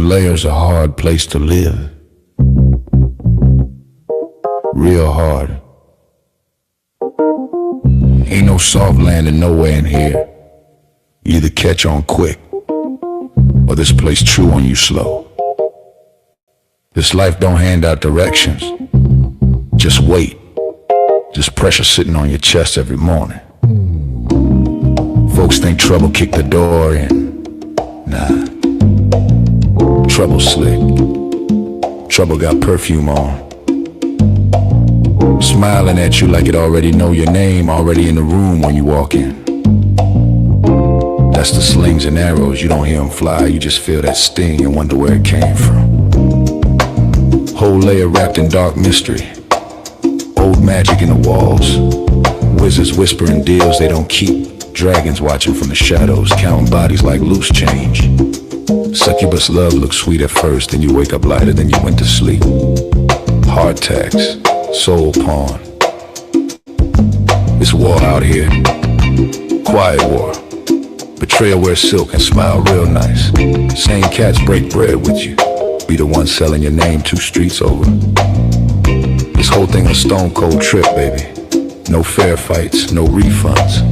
Layer's a hard place to live. Real hard. Ain't no soft landing nowhere in here. You either catch on quick, or this place chew on you slow. This life don't hand out directions. Just wait. Just pressure sitting on your chest every morning. Folks think trouble kicked the door in. Nah. Trouble slick. Trouble got perfume on. Smiling at you like it already know your name, already in the room when you walk in. That's the slings and arrows, you don't hear them fly, you just feel that sting and wonder where it came from. Whole layer wrapped in dark mystery. Old magic in the walls. Wizards whispering deals they don't keep. Dragons watching from the shadows, counting bodies like loose change. Succubus love looks sweet at first, then you wake up lighter than you went to sleep. Hard tax, soul pawn. It's war out here. Quiet war. Betrayal wears silk and smile real nice. Same cats break bread with you. Be the one selling your name 2 streets over. This whole thing a stone cold trip, baby. No fair fights, no refunds.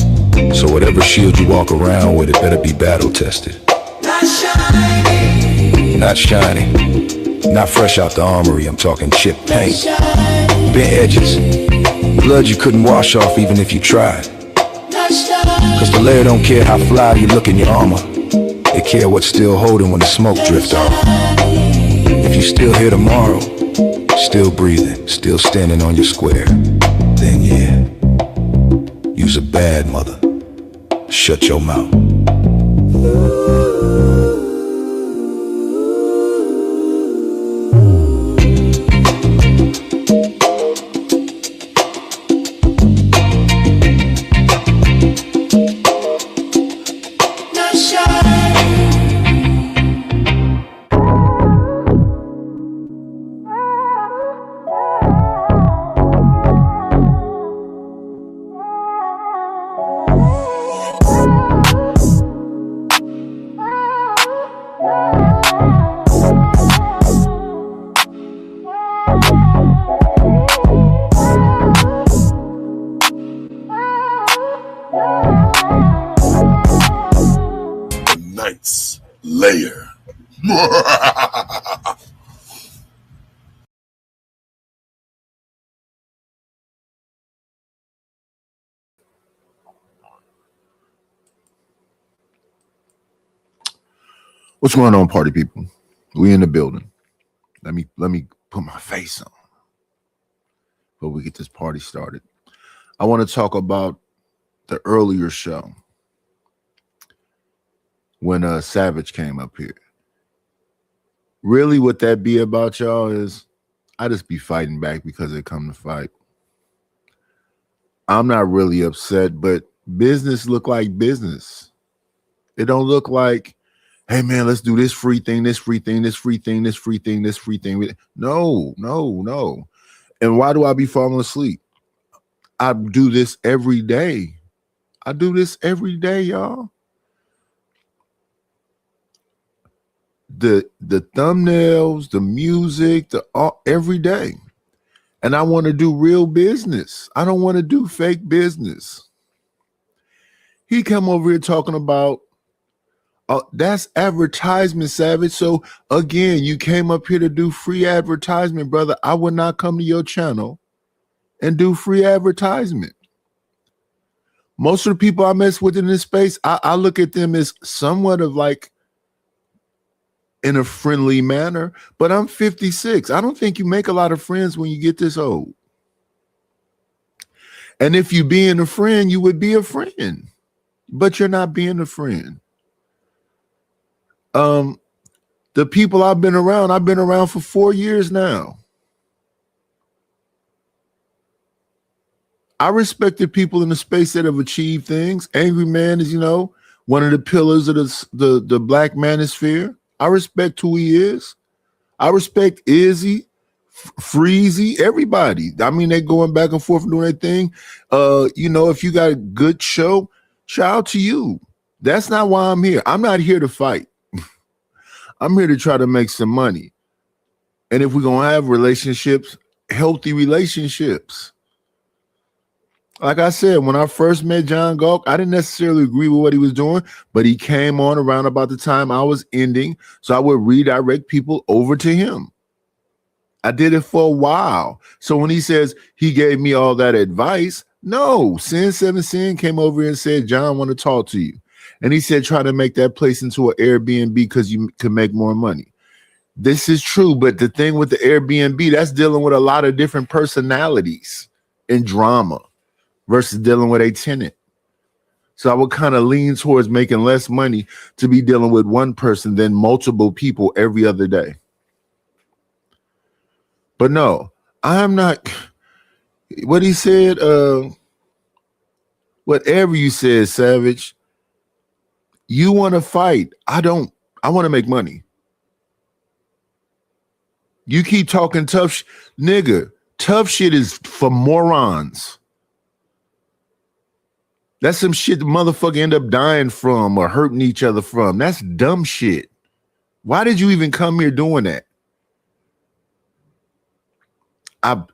So whatever shield you walk around with, it better be battle tested. Not shiny. Not shiny. Not fresh out the armory, I'm talking chip paint. Bent edges. Blood you couldn't wash off even if you tried. Cause the layer don't care how fly you look in your armor. They care what's still holding when the smoke drifts off. If you still here tomorrow, still breathing, still standing on your square, then yeah, you's a bad mother. Shut your mouth. Layer. What's going on, party people? We in the building. Let me put my face on before we get this party started. I want to talk about the earlier show when Savage came up here. Really what that be about, y'all, is I just be fighting back because they come to fight. I'm not really upset, but business look like business. It don't look like, hey man, let's do this free thing, this free thing, this free thing, this free thing, this free thing. No. And why do I be falling asleep? I do this every day. I do this every day, y'all. The thumbnails, the music, every day. And I want to do real business. I don't want to do fake business. He come over here talking about, that's advertisement, Savage. So again, you came up here to do free advertisement, brother. I would not come to your channel and do free advertisement. Most of the people I mess with in this space, I look at them as somewhat of like in a friendly manner, but I'm 56. I don't think you make a lot of friends when you get this old. And if you being a friend, you would be a friend, but you're not being a friend. The people I've been around for 4 years now. I respect the people in the space that have achieved things. Angry Man is, one of the pillars of the black manosphere. I respect who he is. I respect Izzy, Freezy, everybody. I mean, they going back and forth and doing their thing. If you got a good show, shout out to you. That's not why I'm here. I'm not here to fight. I'm here to try to make some money. And if we're going to have relationships, healthy relationships. Like I said, when I first met John Galt, I didn't necessarily agree with what he was doing, but he came on around about the time I was ending, so I would redirect people over to him. I did it for a while. So when he says he gave me all that advice, no, Sin7Sin came over and said, John, I want to talk to you. And he said, try to make that place into an Airbnb because you can make more money. This is true, but the thing with the Airbnb, that's dealing with a lot of different personalities and drama versus dealing with a tenant. So I would kind of lean towards making less money to be dealing with one person than multiple people every other day. But no, I'm not. What he said, whatever you said, Savage, you want to fight. I don't. I want to make money. You keep talking tough, nigga. Tough shit is for morons. That's some shit the motherfucker end up dying from or hurting each other from. That's dumb shit. Why did you even come here doing that?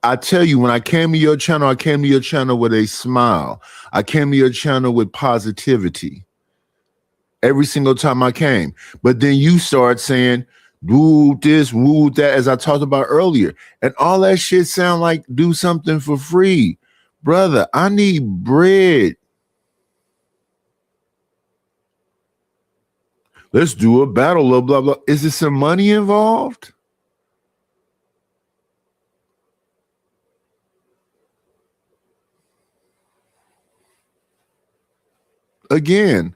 I tell you, when I came to your channel, I came to your channel with a smile. I came to your channel with positivity. Every single time I came. But then you start saying, woo this, woo that, as I talked about earlier. And all that shit sound like do something for free. Brother, I need bread. Let's do a battle, blah, blah, blah. Is there some money involved? Again,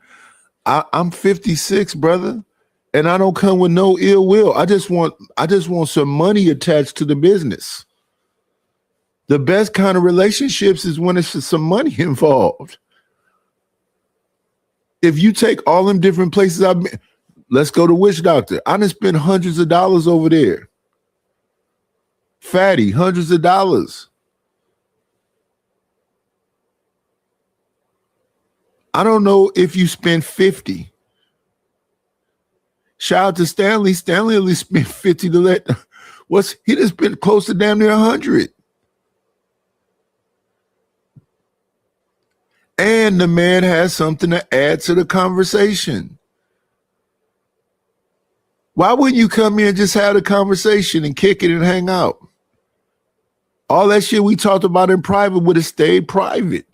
I'm 56, brother, and I don't come with no ill will. I just want some money attached to the business. The best kind of relationships is when it's some money involved. If you take all them different places I've been, let's go to Witch Doctor. I done spent hundreds of dollars over there. Fatty, hundreds of dollars. I don't know if you spent 50. Shout out to Stanley. Stanley only spent 50 to let he just spent close to damn near 100. And the man has something to add to the conversation. Why wouldn't you come here and just have a conversation and kick it and hang out? All that shit we talked about in private would have stayed private.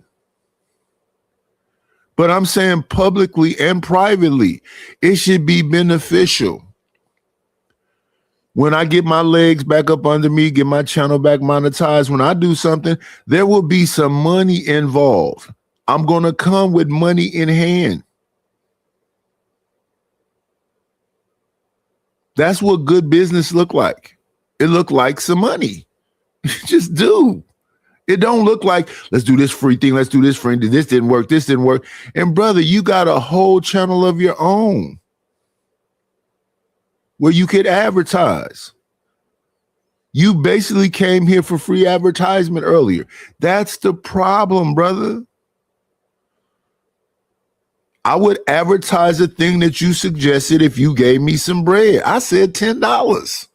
But I'm saying publicly and privately, it should be beneficial. When I get my legs back up under me, get my channel back monetized, when I do something, there will be some money involved. I'm going to come with money in hand. That's what good business look like. It look like some money. Just do. It don't look like, let's do this free thing, let's do this free thing, this didn't work, this didn't work. And brother, you got a whole channel of your own where you could advertise. You basically came here for free advertisement earlier. That's the problem, brother. I would advertise the thing that you suggested if you gave me some bread. I said $10.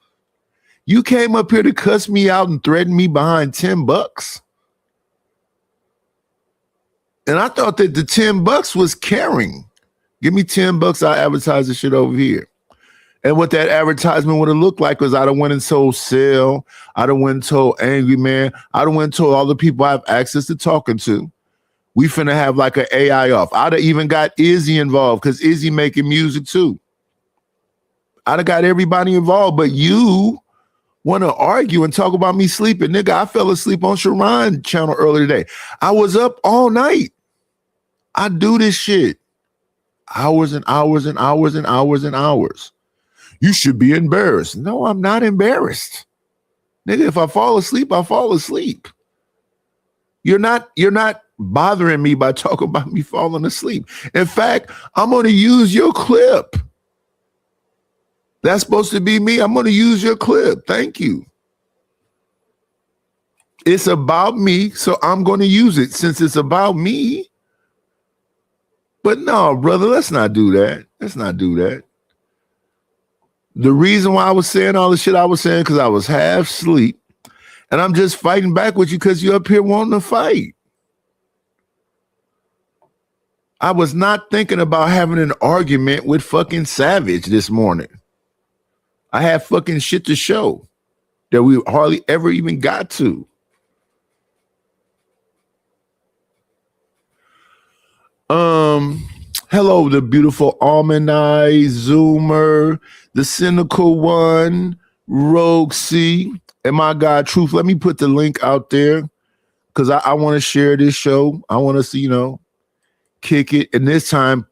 You came up here to cuss me out and threaten me behind $10. And I thought that the $10 was caring. Give me $10, I'll advertise the shit over here. And what that advertisement would have looked like was I'd have went and told Sel, I'd have went and told Angry Man, I'd have went and told all the people I have access to talking to. We finna have like an AI off. I'd have even got Izzy involved because Izzy making music too. I'd have got everybody involved, but you want to argue and talk about me sleeping. Nigga, I fell asleep on Sharon channel earlier today. I was up all night. I do this shit. Hours and hours and hours and hours and hours. You should be embarrassed. No, I'm not embarrassed. Nigga, if I fall asleep, I fall asleep. You're not bothering me by talking about me falling asleep. In fact, I'm going to use your clip. That's supposed to be me. I'm going to use your clip. Thank you. It's about me, so I'm going to use it since it's about me. But no, brother, let's not do that. Let's not do that. The reason why I was saying all the shit I was saying, because I was half asleep, and I'm just fighting back with you because you're up here wanting to fight. I was not thinking about having an argument with fucking Savage this morning. I had fucking shit to show that we hardly ever even got to. Hello, the beautiful Almond Eye, Zoomer, the cynical one, Rogue C, and my God, Truth. Let me put the link out there because I want to share this show. I want to see, kick it, and this time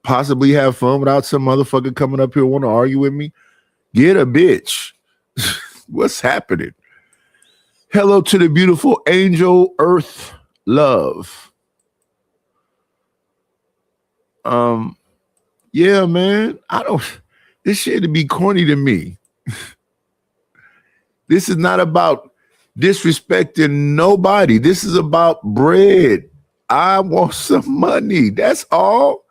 possibly have fun without some motherfucker coming up here want to argue with me. Get a bitch. What's happening? Hello to the beautiful Angel Earth Love. Yeah, man. This shit to be corny to me. This is not about disrespecting nobody. This is about bread. I want some money. That's all.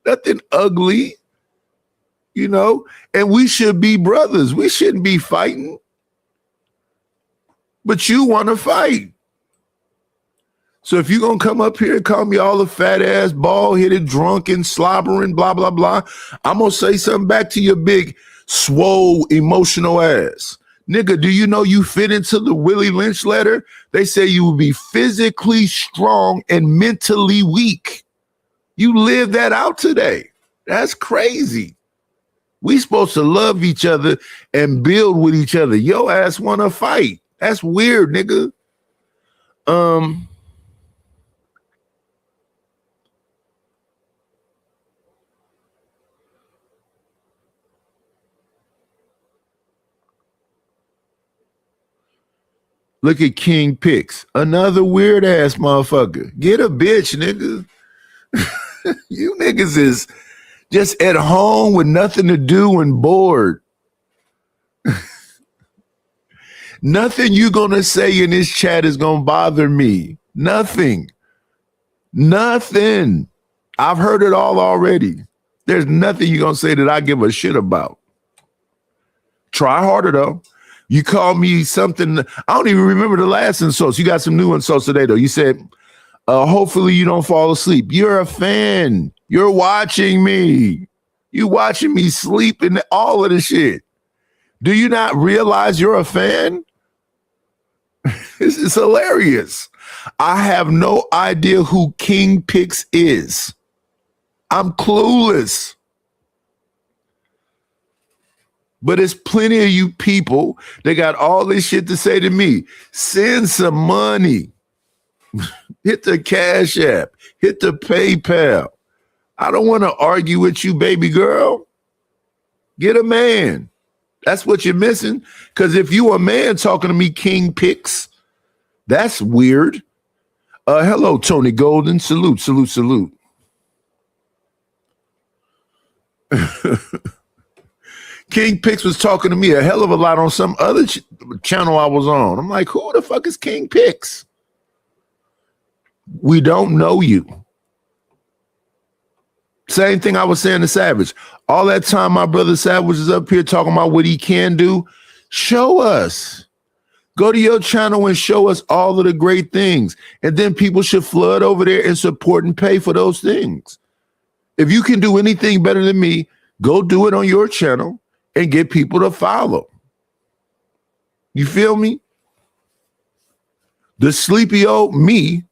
Nothing ugly, and we should be brothers. We shouldn't be fighting. But you want to fight. So if you're going to come up here and call me all the fat ass, bald-headed, drunken, slobbering, blah, blah, blah, I'm going to say something back to your big, swole, emotional ass. Nigga, do you know you fit into the Willie Lynch letter? They say you will be physically strong and mentally weak. You live that out today. That's crazy. We supposed to love each other and build with each other. Your ass want to fight. That's weird, nigga. Look at King Pix, another weird ass motherfucker. Get a bitch, nigga. You niggas is just at home with nothing to do and bored. Nothing you gonna say in this chat is gonna bother me. Nothing. Nothing. I've heard it all already. There's nothing you're gonna say that I give a shit about. Try harder though. You call me something. I don't even remember the last insults. You got some new insults today, though. You said, hopefully you don't fall asleep. You're a fan. You're watching me. You watching me sleep and all of the shit. Do you not realize you're a fan? This is hilarious. I have no idea who King Pix is. I'm clueless. But it's plenty of you people that got all this shit to say to me. Send some money. Hit the Cash App. Hit the PayPal. I don't want to argue with you, baby girl. Get a man. That's what you're missing. Because if you a man talking to me, King Pix, that's weird. Hello, Tony Golden. Salute, salute, salute. King Pix was talking to me a hell of a lot on some other channel I was on. I'm like, who the fuck is King Pix? We don't know you. Same thing I was saying to Savage. All that time my brother Savage is up here talking about what he can do. Show us. Go to your channel and show us all of the great things. And then people should flood over there and support and pay for those things. If you can do anything better than me, go do it on your channel and get people to follow. You feel me? The sleepy old me,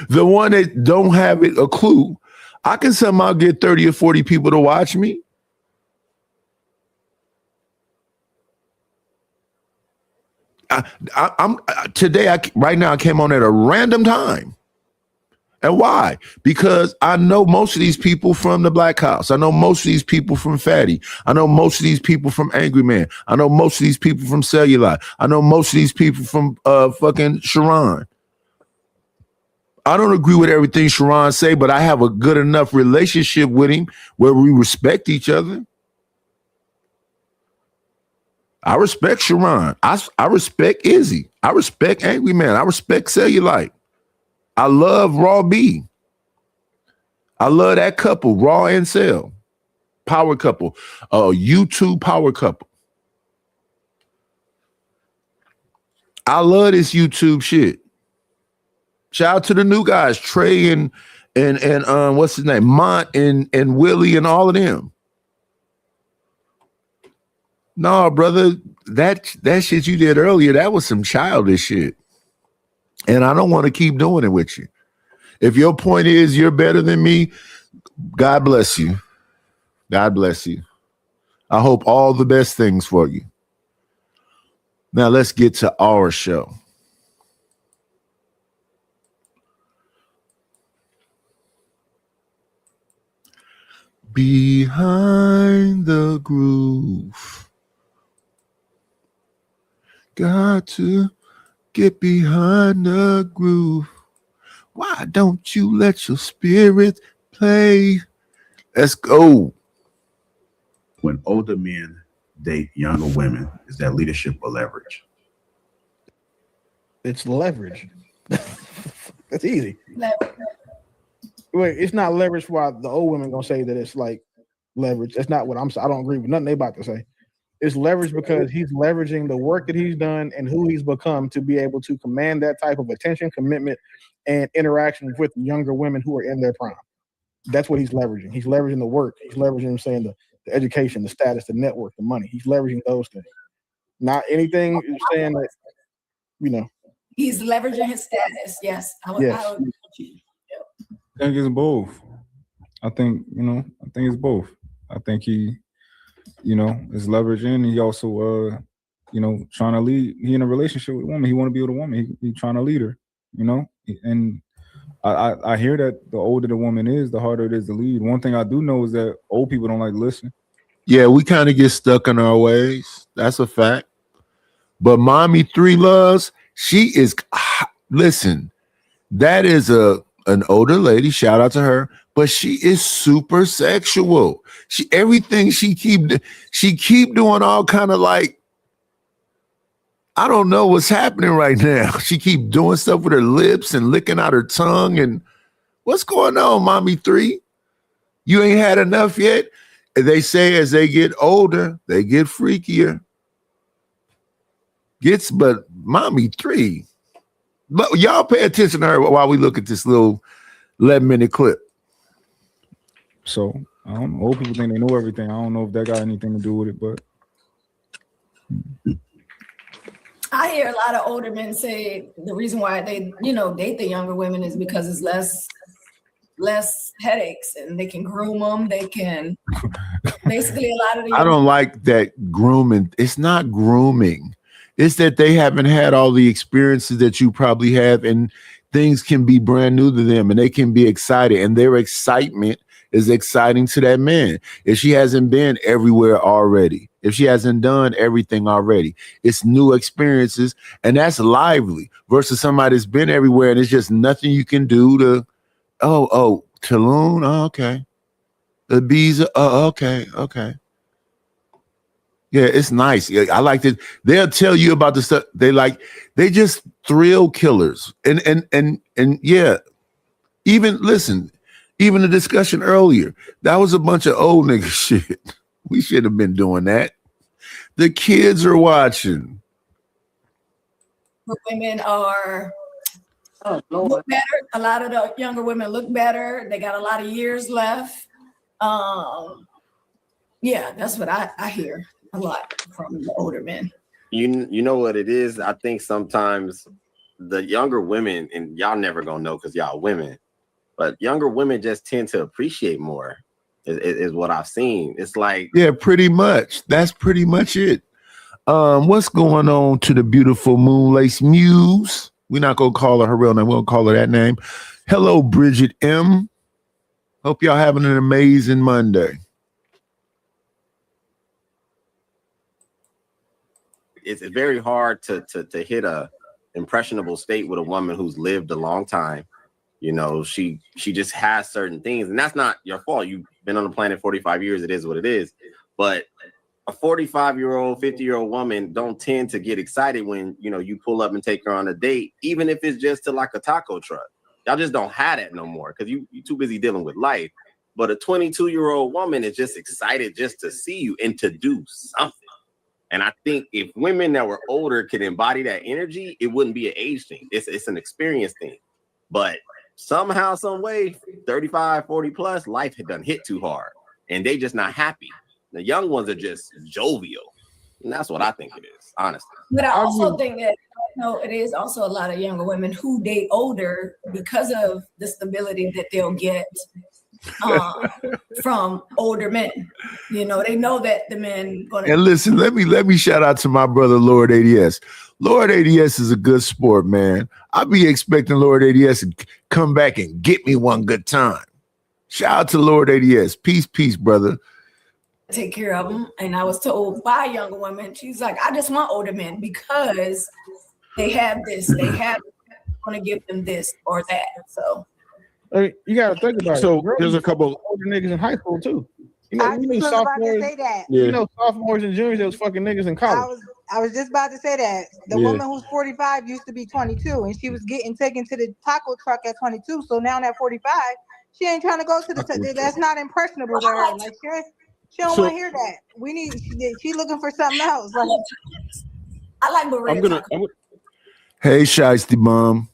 the one that don't have a clue, I can somehow get 30 or 40 people to watch me. Right now I came on at a random time. And why? Because I know most of these people from the Black House. I know most of these people from Fatty. I know most of these people from Angry Man. I know most of these people from Cellulite. I know most of these people from fucking Sharon. I don't agree with everything Sharon say, but I have a good enough relationship with him where we respect each other. I respect Sharon. I respect Izzy. I respect Angry Man. I respect Cellulite. I love Raw B. I love that couple, Raw and Cell. power couple, YouTube power couple. I love this YouTube shit. Shout out to the new guys, Trey and what's his name, Mont and Willie and all of them. No, brother, that shit you did earlier, that was some childish shit. And I don't want to keep doing it with you. If your point is you're better than me, God bless you. God bless you. I hope all the best things for you. Now let's get to our show. Behind the groove. Got to get behind the groove. Why don't you let your spirit play? Let's go. When older men date younger women, is that leadership or leverage? It's leverage. That's easy. Leverage. Wait, it's not leverage. Why the old women gonna say that it's like leverage? That's not what I'm saying. I don't agree with nothing they about to say. It's leverage because he's leveraging the work that he's done and who he's become to be able to command that type of attention, commitment, and interaction with younger women who are in their prime. That's what he's leveraging. He's leveraging the work. He's leveraging, I'm saying, the education, the status, the network, the money. He's leveraging those things. Not anything saying that, you know. He's leveraging his status. Yes. I would agree with you. I think it's both. I think it's both. I think he, is leveraging. He also, trying to lead. He in a relationship with a woman. He want to be with a woman. He trying to lead her, And I hear that the older the woman is, the harder it is to lead. One thing I do know is that old people don't like to listen. Yeah, we kind of get stuck in our ways. That's a fact. But Mommy 3 Loves, she is, listen, that is an older lady, shout out to her, but she is super sexual. Everything she keep doing all kind of like, I don't know what's happening right now. She keep doing stuff with her lips and licking out her tongue. And what's going on, Mommy 3? You ain't had enough yet? They say as they get older, they get freakier. But Mommy 3, but y'all pay attention to her while we look at this little 11-minute clip. So I don't know. Old people think they know everything. I don't know if that got anything to do with it, but I hear a lot of older men say the reason why they, date the younger women is because it's less headaches and they can groom them. They can basically a lot of the. I don't like that grooming. It's not grooming. It's that they haven't had all the experiences that you probably have, and things can be brand new to them and they can be excited, and their excitement is exciting to that man. If she hasn't been everywhere already, if she hasn't done everything already, it's new experiences, and that's lively versus somebody that's been everywhere and it's just nothing you can do to, Tulum, okay. The bees, okay. Yeah, it's nice. Yeah, I like it. They'll tell you about the stuff they just thrill killers. And yeah, even the discussion earlier, that was a bunch of old nigga shit. We should have been doing that. The kids are watching. Women are look better. A lot of the younger women look better. They got a lot of years left. Yeah, that's what I hear a lot from the older men. You know what it is? I think sometimes the younger women, and y'all never gonna know because y'all women, but younger women just tend to appreciate more is what I've seen. It's like, yeah, pretty much. That's pretty much it. What's going on to the beautiful Moonlace Muse? We're not gonna call her real name. We'll call her that name. Hello, Bridget M. Hope y'all having an amazing Monday. it's very hard to hit a impressionable state with a woman who's lived a long time. She just has certain things, and that's not your fault. You've been on the planet 45 years. It is what it is. But a 45-year-old, 50-year-old woman don't tend to get excited when, you pull up and take her on a date, even if it's just to like a taco truck. Y'all just don't have that no more because you too busy dealing with life. But a 22-year-old woman is just excited just to see you and to do something. And I think if women that were older could embody that energy, it wouldn't be an age thing. It's an experience thing. But somehow, some way, 35, 40 plus, life had done hit too hard. And they just not happy. The young ones are just jovial. And that's what I think it is, honestly. But I also think that it is also a lot of younger women who date older because of the stability that they'll get from older men. You know, they know that the men gonna. And listen, let me shout out to my brother Lord ADS. Lord ADS is a good sport, man. I be expecting Lord ADS to come back and get me one good time. Shout out to Lord ADS. Peace, brother. Take care of them. And I was told by younger women, she's like, I just want older men because they have this, they have want to give them this or that. So you got to think about it. So there's a couple older niggas in high school too. You I was about to say that. You know, sophomores and juniors, those fucking niggas in college. I was just about to say that. The woman who's 45 used to be 22, and she was getting taken to the taco truck at 22. So now at 45, she ain't trying to go to the. That's not impressionable to her. Like she don't want to hear that. She's looking for something else. Like, I like Maria. Hey, Shiesty Mom.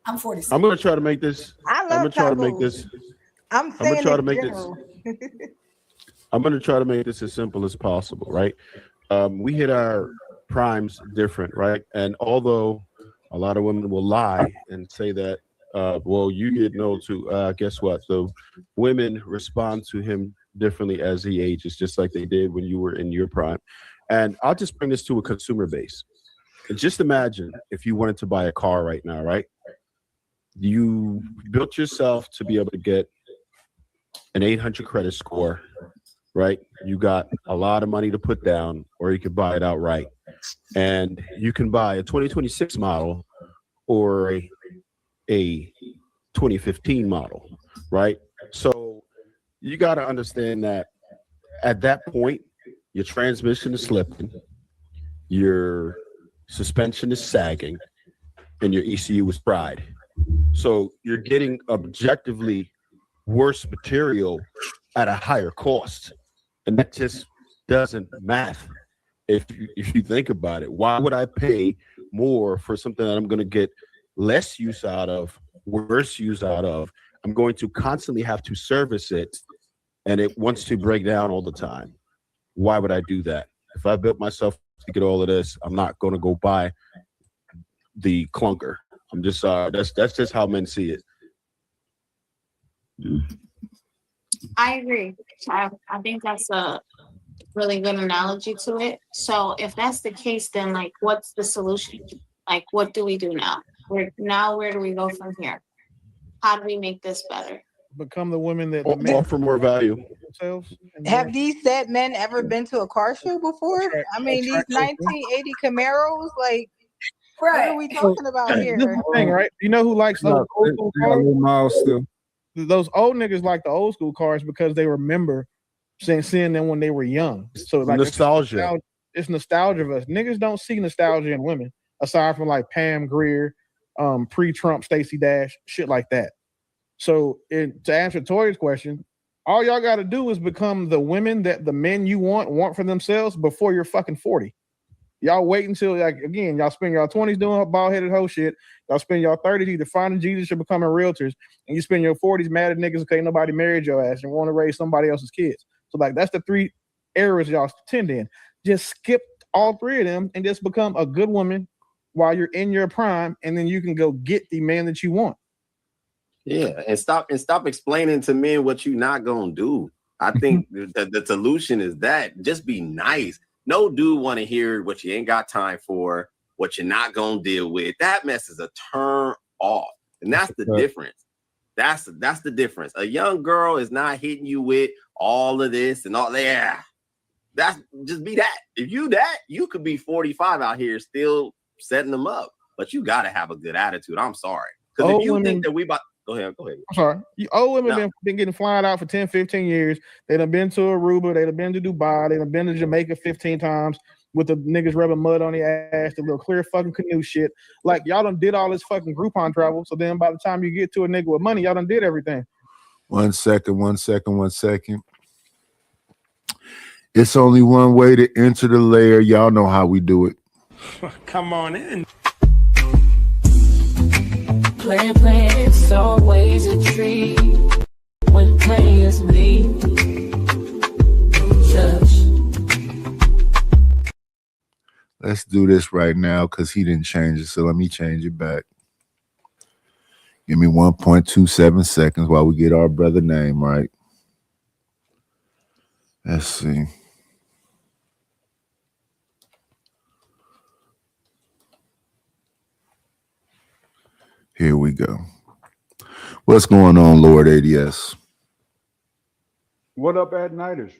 I'm 46. I'm gonna try to make this. I love tacos. I'm gonna try to make this. I'm gonna try to make this as simple as possible, right? We hit our primes different, right? And although a lot of women will lie and say that, well, you get no to, guess what? So women respond to him differently as he ages, just like they did when you were in your prime. And I'll just bring this to a consumer base. And just imagine if you wanted to buy a car right now, right? You built yourself to be able to get an 800 credit score, right? You got a lot of money to put down, or you could buy it outright. And you can buy a 2026 model or a 2015 model, right? So you got to understand that at that point, your transmission is slipping, your suspension is sagging, and your ECU is fried. So you're getting objectively worse material at a higher cost. And that just doesn't math if you think about it. Why would I pay more for something that I'm going to get less use out of, worse use out of? I'm going to constantly have to service it, and it wants to break down all the time. Why would I do that? If I built myself to get all of this, I'm not going to go buy the clunker. I'm just that's just how men see it. I agree. I think that's a really good analogy to it. So if that's the case, then like, what's the solution? Like, what do we do now? Where do we go from here? How do we make this better? Become the women that offer more value. Have these said men ever been to a car show before? I mean, these 1980 Camaros, like, what are we talking about here? This is the thing, right? You know who likes those old school cars? Still. Those old niggas like the old school cars because they remember seeing them when they were young. So like nostalgia. It's nostalgia of us. Niggas don't see nostalgia in women aside from like Pam Grier, pre-Trump Stacey Dash, shit like that. So to answer Tori's question, all y'all got to do is become the women that the men you want for themselves before you're fucking 40. Y'all wait until, like, again, y'all spend y'all 20s doing bald-headed hoe shit. Y'all spend y'all 30s either finding Jesus or becoming realtors. And you spend your 40s mad at niggas because ain't nobody married your ass and want to raise somebody else's kids. So, like, that's the three areas y'all tend in. Just skip all three of them and just become a good woman while you're in your prime, and then you can go get the man that you want. Yeah, and stop explaining to men what you're not gonna do. I think the solution is that just be nice. No dude want to hear what you ain't got time for, what you're not gonna deal with. That mess is a turn off, and that's the difference. That's the difference. A young girl is not hitting you with all of this and all that. Yeah, that's just be that. If you that, you could be 45 out here still setting them up, but you gotta have a good attitude. I'm sorry, because if you think that we about Go ahead. I'm sorry. Old women been getting flying out for 10, 15 years. They done been to Aruba. They done been to Dubai. They done been to Jamaica 15 times with the niggas rubbing mud on their ass, the little clear fucking canoe shit. Like, y'all done did all this fucking Groupon travel. So then by the time you get to a nigga with money, y'all done did everything. 1 second, 1 second, 1 second. It's only one way to enter the lair. Y'all know how we do it. Come on in. Play, it's always a treat when players meet. Let's do this right now because he didn't change it. So let me change it back. Give me 1.27 seconds while we get our brother name right. Let's see. Here we go. What's going on, Lord ADS? What up, at nighters?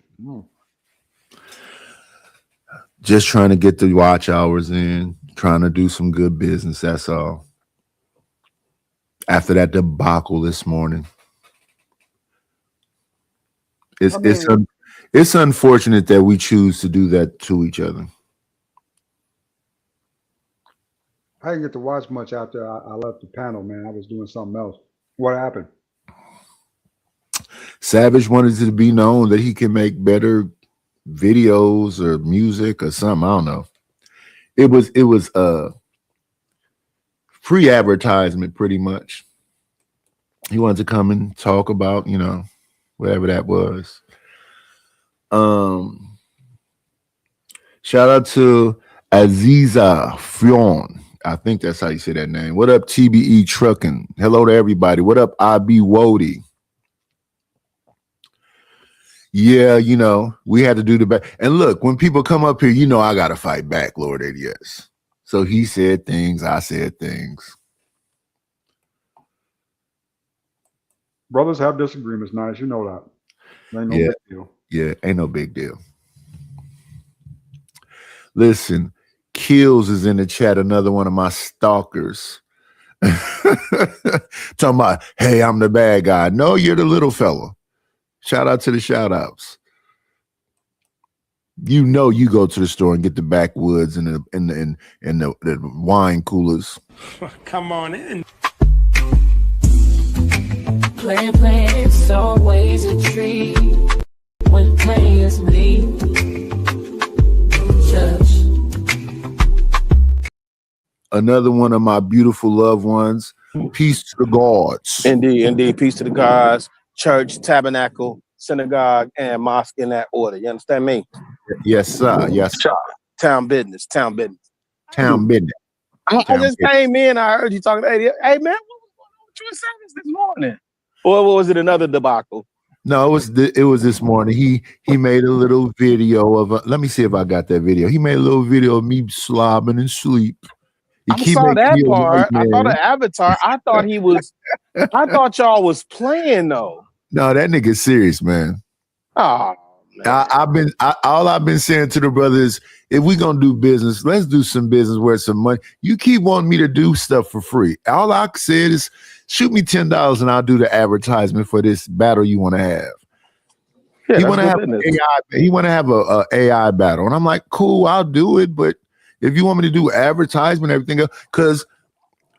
Just trying to get the watch hours in, trying to do some good business. That's all. After that debacle this morning, it's unfortunate that we choose to do that to each other. I didn't get to watch much after I left the panel, man. I was doing something else. What happened? Savage wanted to be known that he can make better videos or music or something. I don't know. It was free advertisement pretty much. He wanted to come and talk about, you know, whatever that was. Shout out to Aziza Fion. I think that's how you say that name. What up, TBE Trucking? Hello to everybody. What up, IB Wody? Yeah, you know, we had to do the back. And look, when people come up here, you know I got to fight back, Lord ADS. So he said things, I said things. Brothers have disagreements, nice. You know that. Ain't no big deal. Yeah, ain't no big deal. Listen, Kills is in the chat, another one of my stalkers. Talking about, hey, I'm the bad guy. No, you're the little fella. Shout out to the shout outs. You know you go to the store and get the backwoods and the wine coolers. Come on in. Play, it's always a treat when players meet. Another one of my beautiful loved ones. Peace to the gods. Indeed. Peace to the gods. Church, tabernacle, synagogue, and mosque in that order. You understand me? Yes, sir. Yes, sir. Town business. Town business. I just came in. I heard you talking. Hey, man, what was going on with you and Savage this morning? Or was it another debacle? No, it was this morning. He made a little video of let me see if I got that video. He made a little video of me slobbing and sleep. I saw that part. I saw the avatar. I thought he was. I thought y'all was playing though. No, that nigga's serious, man. Oh, man. All I've been saying to the brothers, if we gonna do business, let's do some business where some money. You keep wanting me to do stuff for free. All I said is shoot me $10 and I'll do the advertisement for this battle you want to have. Yeah, he want to have an AI. He want to have a AI battle, and I'm like, cool, I'll do it, but. If you want me to do advertisement, everything else, because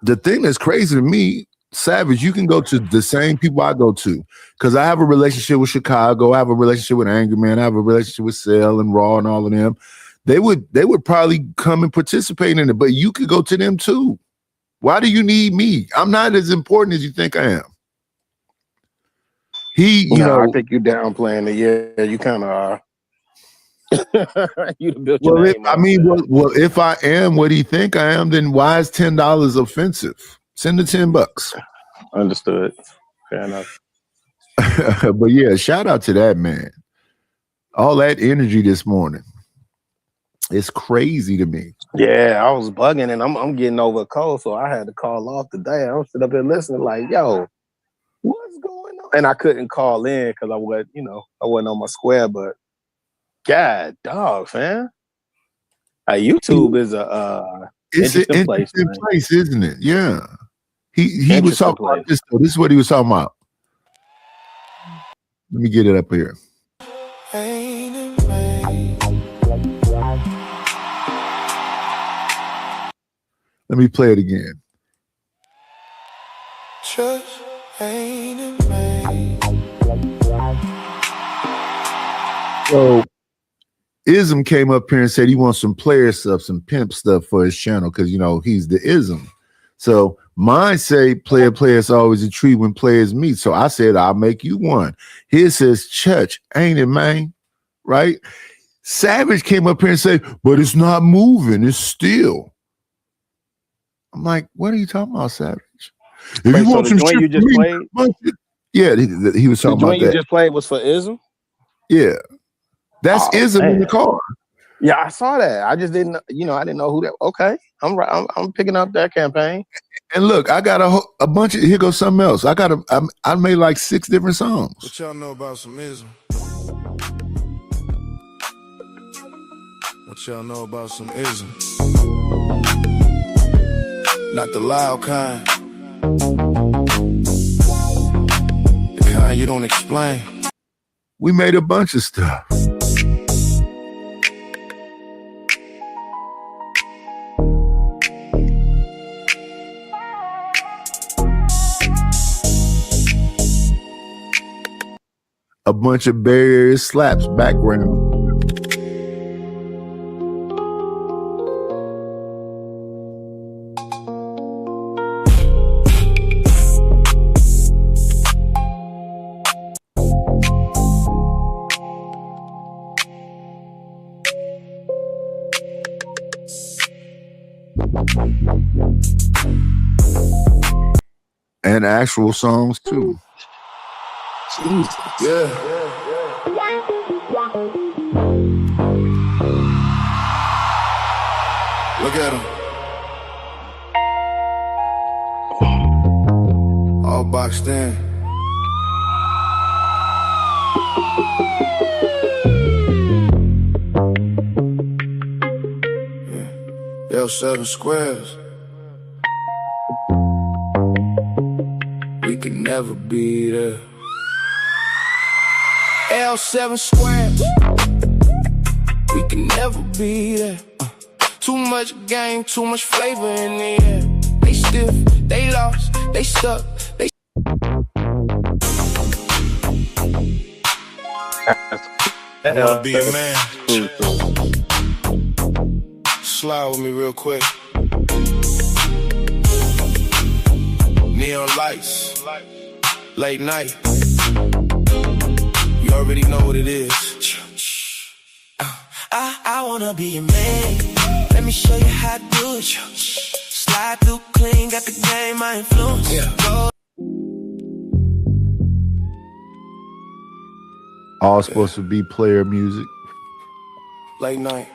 the thing that's crazy to me, Savage, you can go to the same people I go to. Because I have a relationship with Chicago, I have a relationship with Angry Man, I have a relationship with Cell and Raw and all of them. They would probably come and participate in it, but you could go to them too. Why do you need me? I'm not as important as you think I am. I think you're downplaying it. Yeah, you kind of are. If I am what he think I am, then why is $10 offensive? Send the $10. Understood. Fair enough. But yeah, shout out to that man. All that energy this morning. It's crazy to me. Yeah, I was bugging and I'm getting over a cold, so I had to call off today. I'm sitting up here listening, like, yo, what's going on? And I couldn't call in because I wasn't on my square, but. God, dog, man. YouTube is a it's an interesting place, isn't it? Yeah. He was talking about this. This is what he was talking about. Let me get it up here. Let me play it again. Just ain't it made. So Ism came up here and said he wants some player stuff, some pimp stuff for his channel because you know he's the Ism. So mine say player's always a treat when players meet. So I said I'll make you one. His says Church, ain't it, man? Right? Savage came up here and said, but it's not moving, it's still. I'm like, what are you talking about, Savage? If Wait, you so want the some joint shit you just from me, played? yeah, he was The talking about joint you that. just played was for Ism? Yeah. That's Oh, Ism in man. the car. Yeah, I saw that. I just didn't, I didn't know who that. Okay, I'm right. I'm picking up that campaign. And look, I got a bunch of, here goes something else. I made like 6 different songs. What y'all know about some Ism? What y'all know about some Ism? Not the loud kind. The kind you don't explain. We made a bunch of stuff. A bunch of barrier slaps background. And actual songs too. Jesus. Yeah. Look at him. All boxed in. Yeah. L7 squares. We could never be there. L7 squares. We can never be there. Too much game, too much flavor in the air. They stiff, they lost, they stuck, they. I wanna be a man. Slide with me real quick. Neon lights, late night. You already know what it is. I wanna be a man. Let me show you how to do it. Slide through clean, got the game, my influence. Yeah. All supposed to be player music. Late night.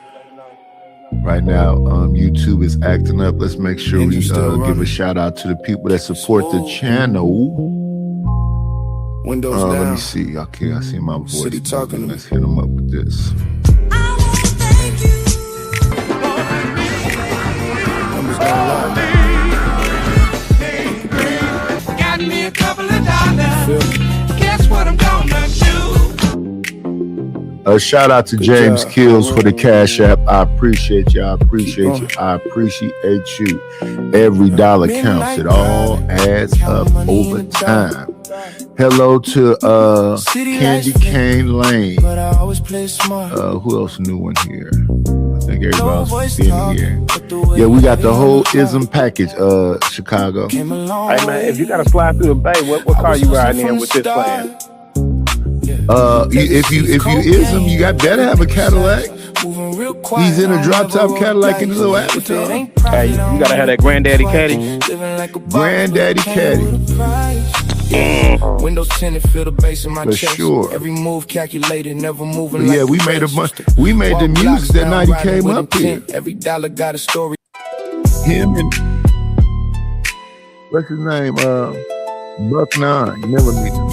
Right now, YouTube is acting up. Let's make sure we give a shout out to the people that support the channel. Windows down. Let me see. Okay, I see my voice. City talking. Let's hit them up with this. Got me a couple of dollars. Guess what I'm gonna do? A shout out to James Kills for the Cash App. I appreciate you. I appreciate you. I appreciate you. Every dollar counts. It all adds up over time. Hello to Candy Cane Lane. Who else new in here? I think everybody else is in here. Yeah, we got the whole Ism package, Chicago. Hey man, if you gotta slide through the bay, what car you riding in with this plan? If you Ism, you better have a Cadillac. He's in a drop top Cadillac in a little avatar. Hey, you gotta have that granddaddy caddy. Granddaddy caddy. Windows tinted, feel the bass in my For chest. sure. Every move calculated, never moving. Yeah, we made a bunch. We made the music that night he came up here. Every dollar got a story. Him and what's his name? Buck Nine. Never meet him.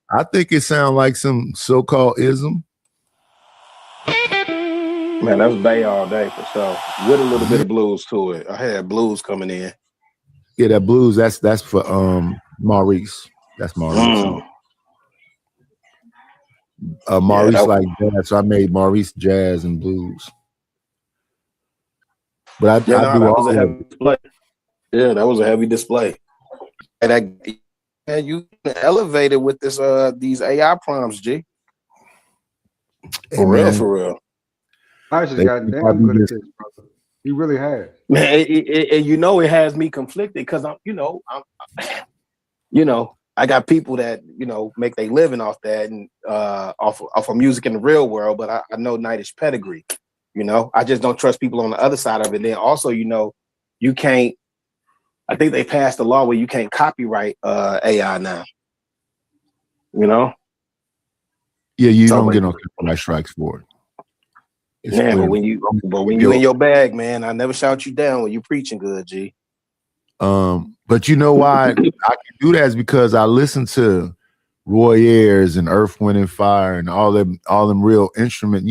I think it sounds like some so-called ism. Man, that's Bay all day for sure. With a little bit of blues to it. I had blues coming in. Yeah, that blues. That's for Maurice. That's Maurice. Maurice like jazz, so I made Maurice jazz and blues. But I do that was all a heavy display. Yeah, that was a heavy display. And you elevated with this these AI prompts, G. For real, for real. I just gotten damn good at this, brother. He really has. Man, and you know it has me conflicted because I'm I got people that make their living off that and off of music in the real world, but I know Nightish pedigree. I just don't trust people on the other side of it. Then also, you can't. I think they passed a law where you can't copyright AI now. Yeah, you don't get no copyright strikes for it. Yeah, but when you in your bag, man, I never shout you down when you preaching good, G. But you know why I can do that is because I listen to Roy Ayers and Earth, Wind and Fire and all them real instrument,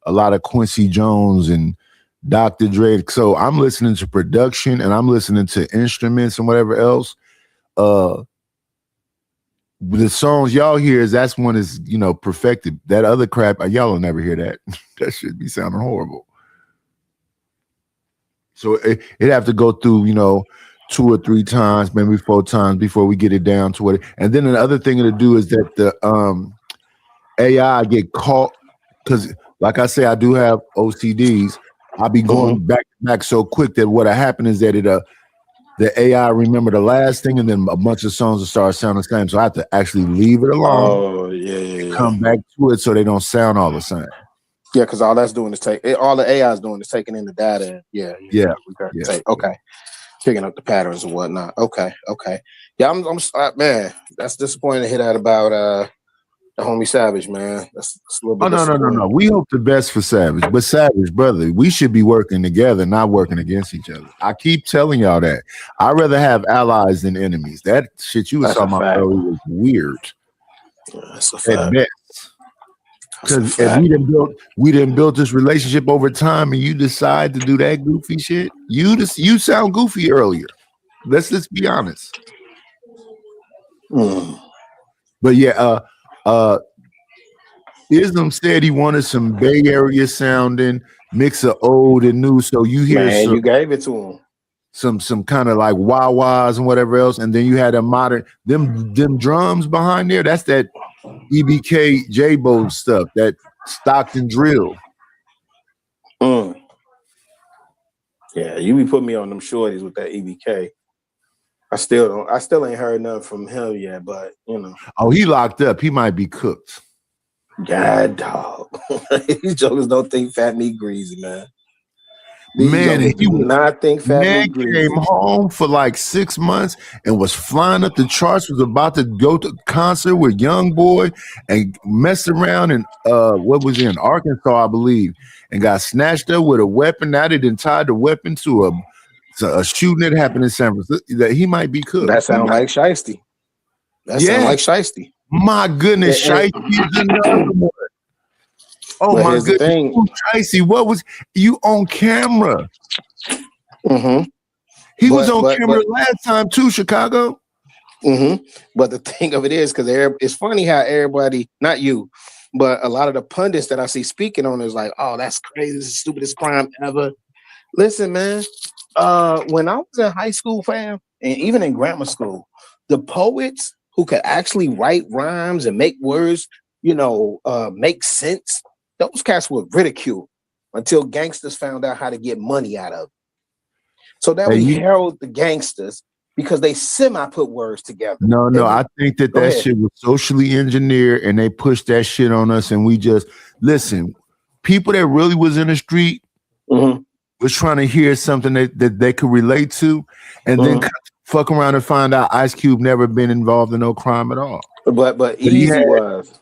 a lot of Quincy Jones and Dr. Dre. So I'm listening to production and I'm listening to instruments and whatever else. The songs y'all hear that's when it's perfected. That other crap, y'all will never hear that. That should be sounding horrible. So it have to go through 2 or 3 times, maybe 4 times before we get it down to it. And then the other thing to do is that the AI get caught because, like I say, I do have OCDs. I'll be going back to back so quick that what happened is that the AI remember the last thing, and then a bunch of songs will start sounding the same. So I have to actually leave it alone. Oh, yeah. Come back to it so they don't sound all the same. Yeah, because all that's doing is all the AI is doing is taking in the data. Yeah. Okay, picking up the patterns and whatnot. Okay. Yeah, I'm man. That's disappointing to hear that about the homie Savage, man. That's a little bit. No. We hope the best for Savage, but Savage, brother, we should be working together, not working against each other. I keep telling y'all that. I'd rather have allies than enemies. That shit you was talking about earlier was weird. That's a fact. At best. Because we didn't build this relationship over time, and you decide to do that goofy shit. You sound goofy earlier. Let's be honest. But yeah, Islam said he wanted some Bay Area sounding mix of old and new. So you hear you gave it to him. Some kind of like wah-wahs and whatever else, and then you had a modern them drums behind there. That's that EBK J-Bo stuff, that Stockton drill. Yeah, you be putting me on them shorties with that EBK. I still ain't heard nothing from him yet, but Oh, he locked up. He might be cooked. God, dog. These jokers don't think Fat Meat greasy, man. Man, he do not think Fat Meat greasy. Came home for like 6 months and was flying up the charts, was about to go to concert with Young Boy and messed around in what was in Arkansas, I believe, and got snatched up with a weapon. Now they done tied the weapon to a shooting that happened in San Francisco. That he might be cooked. That sounds like Shiesty. That sounds like Shiesty. My goodness, Shiesty is another one. Oh but my goodness, Tracy, what was you on camera? He was on camera last time too, Chicago. But the thing of it is, because it's funny how everybody, not you, but a lot of the pundits that I see speaking on is like, oh, that's crazy, this is the stupidest crime ever. Listen, man, when I was in high school, fam, and even in grammar school, the poets who could actually write rhymes and make words, make sense, those cats were ridiculed until gangsters found out how to get money out of it. So that we herald the gangsters because they semi-put words together. No, I think that shit was socially engineered and they pushed that shit on us, and we just listen. People that really was in the street was trying to hear something that they could relate to, and then fuck around and find out Ice Cube never been involved in no crime at all. But Easy was.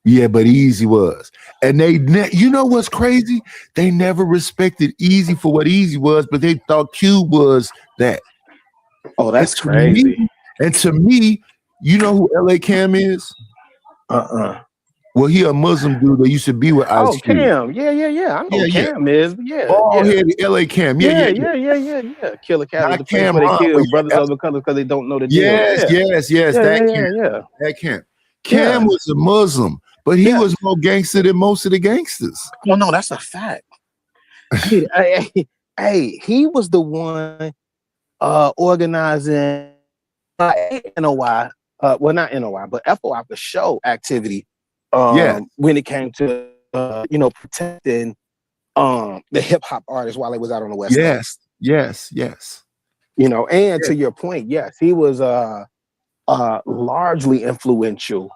Yeah, but Easy was. And you know what's crazy? They never respected Easy for what Easy was, but they thought Cube was that. Oh, that's crazy. And to me, you know who LA Cam is? Well, he a Muslim dude that used to be with Ice Cube. Cam. Yeah. I know who Cam is. Yeah. Bald-headed LA Cam. Yeah. Killer Cam. Not The Cam, place where they kill brothers yeah. of the colors because they don't know the deal. Yes. That Cam. Cam was a Muslim, but he was more gangster than most of the gangsters. Oh, no, that's a fact. Hey, he was the one organizing NOI, well, not NOI, but FOI for show activity. Yeah. When it came to protecting the hip hop artists while they was out on the West Coast. Yes. And to your point, yes, he was largely influential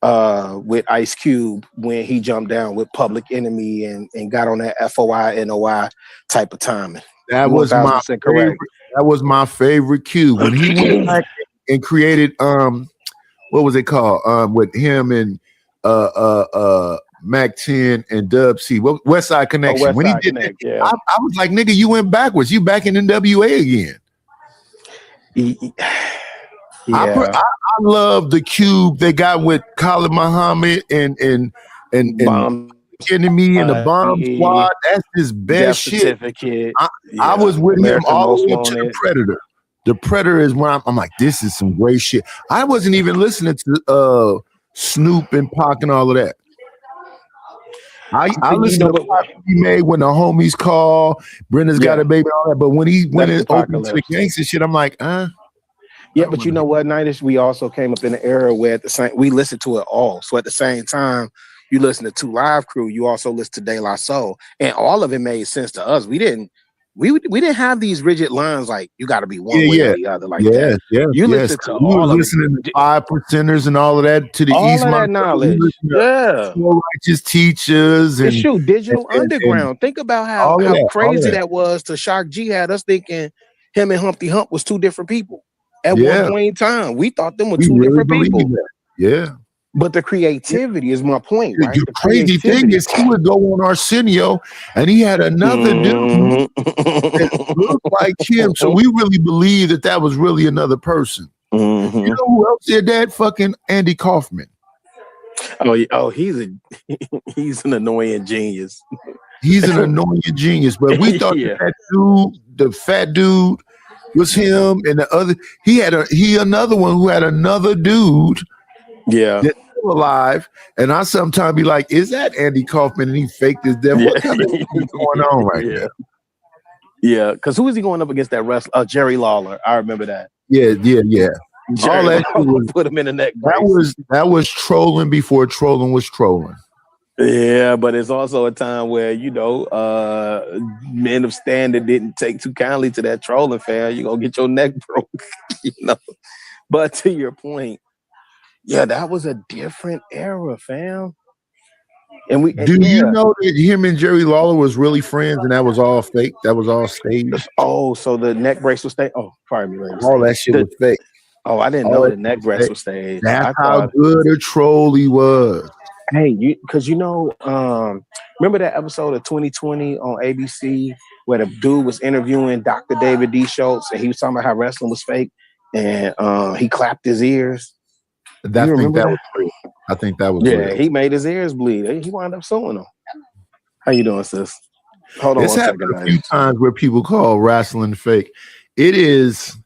with Ice Cube when he jumped down with Public Enemy and got on that FOI NOI type of timing. That was my favorite. That was my favorite Cube when he went back and created what was it called with him and Mac 10 and Dub C, West Side Connection. When he did that, I was like, nigga, you went backwards. You back in NWA again. I love the Cube they got with Khalid Muhammad and Enemy and the Bomb Squad. That's his best shit. I was with him all the way up to the Predator. The Predator is when I'm like, this is some great shit. I wasn't even listening to Snoop and Pac and all of that. I listened to what he made when the homies call, Brenda's got a baby and all that. But when he went and opened to the gangster shit, I'm like, Yeah, but you know what, Nightish? We also came up in an era where we listened to it all. So at the same time, you listen to 2 Live Crew, you also listen to De La Soul, and all of it made sense to us. We didn't have these rigid lines like you got to be one way or the other like that. You listened to all of listening to 5%ers and all of that to the all East. Of that knowledge, righteous teachers and shoot, Digital Underground. Think about how crazy that was. To Shock G had us thinking him and Humpty Hump was 2 different people at one point in time. We thought them were 2 different people. Yeah. But the creativity is my point, right? The crazy thing is he would go on Arsenio and he had another dude that looked like him. So we really believe that was really another person. You know who else did that? Fucking Andy Kaufman. Oh, he's an annoying genius. He's an annoying genius. But we thought that dude, the fat dude, was him, and the other another one who had another dude. Yeah. That's still alive. And I sometimes be like, is that Andy Kaufman? And he faked his death. What kind of shit is going on right now? Yeah, because who was he going up against that wrestler? Jerry Lawler. I remember that. Yeah. All that was, put him in the neck brace. That was trolling before trolling was trolling. Yeah, but it's also a time where, men of standard didn't take too kindly to that trolling, fam. You're going to get your neck broke, But to your point, yeah, that was a different era, fam. And you know that him and Jerry Lawler was really friends and that was all fake? That was all staged? Oh, so the neck brace was staged? Oh, pardon me. All that shit was fake. Oh, I didn't know the neck brace was staged. That's how good a troll he was. Hey, because remember that episode of 2020 on ABC where the dude was interviewing Dr. David D. Schultz and he was talking about how wrestling was fake and he clapped his ears? I think that was real. He made his ears bleed. He wound up suing him. How you doing, sis? Hold on It's one happened second. a few times where people call wrestling fake. It is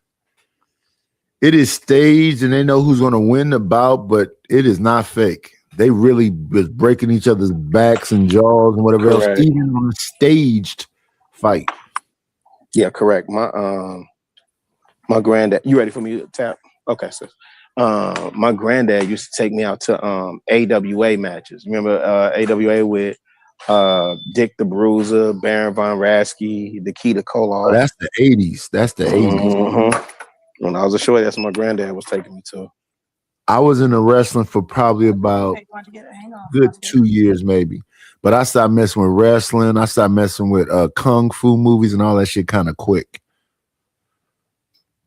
staged and they know who's going to win the bout, but it is not fake. They really was breaking each other's backs and jaws and whatever else, even on a staged fight. Yeah, correct. My granddad. You ready for me to tap? Okay, sis. My granddad used to take me out to AWA matches. Remember AWA with Dick the Bruiser, Baron Von Raschke, Nikita Koloff. Oh, that's the 80s. That's the 80s. When I was a short, that's what my granddad was taking me to. I was in the wrestling for probably about good 2 years, maybe. But I started messing with wrestling. I started messing with kung fu movies and all that shit kind of quick.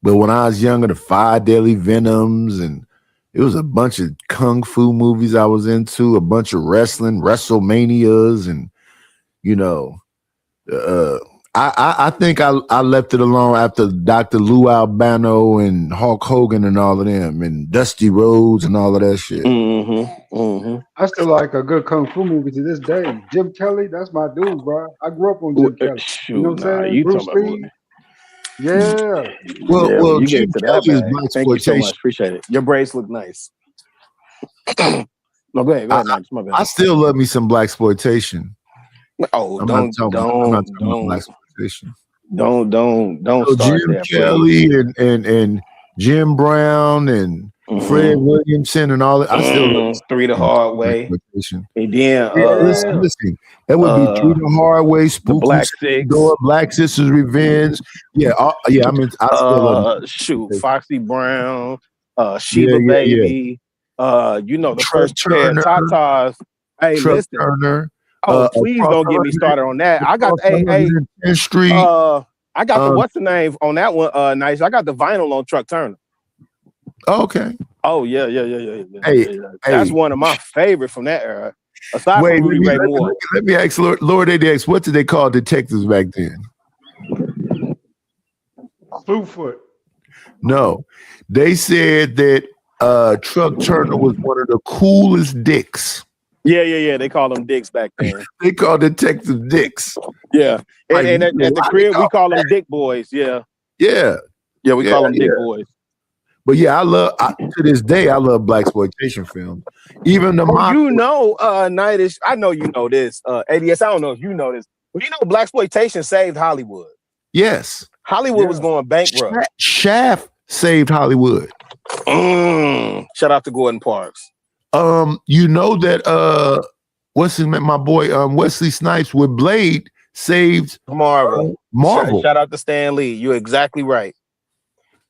But when I was younger, the 5 Deadly Venoms, and it was a bunch of kung fu movies I was into, a bunch of wrestling, WrestleManias, and I think I left it alone after Dr. Lou Albano and Hulk Hogan and all of them, and Dusty Rhodes and all of that shit. I still like a good kung fu movie to this day. Jim Kelly, that's my dude, bro. I grew up on Jim Kelly. You know what I'm saying? Bruce Lee. Yeah. Well, you Jim get to Kelly that, is man. black Thank you so exploitation. much. Appreciate it. Your braids look nice. No, go ahead. Max, my bad. I still love me some black exploitation. Oh, I'm don't not talking about black exploitation. Don't So start Jim there, Kelly and Jim Brown and Fred Williamson and all that. I still love Three the Hard Way. And then listen, that would be Three the Hard Way, Spooky Black Six, Door, Black Sisters Revenge. Yeah, I mean, I still love Foxy Brown, Sheba Baby. You know, the first pair of Tatas. Hey, listen. Turner. Please don't get me started on that. I got Street. I got the what's the name on that one? Nice. I got the vinyl on Truck Turner. Okay. Oh yeah. Hey, that's one of my favorite from that era. Aside from Rudy Ray Moore. Let me ask Lord ADX, what did they call detectives back then? Bluefoot. No, they said that Truck Turner was one of the coolest dicks. Yeah. They called them dicks back then. They called detective dicks. Yeah, and at the crib we call them dick boys. Yeah. We call them dick boys. But yeah, to this day I love blaxploitation films. Even the Nightish, I know you know this. ADS, I don't know if you know this, but you know blaxploitation saved Hollywood. Yes, Hollywood was going bankrupt. Shaft saved Hollywood. Shout out to Gordon Parks. You know that what's his name? My boy Wesley Snipes with Blade saved Marvel. Shout out to Stan Lee. You're exactly right.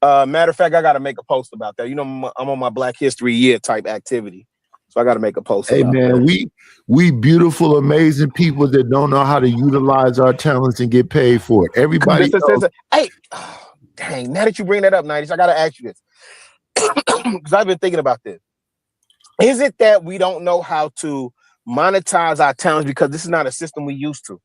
Matter of fact, I got to make a post about that. You know, I'm on my Black History Year type activity, so I got to make a post. Hey about man, that. we beautiful, amazing people that don't know how to utilize our talents and get paid for it. Everybody. Hey, dang! Now that you bring that up, Nightish, I got to ask you this because I've been thinking about this. Is it that we don't know how to monetize our talents because this is not a system we used to?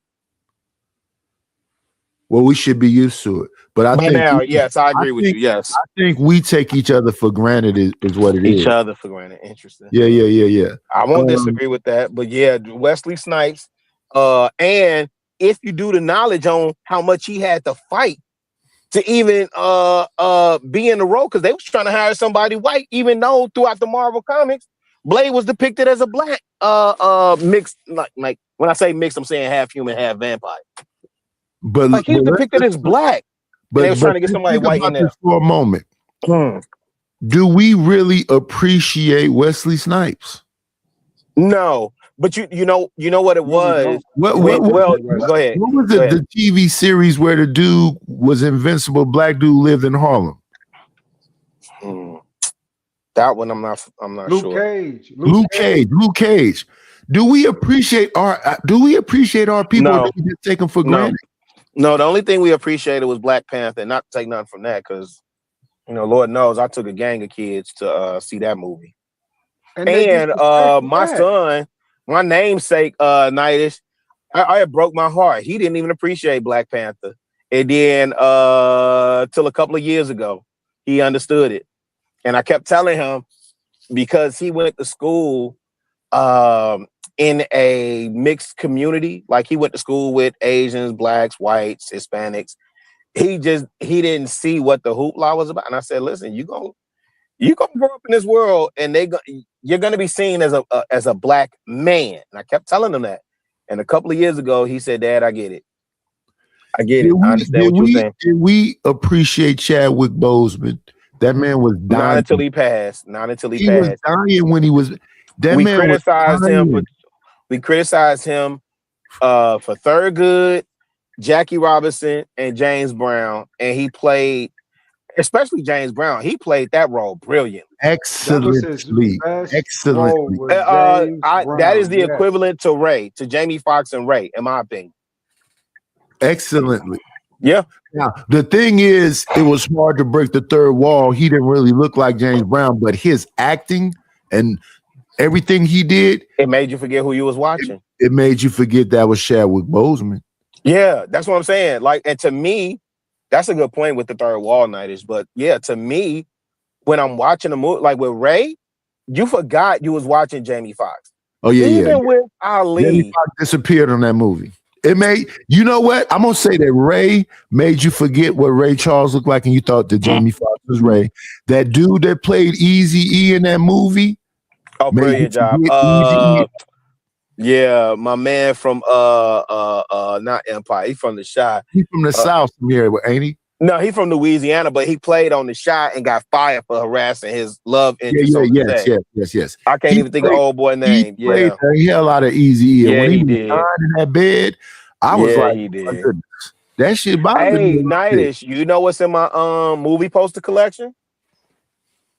Well, we should be used to it, but I think yes, I agree with you. Yes, I think we take each other for granted is what it is. Each other for granted. Interesting. Yeah. I won't disagree with that, but yeah, Wesley Snipes. And if you do the knowledge on how much he had to fight to even be in the role, because they was trying to hire somebody white, even though throughout the Marvel comics, Blade was depicted as a black mixed, like when I say mixed, I'm saying half human, half vampire. But like he's depicted as black. But they was trying to get somebody white in there. For a moment, do we really appreciate Wesley Snipes? No, but you know what it was. Go ahead. What was the TV series where the dude was invincible? Black dude lived in Harlem. That one I'm not sure. Luke Cage. Do we appreciate our people? No. Or do we just take them for granted? No, the only thing we appreciated was Black Panther. Not to take nothing from that, because Lord knows I took a gang of kids to see that movie. And my son, my namesake, Nightish, I broke my heart. He didn't even appreciate Black Panther. And then till a couple of years ago, he understood it. And I kept telling him, because he went to school in a mixed community, like he went to school with Asians, blacks, whites, Hispanics. He didn't see what the hoopla was about. And I said, listen, you gonna grow up in this world, and you're gonna be seen as a black man. And I kept telling him that. And a couple of years ago, he said, Dad, I get it. I understand what you're saying. Did we appreciate Chadwick Boseman? That man was dying. Not until he passed. He was dying when he was. We criticized him for Thurgood, Jackie Robinson, and James Brown, and he played, especially James Brown. He played that role brilliantly. Excellently. That is the equivalent to Ray, to Jamie Foxx and Ray, in my opinion. Excellently. Yeah. Now, the thing is, it was hard to break the third wall. He didn't really look like James Brown, but his acting and everything he did, it made you forget who you was watching. It made you forget that was Chadwick Boseman. Yeah, that's what I'm saying. Like, and to me, that's a good point with the third wall, Nightish. But yeah, to me, when I'm watching a movie like with Ray, you forgot you was watching Jamie Foxx. Oh yeah, Even with Ali, Jamie Foxx disappeared on that movie. It made, you know what? I'm gonna say that Ray made you forget what Ray Charles looked like, and you thought that Jamie Foxx was Ray. That dude that played Eazy-E in that movie. Oh, brilliant job. Yeah, my man from not Empire. He's from the Shy. He's from the South from here, ain't he? No, he's from Louisiana, but he played on The Shot and got fired for harassing his love interest. Yes. I can't even think of old boy name. He played the hell out of Easy. Yeah, When he he was did. dying in that bed, I was like, he did. my goodness. That shit bothered me. Hey, Nightish, you know what's in my movie poster collection?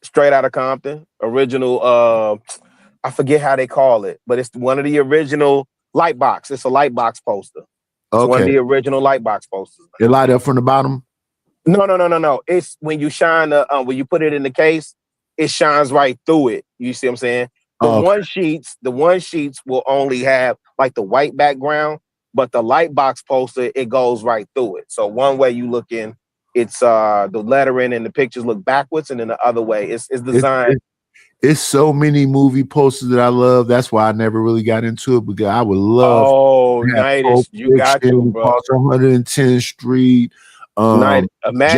Straight Outta Compton, original. I forget how they call it, but it's one of the original light box. It's a light box poster. It's one of the original light box posters. It light up from the bottom. No. It's when you shine when you put it in the case, it shines right through it. You see what I'm saying? The one sheets will only have like the white background, but the light box poster, it goes right through it. So one way you look in, it's the lettering and the pictures look backwards, and then the other way, it's designed. It's so many movie posters that I love. That's why I never really got into it, because I would love. Oh, Nightish, you got to, bro. 110th Street. Imagine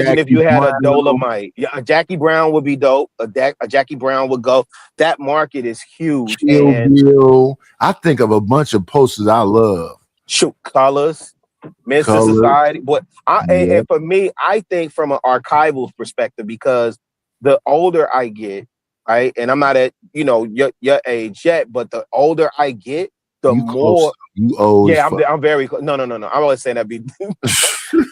Jackie if you had Brown. a Dolomite. Yeah, a Jackie Brown would be dope. A Jackie Brown would go. That market is huge. Bill. I think of a bunch of posters I love. Shoot, Colors, Men's Society. But and for me, I think from an archival perspective, because the older I get, right, and I'm not at your age yet, but the older I get, the more you old. Yeah, I'm very close. No. I'm always saying that.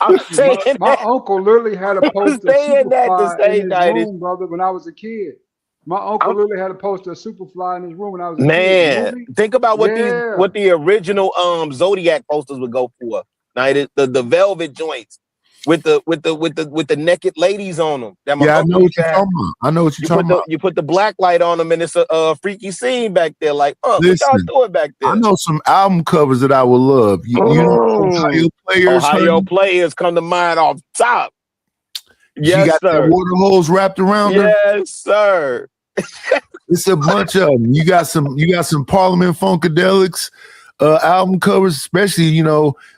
I'm saying my uncle literally had a poster of Superfly in his room, brother, when I was a kid. My uncle literally had a poster of Superfly in his room when I was a kid. Man, think about what the original Zodiac posters would go for. Now the velvet joints with the naked ladies on them. I know what you're talking about. I know what you're talking about. You put the black light on them, and it's a freaky scene back there. Like, what y'all doing back there? I know some album covers that I would love. You know, Ohio Players come to mind off top. Yes, she got sir. that water hose wrapped around her. Yes, sir. It's a bunch of them. You got some Parliament Funkadelics album covers, especially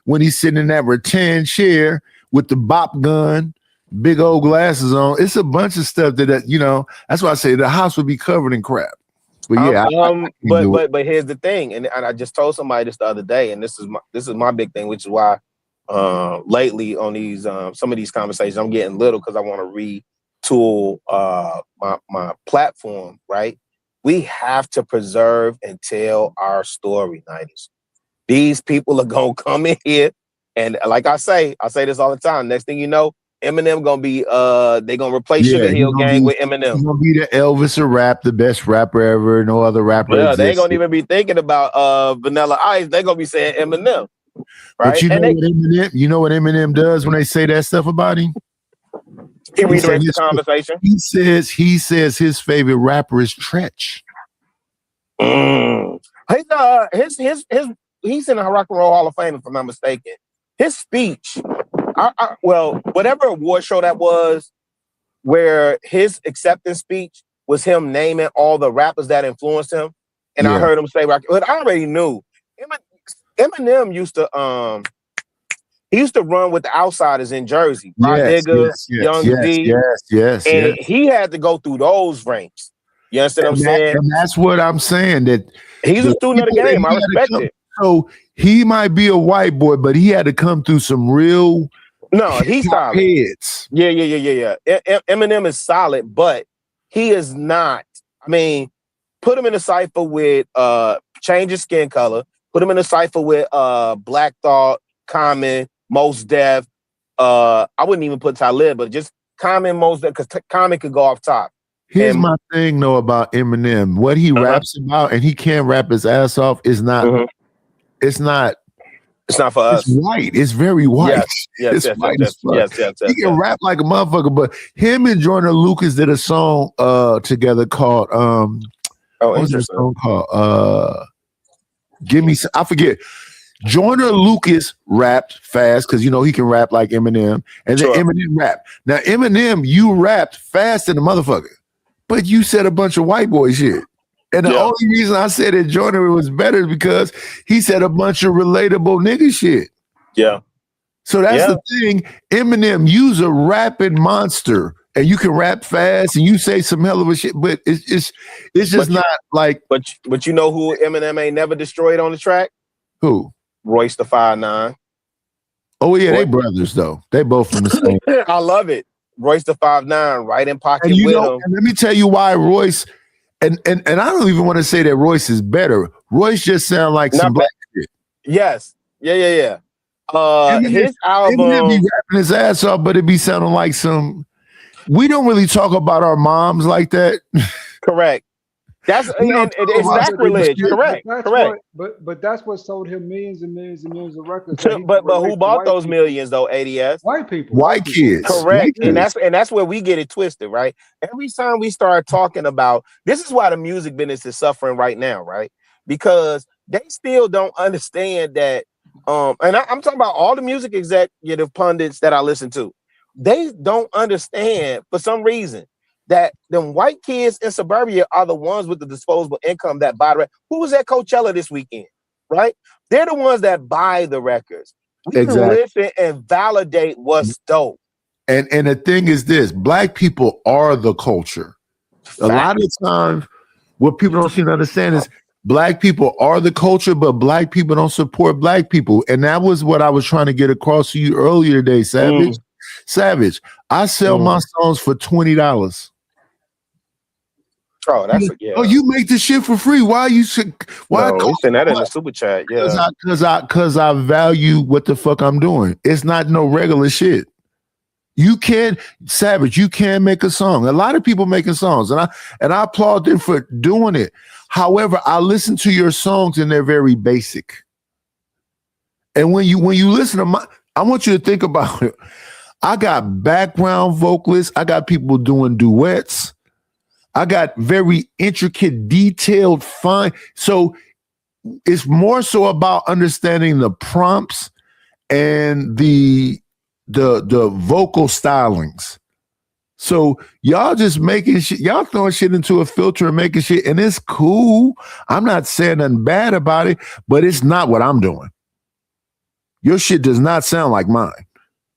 when he's sitting in that rattan chair with the bop gun, big old glasses on. It's a bunch of stuff that that's why I say the house would be covered in crap. But yeah, but here's the thing, and I just told somebody this the other day, and this is my big thing, which is why lately on these some of these conversations I'm getting little, because I want to retool my platform. Right, we have to preserve and tell our story, 90s. These people are gonna come in here. And like I say this all the time. Next thing you know, Eminem gonna be they gonna replace Sugar Hill Gang with Eminem. He's gonna be the Elvis of rap, the best rapper ever. No other rapper. Yeah, they ain't gonna even be thinking about Vanilla Ice. They gonna be saying Eminem. Right? But you know what Eminem does when they say that stuff about him? He redirects the conversation. He says his favorite rapper is Tretch. He's in the Rock and Roll Hall of Fame, if I'm not mistaken. His speech, whatever award show that was, where his acceptance speech was him naming all the rappers that influenced him, and I heard him say, but I already knew Eminem used to run with the Outsiders in Jersey, Young D, and he had to go through those ranks. You understand what I'm saying? And that's what I'm saying. That he's a student of the game. I respect it. So he might be a white boy, but he had to come through some real he's solid. Heads. Yeah. Eminem is solid, but he is not. I mean, put him in a cipher with Change His Skin Color. Put him in a cipher with Black Thought, Common, Mos Def. I wouldn't even put Talib, but just Common, Mos Def, because Common could go off top. Here's my thing, though, about Eminem. What he raps about, and he can rap his ass off, is not. It's not for us. It's white. It's very white. Yes. He can rap like a motherfucker, but him and Joyner Lucas did a song together called what was that song called? Give me. I forget. Joyner Lucas rapped fast because he can rap like Eminem, and then Eminem rapped. Now Eminem, you rapped fast than the motherfucker, but you said a bunch of white boy shit. And the only reason I said that Joyner was better is because he said a bunch of relatable nigga shit. Yeah. So that's the thing. Eminem, you's a rapping monster, and you can rap fast, and you say some hell of a shit, but it's just not like. But you know who Eminem ain't never destroyed on the track? Who? Royce the 5'9". Oh yeah, they brothers though. They both from the same. I love it. Royce the 5'9", right in pocket And with him. and let me tell you why Royce. And I don't even want to say that Royce is better. Royce just sound like some black shit. Yes. Yeah. His album. Eminem be rapping his ass off, but it be sounding like some. We don't really talk about our moms like that. Correct. That's it's sacrilege. Correct. But that's what sold him millions and millions and millions of records. But who bought those millions though? ADS. White people. White kids. Correct. White kids. And that's where we get it twisted, right? Every time we start talking about this is why the music business is suffering right now, right? Because they still don't understand that. And I'm talking about all the music executive pundits that I listen to. They don't understand for some reason that them white kids in suburbia are the ones with the disposable income that buy the record. Who was at Coachella this weekend, right? They're the ones that buy the records. We can listen and validate what's dope. And the thing is this, black people are the culture. A lot of times what people don't seem to understand is black people are the culture, but black people don't support black people. And that was what I was trying to get across to you earlier today, Savage. Savage, I sell my songs for $20. Oh, that's Oh, you make this shit for free. Why you should? Why? No, we send that in the super chat. Yeah, because I value what the fuck I'm doing. It's not no regular shit. You can Savage. You can make a song. A lot of people making songs, and I applaud them for doing it. However, I listen to your songs and they're very basic. And when you listen to my, I want you to think about it. I got background vocalists. I got people doing duets. I got very intricate, detailed, fine. So it's more so about understanding the prompts and the vocal stylings. So y'all just making shit, y'all throwing shit into a filter and making shit, and it's cool. I'm not saying nothing bad about it, but it's not what I'm doing. Your shit does not sound like mine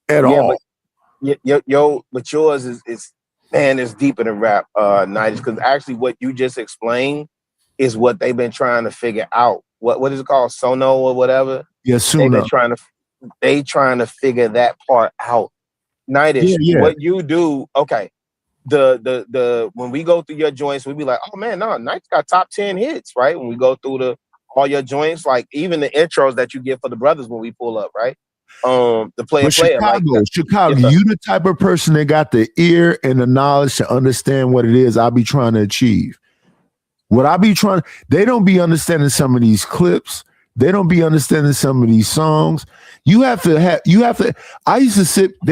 at all. But yours is man, it's deeper than rap, Nigel, because actually what you just explained is what they've been trying to figure out. What is it called? Sono or whatever? Yeah, Sono. They trying to figure that part out. Nightish, what you do, okay. The when we go through your joints, we be like, oh man, no, Night's got top 10 hits, right? When we go through all your joints, like even the intros that you get for the brothers when we pull up, right? The player. Chicago, you the type of person that got the ear and the knowledge to understand what it is I be trying to achieve. What I be trying, they don't be understanding some of these clips. They don't be understanding some of these songs. You have to, they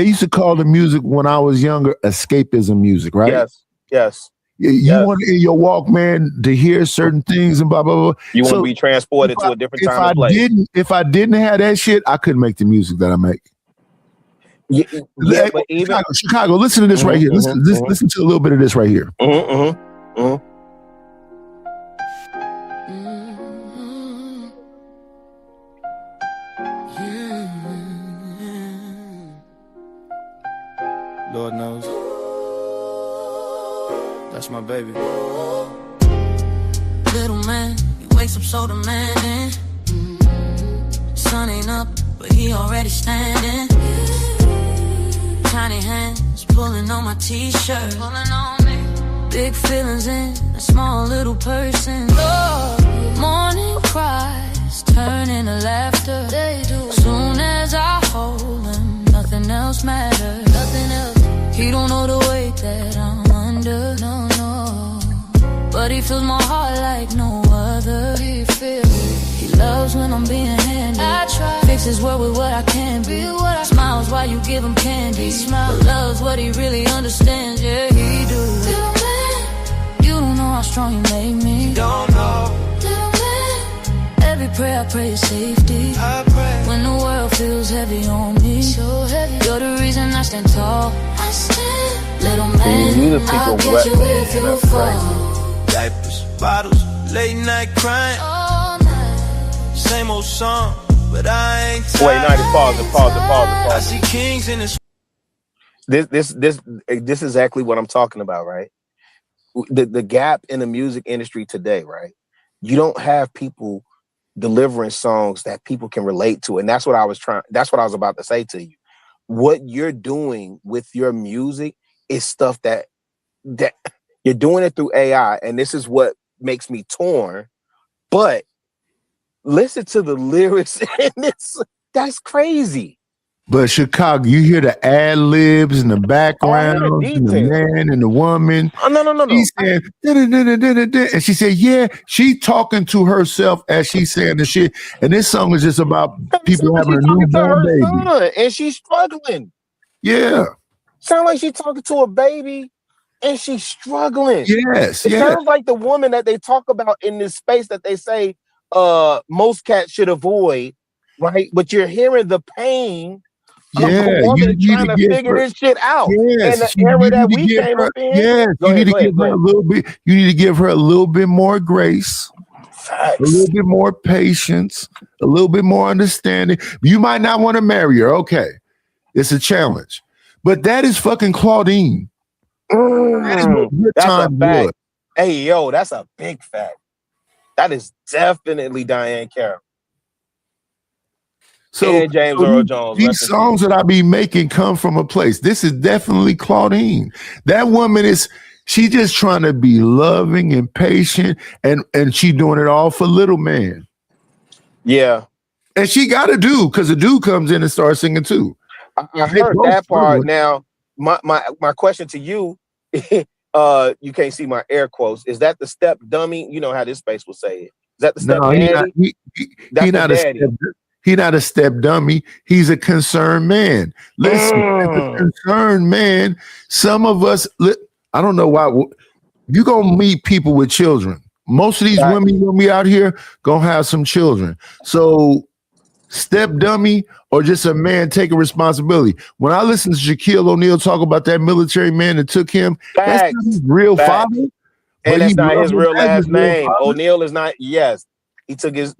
used to call the music when I was younger, escapism music, right? Yes. You want in your Walkman to hear certain things and blah, blah, blah. You want to be transported to a different time and place. If I didn't have that shit, I couldn't make the music that I make. But even Chicago, listen to this right here. Listen to a little bit of this right here. Lord knows. That's my baby. Little man, he wakes up so demanding. Sun ain't up, but he already standing. Tiny hands pulling on my t-shirt. Big feelings in a small little person. Morning cries turn into laughter. Soon as I hold him, nothing else matters. He don't know the weight that I'm under, no. But he fills my heart like no other. He loves when I'm being handy. I try fixes world with what I can be. Smiles while you give him candy. But loves what he really understands, yeah, he do. Little man, you don't know how strong you make me. You don't know. Little man, every prayer I pray is safety. I pray when the world feels heavy on me. So heavy, you're the reason I stand tall. I stand, little man, I'll get you if you fall. Diapers, bottles, late night crying. All night. Same old song, but I ain't tired. Wait, pause it. I see kings in this. This is exactly what I'm talking about, right? The gap in the music industry today, right? You don't have people delivering songs that people can relate to. And that's what I was about to say to you. What you're doing with your music is stuff that you're doing it through AI. And this is what makes me torn. But listen to the lyrics, and that's crazy. But Chicago, you hear the ad libs in the background, and the man and the woman. Oh, no. She said, and she said, yeah, she talking to herself as she's saying the shit. And this song is just about people having a newborn baby. Son, and she's struggling. Yeah. Sound like she's talking to a baby and she's struggling. Yes. It sounds like the woman that they talk about in this space that they say most cats should avoid, right? But you're hearing the pain of a woman trying to figure this shit out. Yes, in the era that we came up in. Yes, you need to give her a little bit. You need to give her a little bit more grace, a little bit more patience, a little bit more understanding. You might not want to marry her. Okay, it's a challenge, but that is fucking Claudine. That's a fact. Hey, yo, that's a big fact. That is definitely Diane Carroll. So and James Earl Jones. These songs that I be making come from a place. This is definitely Claudine. That woman she just trying to be loving and patient, and she doing it all for little man. Yeah. And she got a dude, because the dude comes in and starts singing too. I heard that part. Now, my question to you, you can't see my air quotes. Is that the step dummy? You know how this space will say it. Is that the step daddy? He's not a step dummy. He's a concerned man. Listen, as a concerned man, some of us, I don't know why, you're going to meet people with children. Most of these women going to be out here going to have some children. So step dummy or just a man taking responsibility. When I listen to Shaquille O'Neal talk about that military man that took him, that's not his real father. And that's not his real last name. O'Neal is not, he took his,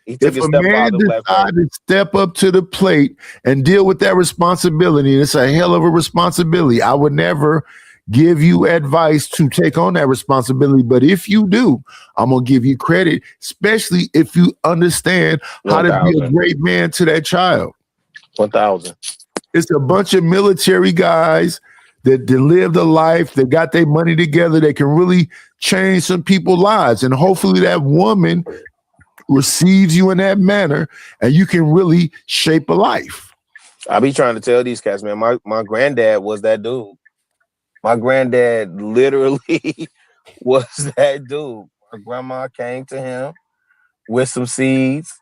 If a man decides to step up to the plate and deal with that responsibility, and it's a hell of a responsibility, I would never give you advice to take on that responsibility. But if you do, I'm going to give you credit, especially if you understand how to be a great man to that child. 1,000. It's a bunch of military guys that lived a life, that got their money together, that can really change some people's lives. And hopefully that woman receives you in that manner, and you can really shape a life. I be trying to tell these cats, man, my granddad was that dude. My granddad literally was that dude. My grandma came to him with some seeds.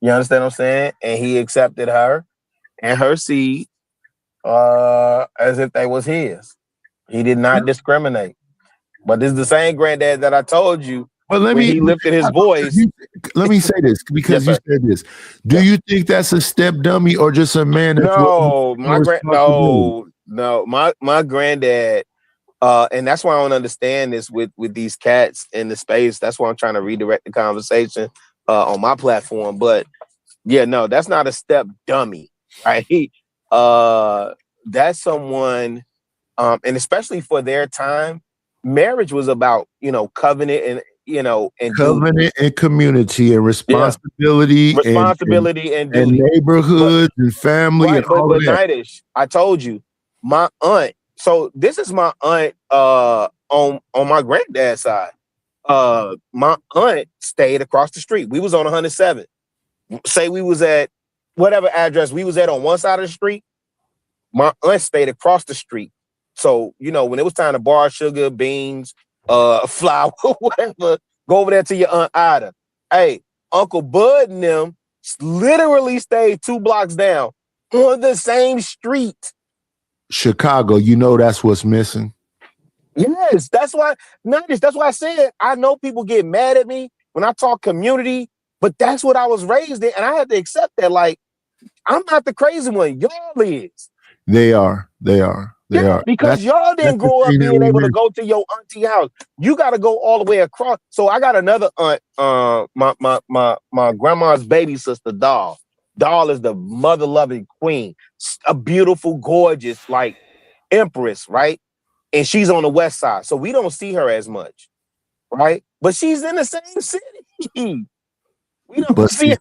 You understand what I'm saying? And he accepted her and her seed as if they was his. He did not discriminate. But this is the same granddad that I told you. Well, he lifted his voice. Let me say this, because you said this. Do you think that's a step dummy or just a man? No, my granddad, and that's why I don't understand this with these cats in the space. That's why I'm trying to redirect the conversation on my platform. But yeah, no, that's not a step dummy, right? That's someone, and especially for their time, marriage was about, covenant and covenant and community and responsibility, and duty. And neighborhood and family, right, and all but that. Nightish, I told you, my aunt. So this is my aunt on my granddad's side. My aunt stayed across the street. We was on 107. Say we was at whatever address we was at on one side of the street. My aunt stayed across the street. So when it was time to borrow sugar, beans, flour, whatever, go over there to your Aunt Ida. Hey, Uncle Bud and them literally stayed 2 blocks down on the same street. Chicago, that's what's missing. Yes, that's why I said I know people get mad at me when I talk community, but that's what I was raised in, and I had to accept that. Like, I'm not the crazy one. Y'all is. They are. Because y'all didn't grow up being able to go to your auntie house. You got to go all the way across. So I got another aunt, my grandma's baby sister, Doll. Doll is the mother-loving queen, a beautiful, gorgeous, like empress, right? And she's on the west side, so we don't see her as much, right? But she's in the same city. We don't But fear.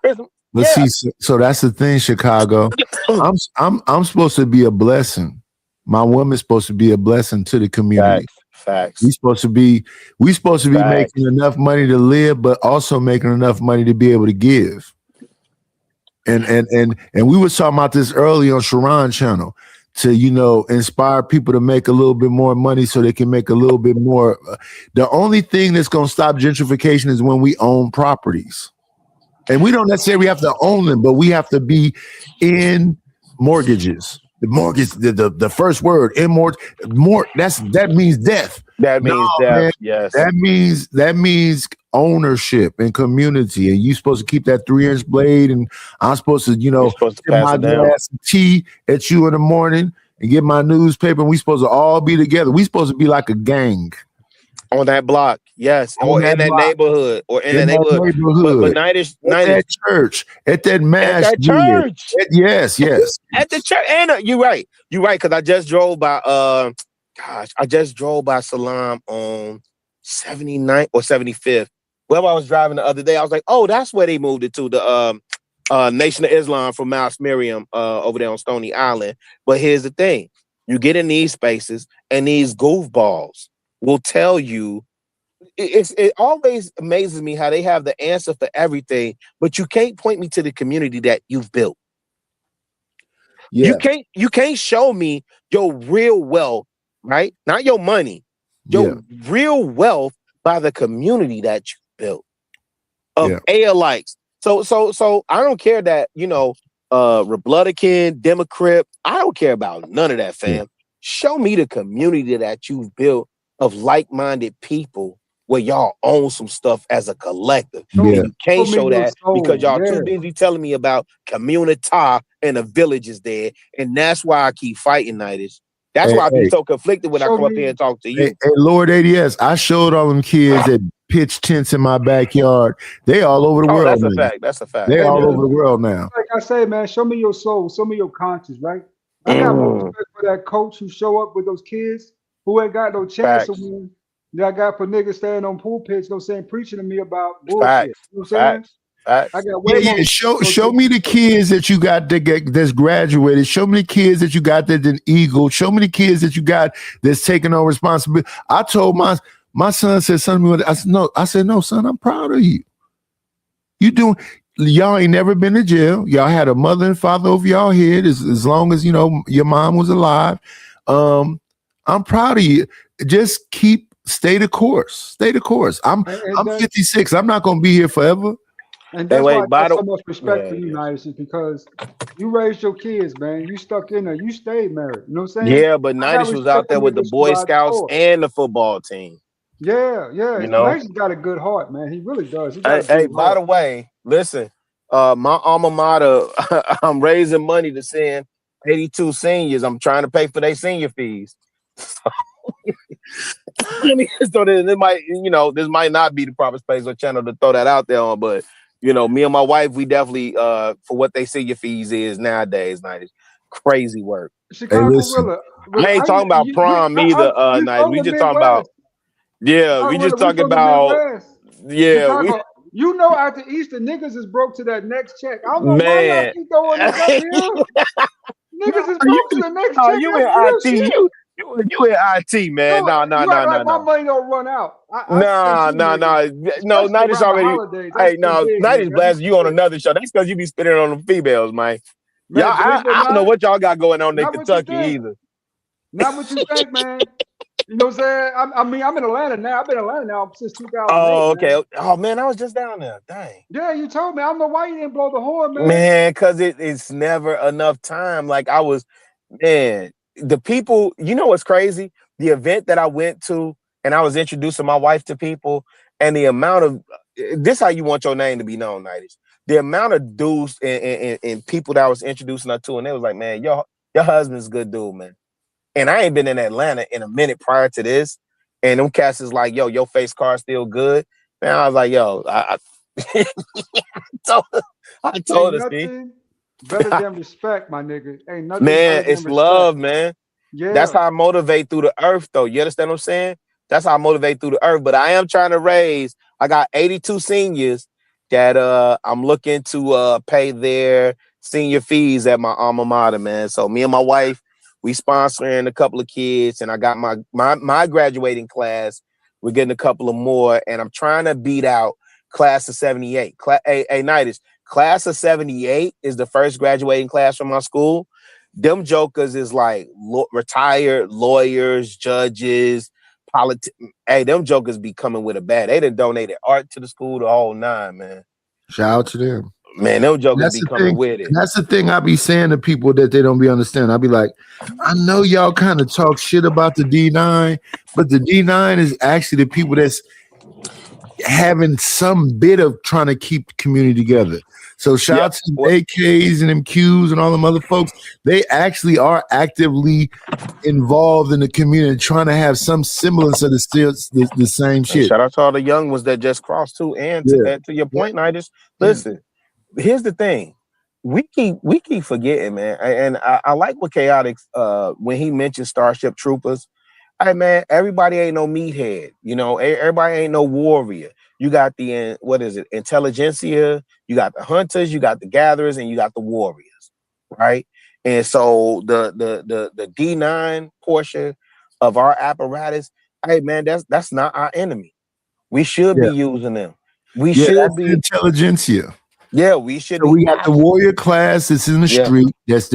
so that's the thing, Chicago. I'm supposed to be a blessing. My woman's supposed to be a blessing to the community. Facts. We supposed to be making enough money to live, but also making enough money to be able to give. And we were talking about this early on Sharon channel to inspire people to make a little bit more money so they can make a little bit more. The only thing that's going to stop gentrification is when we own properties. And we don't necessarily have to own them, but we have to be in mortgages. The mortgage, the first word, that means death. That means death. Man, yes. That means ownership and community. And you're supposed to keep that 3-inch blade. And I'm supposed to, get my glass of tea at you in the morning and get my newspaper. And we supposed to all be together. We supposed to be like a gang. On that block, yes, or in that neighborhood, But night is that church, at that mass, at that church. Yes, at the church. And you're right, because I just drove by. Salam on 79th or 75th. Well, I was driving the other day. I was like, oh, that's where they moved it to, the Nation of Islam from Mount Miriam over there on Stony Island. But here's the thing: you get in these spaces, and these goofballs will tell you. It always amazes me how they have the answer for everything, but you can't point me to the community that you've built. Yeah. You can't show me your real wealth, right? Not your money, your real wealth by the community that you built of alike. So I don't care that Republican, Democrat. I don't care about none of that, fam. Show me the community that you've built of like-minded people where y'all own some stuff as a collective. You can't show that because y'all too busy telling me about community and the villages there. And that's why I keep fighting, Nightish. That's why I be so conflicted when I come up here and talk to you. Hey, Lord ADS, I showed all them kids that pitch tents in my backyard. They all over the world. That's a fact. That's a fact. They all over the world now. Like I say, man, show me your soul. Show me your conscience, right? I got more respect for that coach who show up with those kids who ain't got no chance to win. I got for niggas standing on pulpits, saying preaching to me about bullshit. Facts. You know what I'm saying? I got way more. Show me the kids that you got that's graduated. Show me the kids that you got that's an eagle. Show me the kids that you got that's taking on responsibility. I told my son said something to me. I said, no, son, I'm proud of you. Y'all ain't never been to jail. Y'all had a mother and father over y'all head as long as your mom was alive. I'm proud of you. Just stay the course. Stay the course. I'm 56. I'm not gonna be here forever. And that's why I got so much respect for you, Nice, is because you raised your kids, man. You stuck in there. You stayed married. You know what I'm saying? Yeah, but Nice was out there with the Boy Scouts and the football team. Yeah. Nice got a good heart, man. He really does. Hey, by the way, listen, my alma mater, I'm raising money to send 82 seniors. I'm trying to pay for their senior fees. So this might not be the proper space or channel to throw that out there on, but me and my wife, we definitely for what they senior fees is nowadays, Night, crazy work. Chicago I ain't talking about prom either, Night. We just talking about we just talking about Chicago, after Easter, niggas is broke to that next check. I don't know why y'all keep throwing this up here. Niggas is broke to the next check. You in IT, you in IT, man. No. My money don't run out. No. Night is already. Hey, no, Night is blasting you on another show. That's because you be spitting on them females, man. Y'all, I don't know what y'all got going on in Kentucky either. Not what you think, man. You know what I'm saying? I'm in Atlanta now. I've been in Atlanta now since 2008. Oh, okay. Man. Oh, man, I was just down there. Dang. Yeah, you told me. I don't know why you didn't blow the horn, man. Man, because it's never enough time. Like the people, what's crazy? The event that I went to and I was introducing my wife to people and the amount of, this how you want your name to be known, Nightish. The amount of dudes and people that I was introducing her to, and they was like, man, your husband's a good dude, man. And I ain't been in Atlanta in a minute prior to this. And them cats is like, yo, your face card still good. Man, I was like, yo, I told her, Steve. Better than respect, my nigga. Ain't nothing. Man, it's love, man. Yeah. That's how I motivate through the earth, though. You understand what I'm saying? That's how I motivate through the earth. But I am trying to I got 82 seniors I'm looking to pay their senior fees at my alma mater, man. So me and my wife, we sponsoring a couple of kids, and I got my graduating class. We're getting a couple of more, and I'm trying to beat out class of 78. Nightis, class of 78 is the first graduating class from my school. Them jokers is like retired lawyers, judges, them jokers be coming with a bag. They done donated art to the school, the whole nine, man. Shout out to them. Man, them jokers be coming with it. That's the thing I be saying to people that they don't be understanding. I be like, I know y'all kind of talk shit about the D9, but the D9 is actually the people that's having some bit of trying to keep the community together. So shout out to the AKs and them Qs and all them other folks. They actually are actively involved in the community, trying to have some semblance of the same shit. Shout out to all the young ones that just crossed too. And to your point, Nightis, listen, here's the thing. We keep forgetting, man. And I like what Chaotic when he mentioned Starship Troopers. Hey man, everybody ain't no meathead, you know. Everybody ain't no warrior. You got the intelligentsia, you got the hunters, you got the gatherers, and you got the warriors, right? And so the D9 portion of our apparatus, hey man, that's not our enemy. We should be using them. We should be intelligentsia. Yeah, we should. So we got the warrior class that's in the street, that's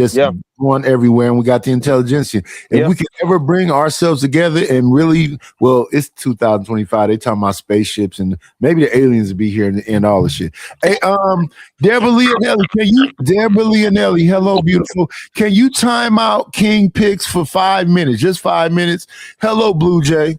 going everywhere, and we got the intelligentsia. If we can ever bring ourselves together and really, well, it's 2025. They talking about spaceships and maybe the aliens will be here and all the shit. Hey, Deborah Leonelli, hello, beautiful. Can you time out King Picks for 5 minutes? Just 5 minutes. Hello, Blue Jay.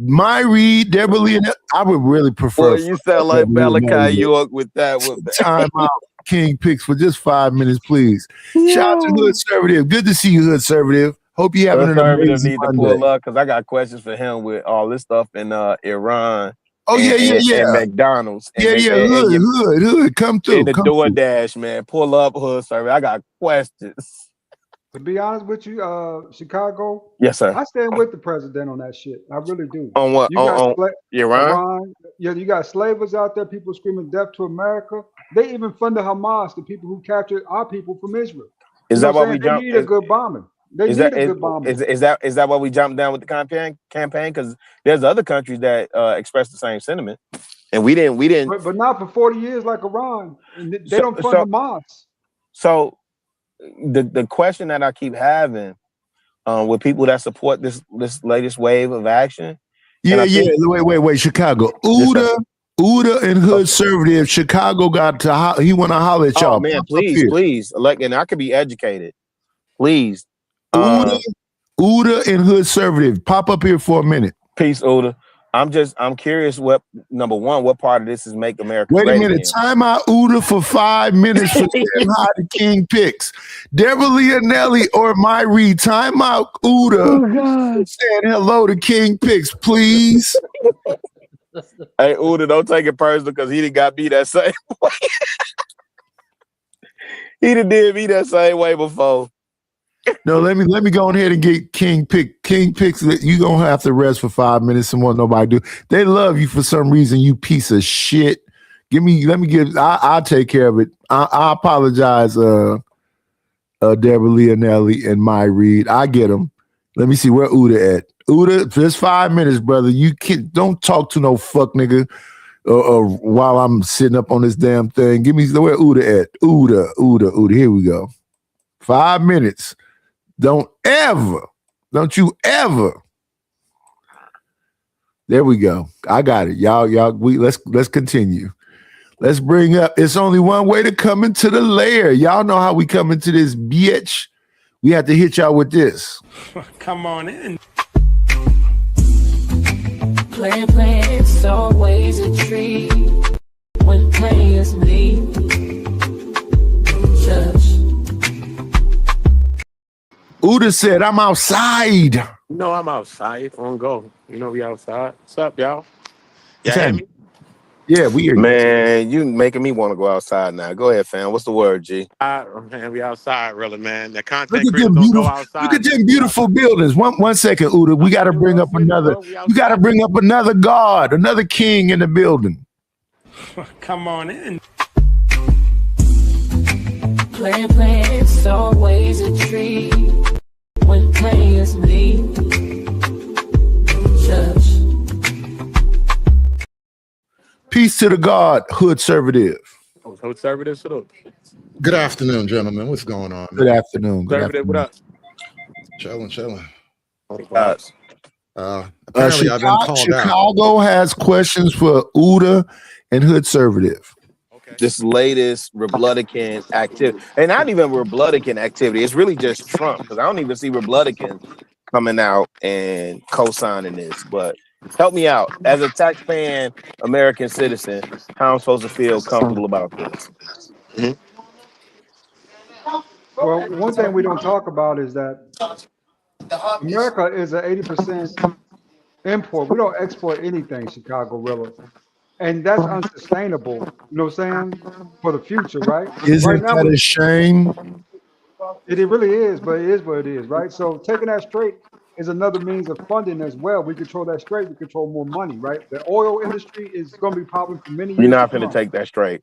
My read, Deborah Leonelli. I would really prefer. Boy, you sound like Malachi York with that. Time out King Picks for just 5 minutes, please. Shout out to Hood Conservative. Good to see you, Hood Conservative. Hope you having an amazing need to pull up because I got questions for him with all this stuff in Iran. Oh, and McDonald's. Hood. Come through. And the DoorDash, man. Pull up, Hood Conservative. I got questions. To be honest with you, Chicago. Yes, sir. I stand with the president on that shit. I really do. On what? On Iran? Yeah, you got slavers out there, people screaming death to America. They even funded Hamas, the people who captured our people from Israel. Is that why we jumped? They need a good bombing. They need a good bombing. Is that why we jumped down with the campaign? Because there's other countries that express the same sentiment, and we didn't. But not for 40 years like Iran. They don't fund Hamas. So. The question that I keep having with people that support this latest wave of action. Wait, Chicago. Uda and Hood Conservative. Chicago he want to holler at y'all. Oh man, please. And I could be educated. Please. Uda and Hood Conservative. Pop up here for a minute. Peace, Uda. I'm curious what part of this is Make America Great Great Again. Wait a minute, time out Uda for 5 minutes for saying hi to King Picks. Deborah Leonelli or my read, time out Uda saying hello to King Picks, please. Hey Uda, don't take it personal because he done got me that same way. He done did me that same way before. No, let me go ahead and get King Picks. You gonna have to rest for 5 minutes and won't nobody do. They love you for some reason, you piece of shit. I'll take care of it. I apologize, Deborah Leonelli and my read. I get them. Let me see where Uda at. Uda, just 5 minutes, brother. You don't talk to no fuck nigga while I'm sitting up on this damn thing. Give me where Uda at. Uda. Here we go. 5 minutes. Don't you ever. There we go. I got it. Y'all, let's continue. Let's bring up. It's only one way to come into the lair. Y'all know how we come into this bitch. We have to hit y'all with this. Come on in. Playing, it's always a treat when players leave. Uda said, I'm outside. No, I'm outside. On go. You know we outside. What's up, y'all? Y'all hear me? Yeah, we hear you. Man, you making me want to go outside now. Go ahead, fam. What's the word, G? Man, we outside, really, man. The content Look at creators them don't go beautiful. outside. Look at them beautiful buildings. One second, Uda. We got to bring up another. You got to bring up another god, another king in the building. Come on in. Playing, it's always a treat when players leave. Peace to the God, hood conservative. Conservative, shut up. Good afternoon, gentlemen. What's going on? Good afternoon. Good Conservative, what afternoon. up? Chilling. Apparently, I've been called out. Chicago has questions for Uda and hood conservative. This latest Republican activity, and not even Republican activity. It's really just Trump, because I don't even see Republicans coming out and co-signing this. But help me out as a taxpaying American citizen. How I'm supposed to feel comfortable about this? Well, one thing we don't talk about is that America is an 80% import. We don't export anything, Chicago Rilla. And that's unsustainable, you know what I'm saying? For the future, right? Isn't right now, that a shame? It really is, but it is what it is, right? So taking that straight is another means of funding as well. We control that straight, we control more money, right? The oil industry is going to be popping for many years. You're not going to take that straight.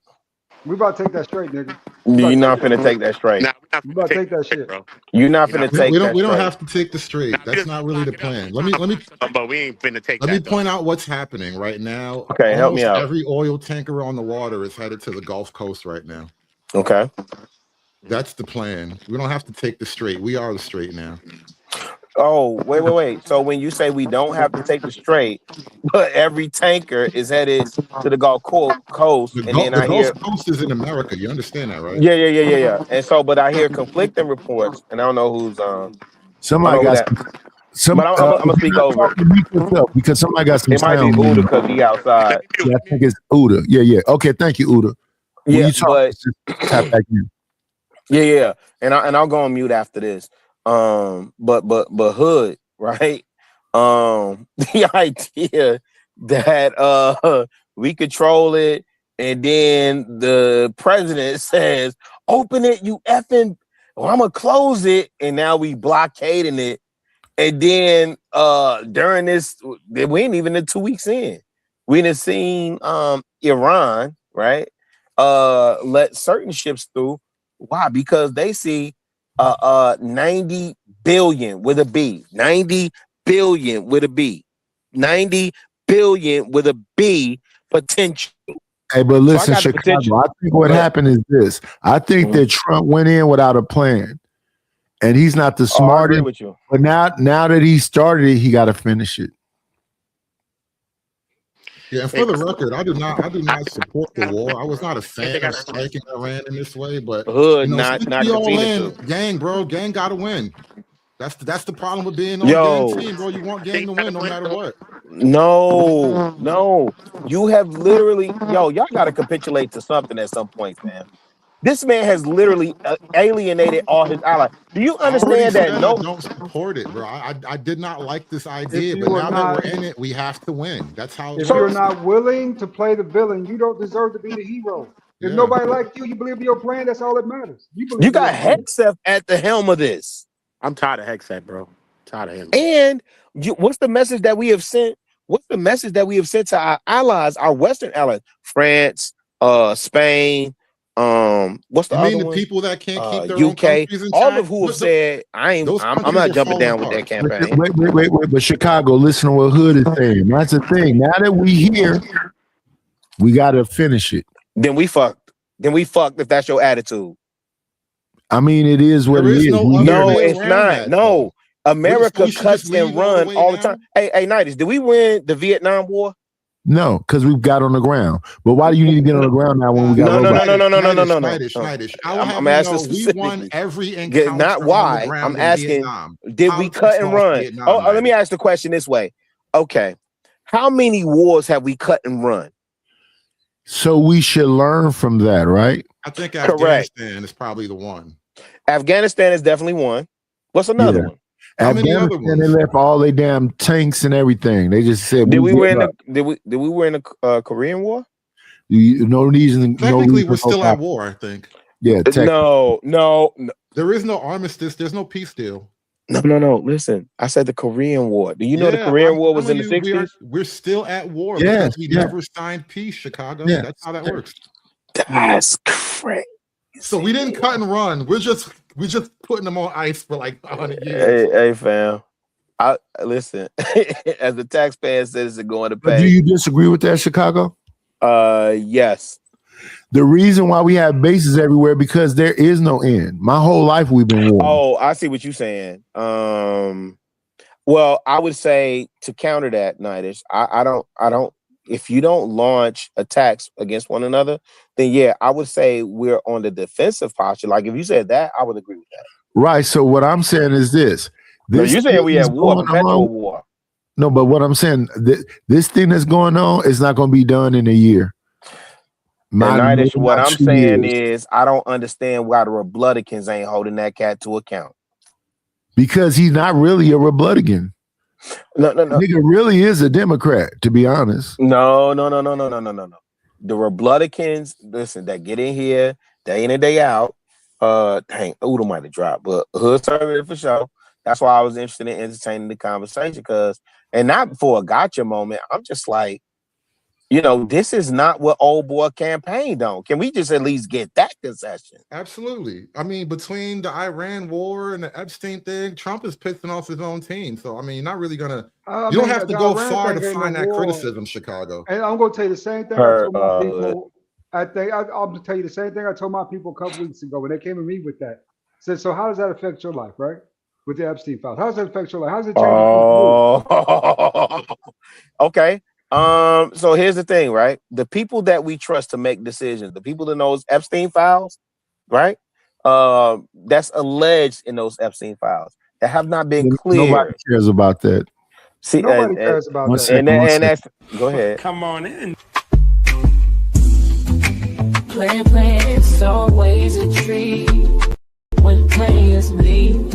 We about to take that straight, nigga. You're not going to take that straight. We about to take that shit, bro. You're not going to take that straight. We don't have to take the straight. That's not really the plan. Let me. But we ain't finna take. Let me point out what's happening right now. Okay, help me out. Every oil tanker on the water is headed to the Gulf Coast right now. Okay, that's the plan. We don't have to take the straight. We are the straight now. Oh, wait. So when you say we don't have to take the straight, but every tanker is headed to the Gulf Coast, the Gulf Coast is in America. You understand that, right? Yeah. And so, but I hear conflicting reports, and I don't know who's somebody got some. But I'm gonna speak over because somebody got some. It might be Uda because he outside. Yeah, I think it's Uda. Yeah. Okay, thank you, Uda. Yeah, yeah. And I'll go on mute after this. But hood, right? The idea that we control it, and then the president says, "Open it, you effing," well, I'm gonna close it, and now we blockading it. And then during this, we ain't even in 2 weeks in. We done seen Iran, right? Let certain ships through. Why? Because they see 90 billion with a B, 90 billion with a B, 90 billion with a B potential. Hey, but listen, Chicago, I think what happened is this. I think that Trump went in without a plan, and he's not the smartest. With you. But now that he started it, he got to finish it. Yeah, and for the record, I do not support the war. I was not a fan of striking Iran in this way, but hood not gang, bro. Gang got to win. That's the problem with being on gang team, bro. You want gang to win no matter what. No. You have literally, y'all got to capitulate to something at some point, man. This man has literally alienated all his allies. Do you understand that? No, I don't support it, bro. I did not like this idea, but now that we're in it, we have to win. That's how. If you're not willing to play the villain, you don't deserve to be the hero. If nobody like you, you believe in your plan. That's all that matters. You got Hegseth at the helm of this. I'm tired of Hegseth, bro. Tired of him. And what's the message that we have sent? What's the message that we have sent to our allies, our Western allies, France, Spain? What's the other one? People that can't keep their UK, own countries in all China? of who have said, I'm not jumping down with that campaign. Wait. But Chicago, listen to what Hood is saying. That's the thing. Now that we here, we got to finish it. Then we fucked if that's your attitude. I mean, it is what it is. No, it's not. No. America cuts and run all the time. Hey, Nighties, did we win the Vietnam War? No, because we've got on the ground. But why do you need to get on the ground now when we got No. I'm asking. We won every encounter. Not why. I'm asking. Did we cut and run? Let me ask the question this way. Okay, how many wars have we cut and run? So we should learn from that, right? I think Afghanistan is probably the one. Afghanistan is definitely one. What's another one? Afghanistan, they left all their damn tanks and everything. They just said, Did we win the Korean War? No reason. Technically, we're still at war, I think. Yeah. No. There is no armistice. There's no peace deal. No. Listen, I said the Korean War. Do you know the Korean War was in the 60s? We're still at war Yes, because we yeah. never signed peace, Chicago. Yeah. That's how that works. That's crazy. So we didn't cut and run. We're just putting them on ice for like 100 years. Hey, fam. I listen. As the taxpaying citizen going to But pay. do you disagree with that, Chicago? Yes. The reason why we have bases everywhere because there is no end. My whole life we've been warring. Oh, I see what you're saying. Well, I would say to counter that, Nightish, I don't. If you don't launch attacks against one another, then yeah, I would say we're on the defensive posture. Like if you said that, I would agree with that. Right. So what I'm saying is this. No, you're saying we have war, perpetual on. war. No, but what I'm saying, this thing that's going on is not going to be done in a year. Nightish, what I'm saying is I don't understand why the Republicans ain't holding that cat to account. Because he's not really a Republican. No. Nigga really is a Democrat, to be honest. No. The Republicans, listen, that get in here day in and day out. Dang, Udo might have dropped, but hood conservative for sure. That's why I was interested in entertaining the conversation, and not for a gotcha moment. I'm just like, this is not what old boy campaigned on. Can we just at least get that concession? Absolutely. I mean, between the Iran war and the Epstein thing, Trump is pissing off his own team. So, I mean, you're not really going to, you don't have to go far to find that criticism, Chicago. And I'm going to tell you the same thing I told my people. I'm going to tell you the same thing I told my people a couple weeks ago when they came to me with that. Said, so how does that affect your life, right? With the Epstein files. How does that affect your life? How does it change? Okay. So here's the thing, right? The people that we trust to make decisions, the people that knows Epstein files, right? That's alleged in those Epstein files that have not been clear. Nobody cares about that. See, nobody cares about that. And that's go ahead. Come on in. Playing, it's always a treat when players leave.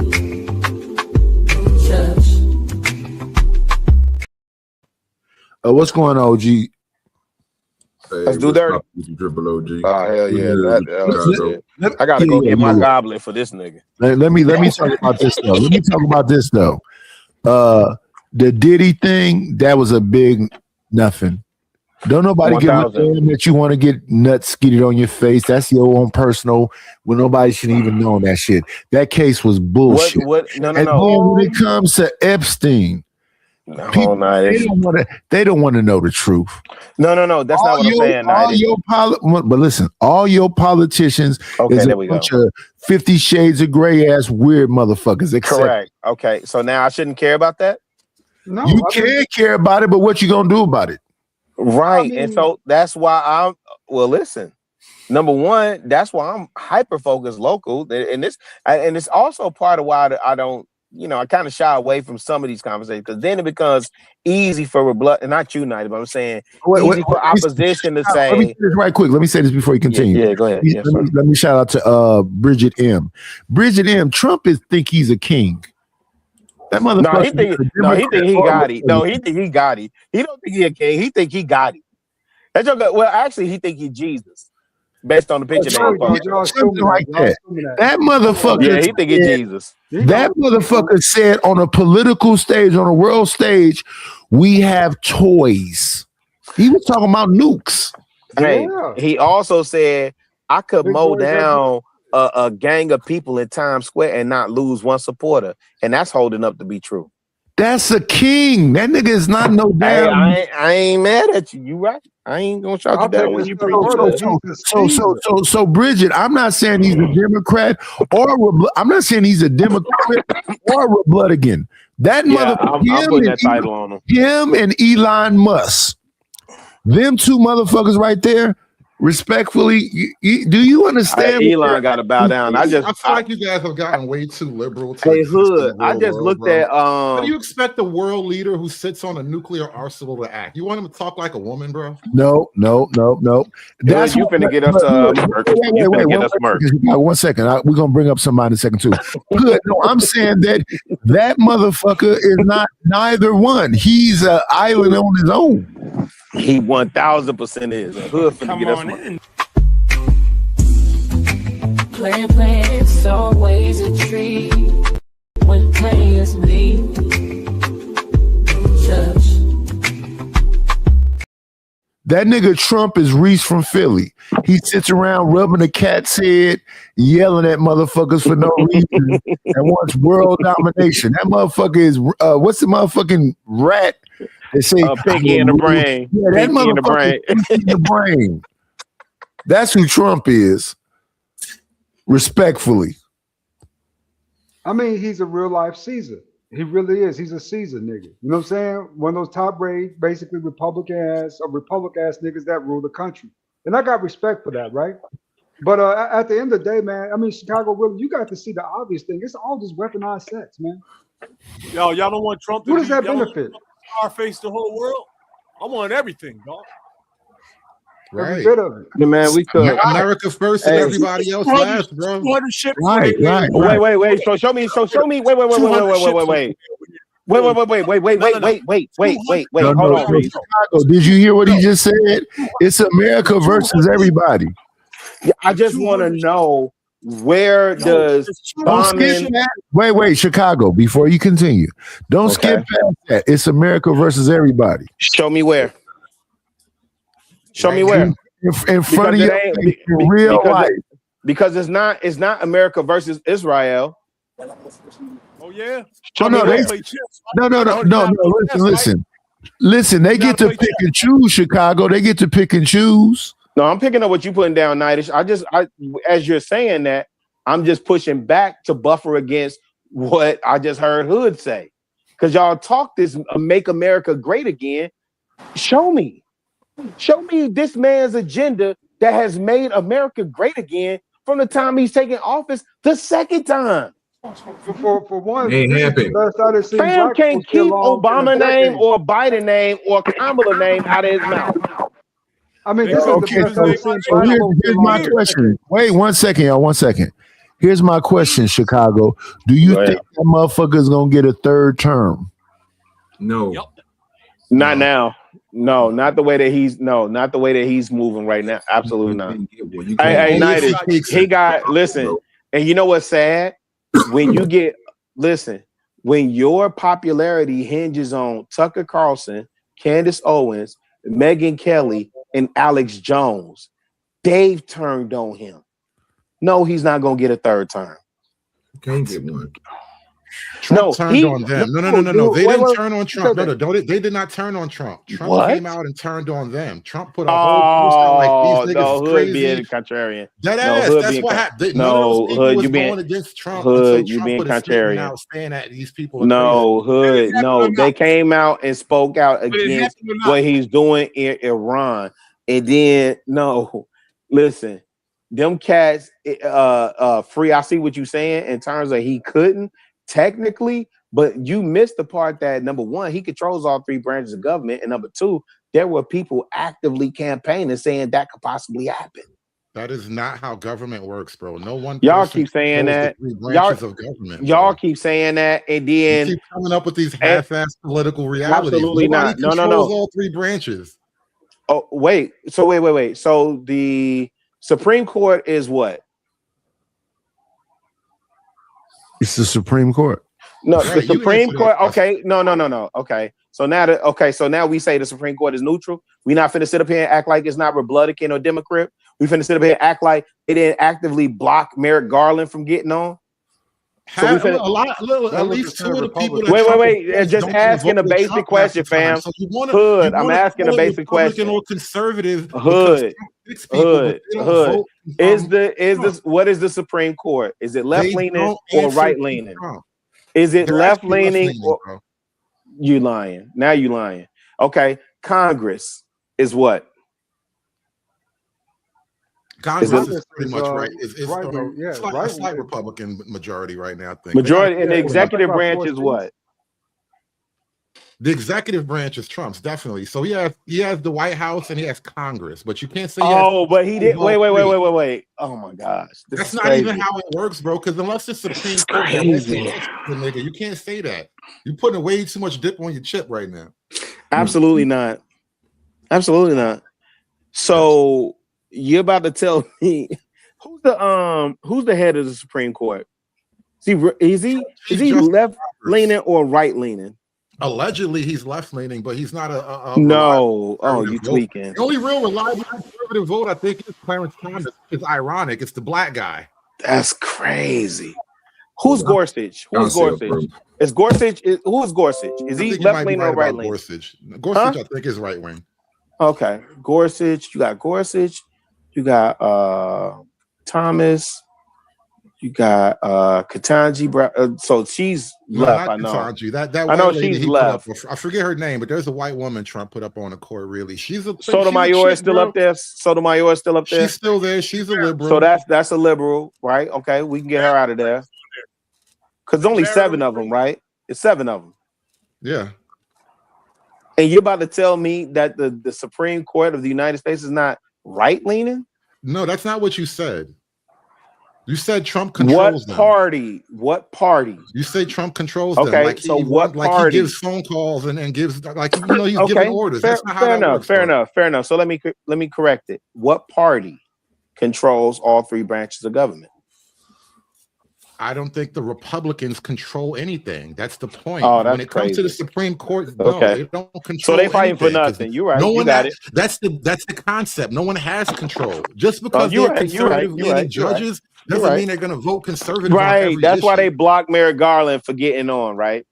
What's going on, OG? Hey, let's do that. Triple OG. Oh hell yeah! I gotta go get my goblet for this nigga. Let me talk about this though. The Diddy thing, that was a big nothing. Don't nobody give a damn that you want to get nuts skitted on your face. That's your own personal. Well, nobody should even know that shit. That case was bullshit. No. Then when it comes to Epstein, people, they don't want to know the truth. No. That's not what I'm saying. But listen, all your politicians is a bunch of 50 Shades of Grey ass weird motherfuckers. Correct. Okay, so now I shouldn't care about that. No, you can care about it, but what you gonna do about it? Right, and so that's why listen. Number one, that's why I'm hyper focused local, and it's also part of why I don't. I kind of shy away from some of these conversations because then it becomes easy for not united, but I'm saying easy for opposition to say. Let me say this right quick. Let me say this before you continue. Yeah, go ahead. Let me shout out to Bridget M. Bridget M. Trump think he's a king. That motherfucker. No, he think he got it. No, he think he got it. He don't think he a king. He think he got it. That joke. Well, actually, he think he Jesus. Based on the picture Something like that. That motherfucker. Yeah, he think it's Jesus. That motherfucker said on a political stage, on a world stage, we have toys. He was talking about nukes. Hey, he also said I could mow down a gang of people in Times Square and not lose one supporter, and that's holding up to be true. That's a king. That nigga is not no damn. Hey, I ain't mad at you. You right. I ain't gonna shout you down when you preach. So Bridget, I'm not saying he's a Democrat I'm not saying he's a Democrat or a Republican. That motherfucker. I'm putting that title on him. Him and Elon Musk. Them two motherfuckers right there. Respectfully, do you understand? Elon got to bow down. I feel like you guys have gotten way too liberal. Hey, Hood, I just looked at. How do you expect the world leader who sits on a nuclear arsenal to act? You want him to talk like a woman, bro? No. That's you finna get us. Get us merch. 1 second. We're gonna bring up somebody in a second too. Good. No, I'm saying that motherfucker is not neither one. He's an island on his own. He 1000% is. Hood finna get us in. Playing, it's always a treat when players leave. Shush. That nigga Trump is Reese from Philly. He sits around rubbing a cat's head, yelling at motherfuckers for no reason, and wants world domination. That motherfucker is what's the motherfucking rat that say pinky in the brain? Yeah, that Pinky in the motherfucker brain. pinky in the brain. That's who Trump is. Respectfully. I mean, he's a real life Caesar. He really is. He's a Caesar nigga. You know what I'm saying? One of those top rate, basically Republican ass niggas that rule the country. And I got respect for that, right? But at the end of the day, man, I mean, Chicago, really, you got to see the obvious thing. It's all just weaponized sex, man. Y'all don't want Trump to What does that benefit? face the whole world? I want everything, dog. Right. The man, we could America first and everybody else last, bro. Right. Wait. So show me. Wait. No, Hold on. Chicago, did you hear what he just said? It's America versus everybody. I just want to know where does bombing. Wait, Chicago. Before you continue, don't skip past that. It's America versus everybody. Show me where. Show me where. In front of you, in real life. Because it's not America versus Israel. Oh yeah. No. Listen. They get to pick and choose. Chicago. They get to pick and choose. No, I'm picking up what you putting down, Nightish. I as you're saying that, I'm just pushing back to buffer against what I just heard Hood say. Because y'all talk this make America great again. Show me this man's agenda that has made America great again from the time he's taken office the second time. For one, Fam can't keep Obama name or Biden name or Kamala name out of his mouth. I mean, this is here's my question. Wait 1 second, y'all. 1 second. Here's my question, Chicago. Do you think that motherfucker's gonna get a third term? No. Not now. No, not the way that he's moving right now. Absolutely not. Hey, Nightish, he got listen, and you know what's sad? When your popularity hinges on Tucker Carlson, Candace Owens, Megyn Kelly, and Alex Jones, they've turned on him. No, he's not gonna get a third term. Can't get one. Trump turned on them. No. They didn't turn on Trump. They did not turn on Trump. Trump came out and turned on them. Trump put a whole post out like these niggas is crazy. Being contrarian. That's what happened. Hood, was going against Trump. Hood, you being contrarian. Out saying that these people. Hood, they came out and spoke out against what he's doing in Iran, and then listen. Them cats, free. I see what you're saying in terms of he couldn't technically, but you missed the part that number one, he controls all three branches of government, and number two, there were people actively campaigning saying that could possibly happen. That is not how government works, bro. No one. Y'all keep saying that. Y'all keep saying that, and then you keep coming up with these half-ass political realities. Absolutely not. No. All three branches. Oh wait. So wait. So the Supreme Court is what? It's the Supreme Court. No, right, the Supreme Court. Okay, no. Okay, so now we say the Supreme Court is neutral. We not finna sit up here and act like it's not Republican or Democrat. We finna sit up here and act like it didn't actively block Merrick Garland from getting on. So at least two of the people. Wait. Just asking a basic question, fam. So Hood, I'm asking a basic question. Or conservative. Hood. What is the Supreme Court? Is it left leaning or right leaning? Is it left leaning or you lying? Now you lying. Okay, Congress is what? Congress is pretty much right. It's like a slight Republican majority right now. I think majority, and the executive branch is what? The executive branch is Trump's, definitely. So he has the White House and he has Congress, but you can't say. But he did. Wait. Oh my gosh, that's not even how it works, bro. Because unless the Supreme Court, nigga, you can't say that. You're putting way too much dip on your chip right now. Absolutely not. Absolutely not. So you're about to tell me who's the head of the Supreme Court? Is he left leaning or right leaning? Allegedly, he's left leaning, but he's not a no. Oh, you tweaking. The only real reliable conservative vote, I think, is Clarence Thomas. It's ironic. It's the black guy. That's crazy. Who's Gorsuch? Who's Gorsuch? Is Gorsuch? Who is Gorsuch? Is he left leaning or right leaning? Gorsuch, I think, is right wing. Okay, Gorsuch. You got Gorsuch. You got Thomas. You got Ketanji. So she's left. I know. Ketanji. That I know she's left. I forget her name, but there's a white woman Trump put up on the court. Really, she's a Sotomayor is still up there. Sotomayor is still up there. She's still there. She's a liberal. So that's a liberal, right? Okay, we can get her out of there. Because only 7 of them, right? It's 7 of them. Yeah. And you're about to tell me that the Supreme Court of the United States is not right leaning? No, that's not what you said. You said Trump controls them. What party? You say Trump controls them. Okay, like so what party? He gives phone calls and gives he's giving orders. That's not how that works. Fair enough. So let me correct it. What party controls all 3 branches of government? I don't think the Republicans control anything. That's the point. Oh, that's when it comes to the Supreme Court, they don't control. So they fighting anything, for nothing. You're right. You got it. That's the concept. No one has control. Just because they're conservative judges doesn't mean they're going to vote conservative. Right. That's why they blocked Merrick Garland for getting on. Right.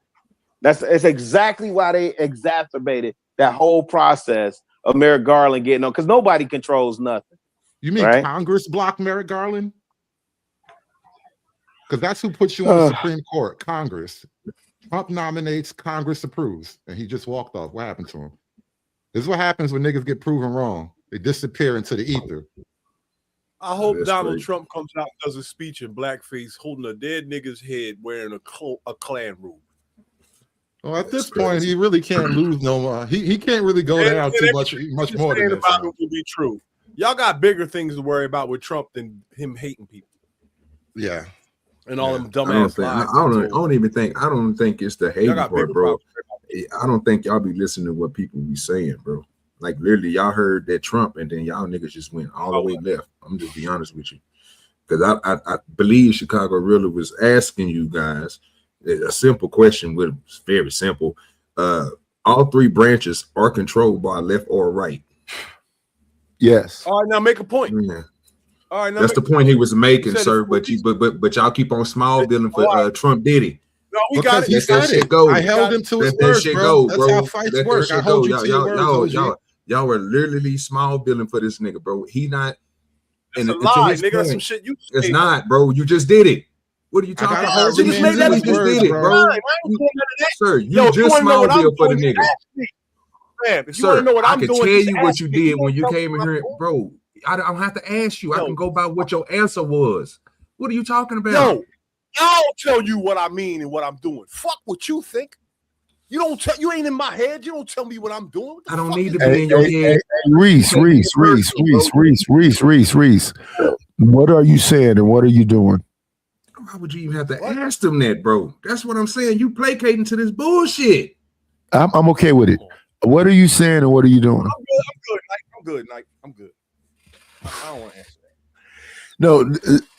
It's exactly why they exacerbated that whole process of Merrick Garland getting on, because nobody controls nothing. You mean Congress blocked Merrick Garland? Because that's who puts you on the Supreme Court, Congress. Trump nominates, Congress approves, and he just walked off. What happened to him? This is what happens when niggas get proven wrong. They disappear into the ether. I hope Donald Trump comes out and does a speech in blackface, holding a dead nigga's head, wearing a Klan robe. Well, at this point, he really can't lose no more. He can't really go down too much more than this. About it will be true. Y'all got bigger things to worry about with Trump than him hating people. Yeah. And all them dumbass lies. I don't think it's the hating part, bro. I don't think y'all be listening to what people be saying, bro. Like literally, y'all heard that Trump, and then y'all niggas just went all the way left. I'm just be honest with you, because I believe Chicago really was asking you guys a simple question. It's very simple. All 3 branches are controlled by left or right. Yes. All right, now make a point. Yeah. All right, that's the point he was making, sir. But y'all keep on small billing for Trump Diddy. No, we got it. I held him to his word, bro. That's how fights work. I hold you to your word. Y'all were literally small billing for this nigga, bro. He not. It's a lie, nigga. That's some shit you. It's not, bro. You just did it. What are you talking about? You just made that. You just did it, bro. Sir, you just small bill for the nigga. Man, if you want to know what I'm doing, I can tell you what you did when you came in here, bro. I don't have to ask you. I can go by what your answer was. What are you talking about? Yo, I'll tell you what I mean and what I'm doing. Fuck what you think. You don't tell. You ain't in my head. You don't tell me what I'm doing. I don't need to be in your head. Reese. What are you saying and what are you doing? Why would you even have to ask them that, bro? That's what I'm saying. You placating to this bullshit. I'm okay with it. What are you saying and what are you doing? I'm good. I'm good. I don't want to answer that. No,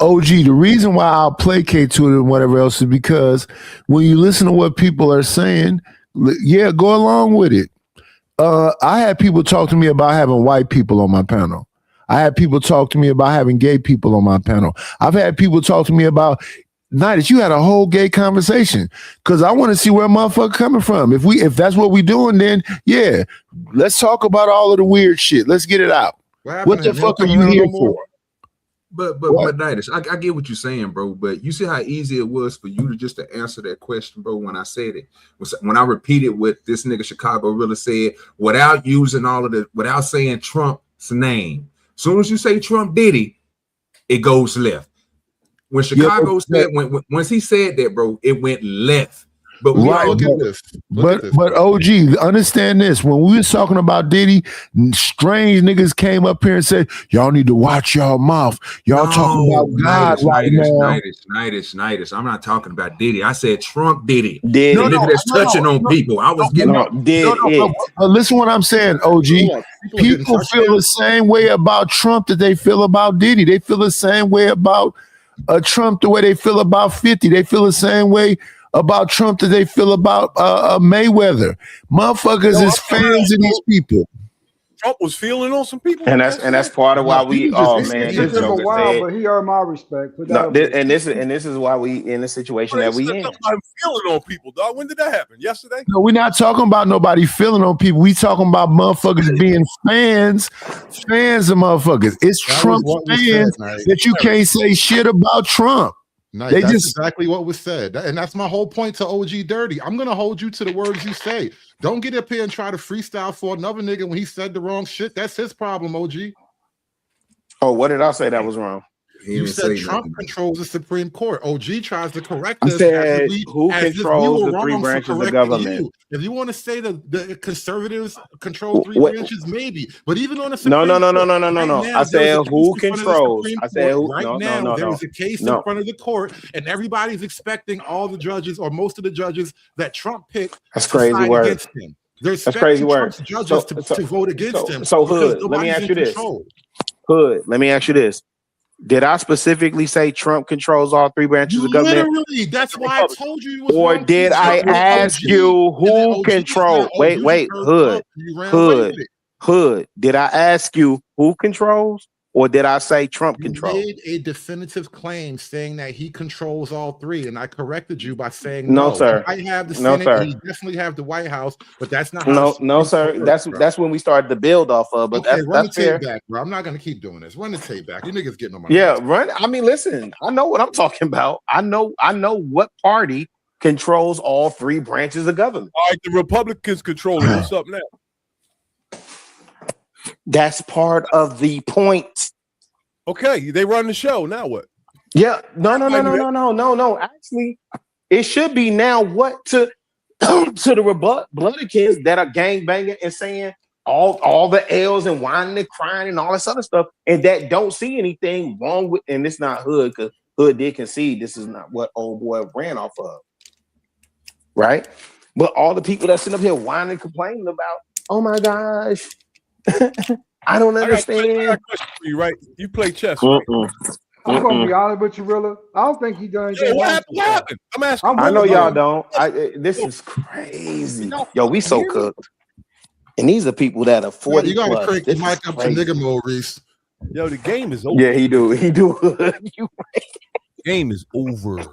OG, the reason why I'll placate to it and whatever else is because when you listen to what people are saying, yeah, go along with it. I had people talk to me about having white people on my panel. I had people talk to me about having gay people on my panel. I've had people talk to me about Nidus, you had a whole gay conversation because I want to see where a motherfucker coming from. If that's what we doing, then yeah, let's talk about all of the weird shit. Let's get it out. What the fuck are you here for? But Nidus, I get what you're saying, bro. But you see how easy it was for you to answer that question, bro. When I said it, when I repeated what this nigga Chicago really said, without using without saying Trump's name. As soon as you say Trump Diddy, it goes left. When Chicago said, once he said that, bro, it went left. But look at this. But OG, understand this. When we was talking about Diddy, strange niggas came up here and said, y'all need to watch y'all mouth. Y'all talking about God right now. Nidus. I'm not talking about Diddy. I said Trump Diddy. The nigga that's touching on people. I was getting But listen what I'm saying, OG. People feel the same way about Trump that they feel about Diddy. They feel the same way about Trump the way they feel about 50. They feel the same way about Trump that they feel about Mayweather. Motherfuckers is fans of these people. Trump was feeling on some people, and that's part of why we. Oh man, this took a Joker while, said. but he earned my respect. No, this is why we in the situation that we in. I'm feeling on people, dog. When did that happen? Yesterday? No, we're not talking about nobody feeling on people. We talking about motherfuckers being fans of motherfuckers. It's Trump fans that you can't say shit about Trump. Nice. That's exactly what was said. And that's my whole point to OG Dirty. I'm going to hold you to the words you say. Don't get up here and try to freestyle for another nigga when he said the wrong shit. That's his problem, OG. Oh, what did I say that was wrong? You said Trump controls the Supreme Court. OG tries to correct I us. said, who controls the three branches of government? If you want to say that the conservatives control three branches, maybe. But even on the Supreme No. Court, I said who controls. I said who. No. There is a case in front of the court, and everybody's expecting all the judges or most of the judges that Trump picked. That's crazy word. Against him. That's crazy word. Judges to vote against him. So Hood, let me ask you this. Hood, let me ask you this. Did I specifically say Trump controls all three branches of government? Literally, that's why I told you. Or did I ask you who controls? Wait, Hood. Did I ask you who controls, or did I say Trump controls? You made a definitive claim saying that he controls all three, and I corrected you by saying no, sir. I have the Senate, and he definitely have the White House, but that's not. No, sir. That's when we started to build off of. But okay, that's fair. Back, bro. I'm not gonna keep doing this. Run the tape back. You niggas getting on my nerves. Run. I mean, listen. I know what I'm talking about. I know what party controls all three branches of government. All right, the Republicans control it. What's up now? That's part of the point. Okay, they run the show. Now what? Yeah, no. Actually, it should be now what to the Republicans that are gangbanging and saying all the L's and whining and crying and all this other stuff, and that don't see anything wrong with. And it's not Hood, because Hood did concede this is not what old boy ran off of, right? But all the people that sit up here whining and complaining about, oh my gosh. I don't understand. I got a question for you, right? You play chess, right? I'm gonna be honest with you, Rilla. I don't think he done anything. What happened? I'm asking. I know y'all don't. This is crazy. Yo, we so cooked. And these are people that are 40. You gotta crank the mic up to nigga mode, Reese. Yo, the game is over. Yeah, he do. You right. Game is over.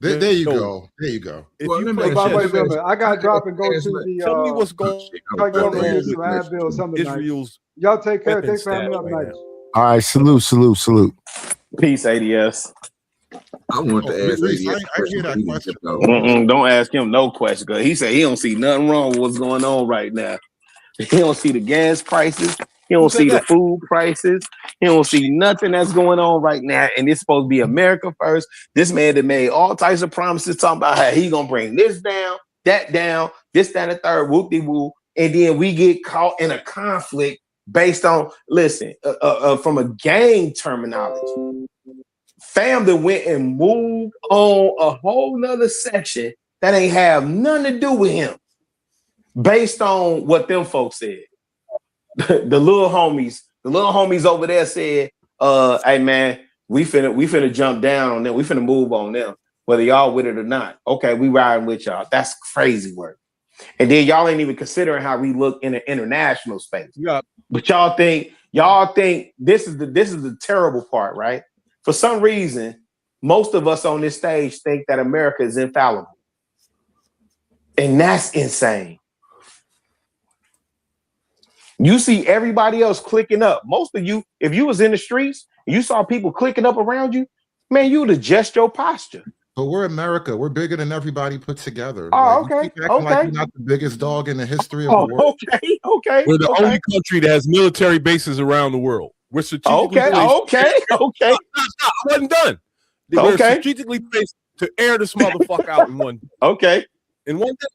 There you go. There you go. Wait, I gotta drop and go to the. Tell me what's going on. Israel's. Y'all take care. Take family up nice. All right, salute. Peace, ADS. I want to ask ADS. Don't ask him no question, because he said he don't see nothing wrong with what's going on right now. He don't see the gas prices. He don't see the food prices. He don't see nothing that's going on right now. And it's supposed to be America first. This man that made all types of promises talking about how he gonna bring this down, that down, this, that, and the third, whoop-de-woo. And then we get caught in a conflict based on, from a gang terminology. Family went and moved on a whole nother section that ain't have nothing to do with him based on what them folks said. The little homies over there said, hey man, we finna jump down on them. We finna move on them, whether y'all with it or not. Okay, we riding with y'all. That's crazy work. And then y'all ain't even considering how we look in an international space. Yeah. But y'all think this is the terrible part, right? For some reason, most of us on this stage think that America is infallible. And that's insane. You see everybody else clicking up. Most of you, if you was in the streets, and you saw people clicking up around you, man, you would adjust your posture. But we're America. We're bigger than everybody put together. Oh, like, okay. You keep acting like you're not the biggest dog in the history of the world. Okay. We're the only country that has military bases around the world. We're strategically placed. Okay. I wasn't done. We're strategically placed to air this motherfucker out in one. Okay. In one day.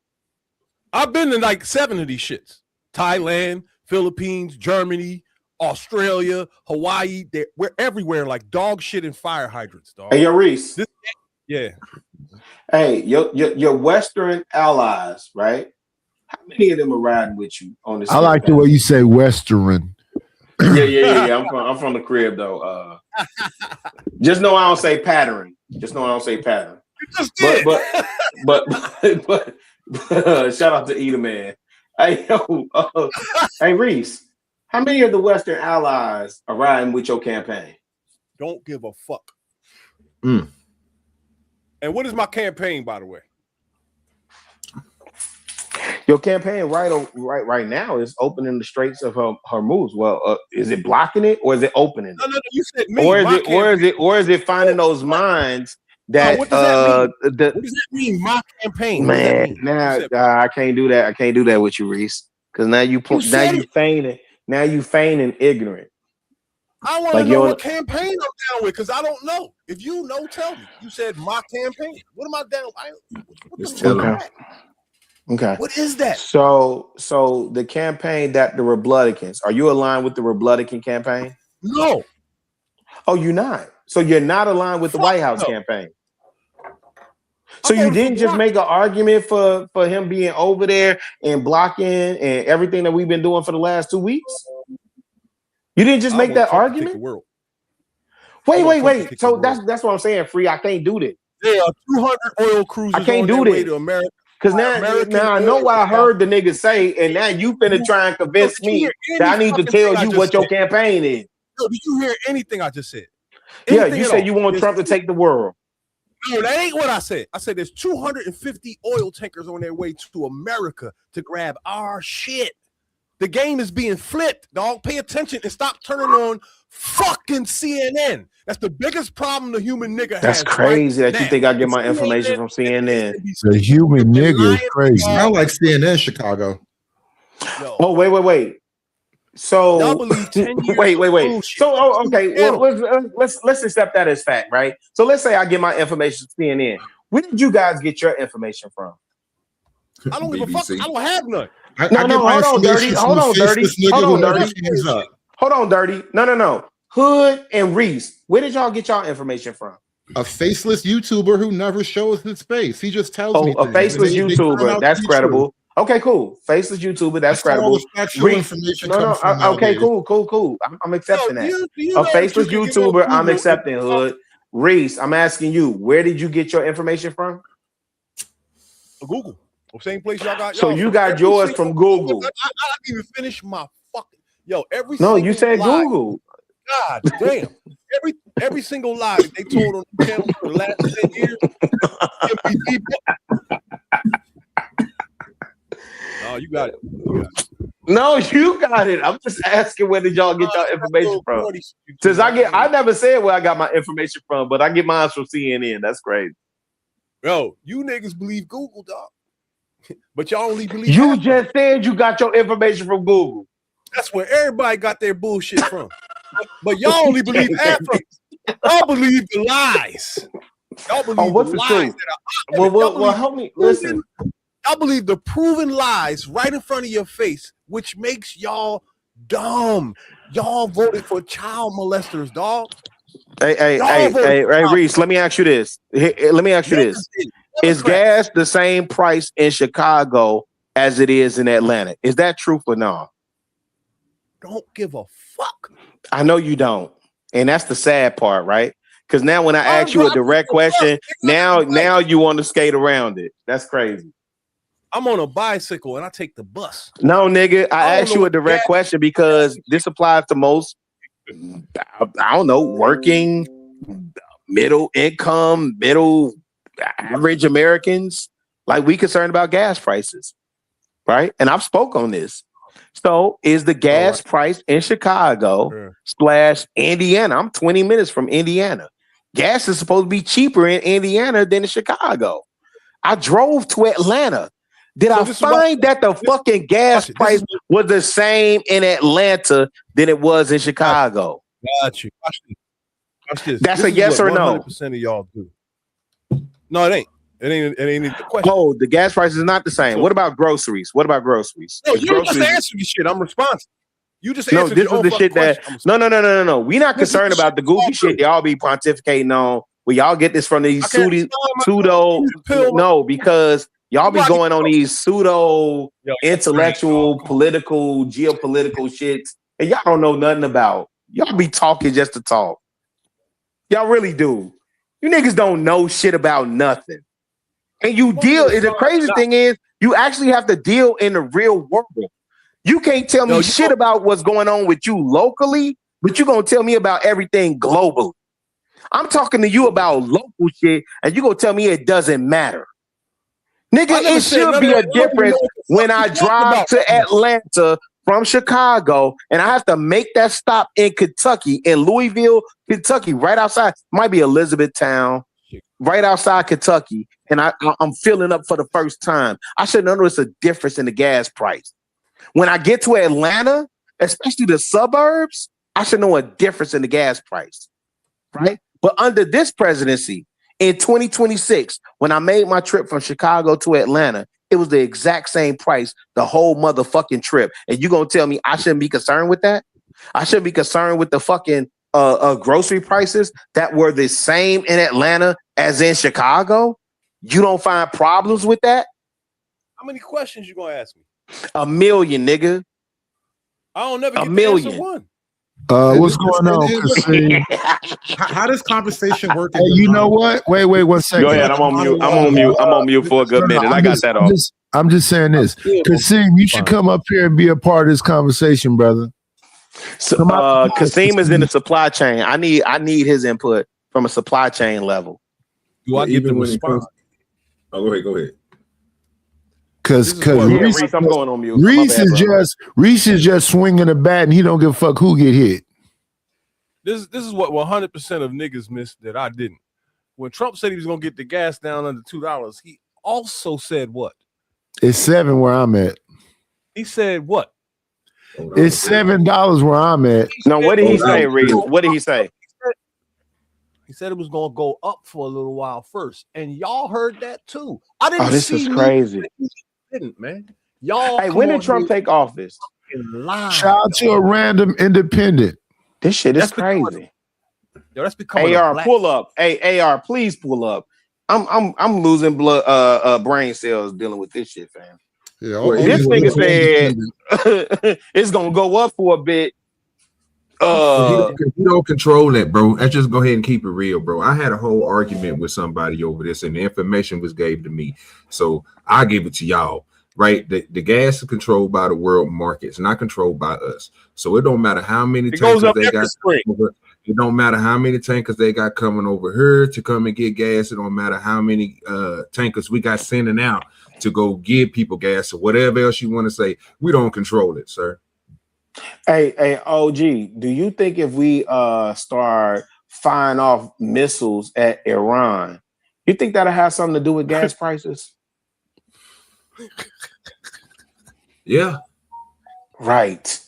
I've been to like 7 of these shits. Thailand, Philippines, Germany, Australia, Hawaii. We're everywhere like dog shit and fire hydrants, dog. Hey, yo, Reese. Yeah. Hey, your Western allies, right? How many of them are riding with you on this? I like the way you say Western. Yeah. I'm from the crib though. Just know I don't say pattern. Just know I don't say pattern. You just did. But shout out to Eater Man. Hey, hey Reese, how many of the Western allies are riding with your campaign? Don't give a fuck. Mm. And what is my campaign, by the way? Your campaign right now is opening the Straits of Hormuz. Well, is it blocking it or is it opening it? No, you said me. Or is it finding those mines that what does that mean? What does that mean? My campaign. Man, now I can't do that. I can't do that with you, Reese. Because now you feigning ignorant. I want to know what campaign I'm down with because I don't know. If you know, tell me. You said my campaign. What am I down? Okay. What is that? So the campaign that the Republicans, are you aligned with the Republican campaign? No. Oh, you're not. So you're not aligned with the White House campaign. So you didn't just make an argument for him being over there and blocking and everything that we've been doing for the last 2 weeks? You didn't just make that argument? Wait. So that's what I'm saying, Free. I can't do that. There are 200 oil cruisers I can't do that. to America. Because now I know what I heard the niggas say, and now you finna try and convince me that I need to tell you what your campaign is. No, did you hear anything I just said? Yeah, you said you want Trump to take the world. No, that ain't what I said. I said there's 250 oil tankers on their way to America to grab our shit. The game is being flipped, dog. Pay attention and stop turning on fucking CNN. That's the biggest problem the human nigga has. That's crazy that you think I get my information from CNN. The human nigga is crazy. I like CNN Chicago. Oh, wait. So wait. So okay. Well, let's accept that as fact, right? So let's say I get my information from CNN. Where did you guys get your information from? I don't give a fuck. I don't have none. Hold on, Dirty. Hold on, Dirty. No. Hood and Reese, where did y'all get y'all information from? A faceless YouTuber who never shows his face. He just tells me. A faceless YouTuber. That's credible. Okay, cool. Faceless YouTuber. That's credible. Information okay, cool. I'm accepting that. A faceless YouTuber. I'm accepting, Hood. Reese, I'm asking you, where did you get your information from? Google. Same place y'all got. So you got yours from Google. I didn't even finish my fucking you said lie. Google. God damn. Every single lie that they told on the channel for the last 10 years. No, you got it. No, you got it. I'm just asking where did y'all get y'all information from? Since I never said where I got my information from, but I get mine from CNN. That's crazy. Yo, you niggas believe Google, dog. But y'all only believe you just said you got your information from Google. That's where everybody got their bullshit from. But y'all only believe Afro. Y'all believe the lies. Y'all believe what's the the lies truth? that are Well, help me. Listen. Y'all believe the proven lies right in front of your face, which makes y'all dumb. Y'all voted for child molesters, dog. Hey, Reese, let me ask you this. Is gas the same price in Chicago as it is in Atlanta? Is that true or no? Don't give a fuck. I know you don't. And that's the sad part, right? Because now when I ask you a direct question, now you want to skate around it. That's crazy. I'm on a bicycle and I take the bus. No, nigga, I asked you a direct question because this applies to most, I don't know, working, middle income, middle average Americans. Like, we concerned about gas prices, right? And I've spoke on this. So is the gas price in Chicago / Indiana? I'm 20 minutes from Indiana. Gas is supposed to be cheaper in Indiana than in Chicago. I drove to Atlanta. Did I find that the fucking gas price was the same in Atlanta than it was in Chicago? Got you. Watch this. That's a yes or no. 100% of y'all do. No, it ain't. It ain't the question. Oh, the gas price is not the same. What about groceries? No, you don't just answer the shit. I'm responsive. You just answered this is the shit that no. We not concerned about the goofy shit y'all be pontificating on. Where y'all get this from these pseudo because y'all be going on these pseudo intellectual, political, geopolitical shits, and y'all don't know nothing about. Y'all be talking just to talk. Y'all really do. You niggas don't know shit about nothing. And you deal, the crazy thing is, you actually have to deal in the real world. You can't tell me shit about what's going on with you locally, but you're going to tell me about everything globally. I'm talking to you about local shit, and you're going to tell me it doesn't matter. Nigga, it should be a difference when I drive to Atlanta from Chicago, and I have to make that stop in Kentucky, in Louisville, Kentucky, right outside. Might be Elizabethtown, right outside Kentucky, and I'm filling up for the first time. I should notice a difference in the gas price. When I get to Atlanta, especially the suburbs, I should know a difference in the gas price, right? But under this presidency, in 2026, when I made my trip from Chicago to Atlanta, it was the exact same price the whole motherfucking trip. And you gonna tell me I shouldn't be concerned with that? I shouldn't be concerned with the fucking grocery prices that were the same in Atlanta as in Chicago? You don't find problems with that? How many questions you gonna ask me? 1 million, nigga. I don't never A get million. to answer one. What's going on, Kasim? How does conversation work? Hey, you know what? Wait 1 second. Go ahead. I'm on mute. I'm on mute for a good minute. I got that off. I'm just saying this. Kasim, you should come up here and be a part of this conversation, brother. So, Kasim is in the supply chain. I need his input from a supply chain level. Do I get the response? Oh, go ahead. Because Reese, I'm going on mute. Reese is just swinging the bat and he don't give a fuck who get hit. This is what 100% of niggas missed that I didn't. When Trump said he was gonna get the gas down under $2, he also said what? It's $7 where I'm at. He said what? It's $7 where I'm at. No, what did he say, Reese? What did he say? He said it was gonna go up for a little while first, and y'all heard that too. I didn't. Oh, this is crazy. Didn't, man. Y'all. Hey, when did Trump take office? Shout out to a random independent. This shit is crazy. Yo, that's becoming AR, pull up. Hey, AR, please pull up. I'm losing brain cells dealing with this shit, fam. Yeah, this nigga said it's gonna go up for a bit. You don't control that, bro. Let's just go ahead and keep it real, bro. I had a whole argument with somebody over this, and the information was gave to me, so I give it to y'all. Right, the gas is controlled by the world markets, not controlled by us. So it don't matter how many tankers they got. It don't matter how many tankers they got coming over here to come and get gas. It don't matter how many tankers we got sending out to go give people gas or whatever else you want to say. We don't control it, sir. Hey, OG, do you think if we start firing off missiles at Iran, you think that'll have something to do with gas prices? Yeah. Right.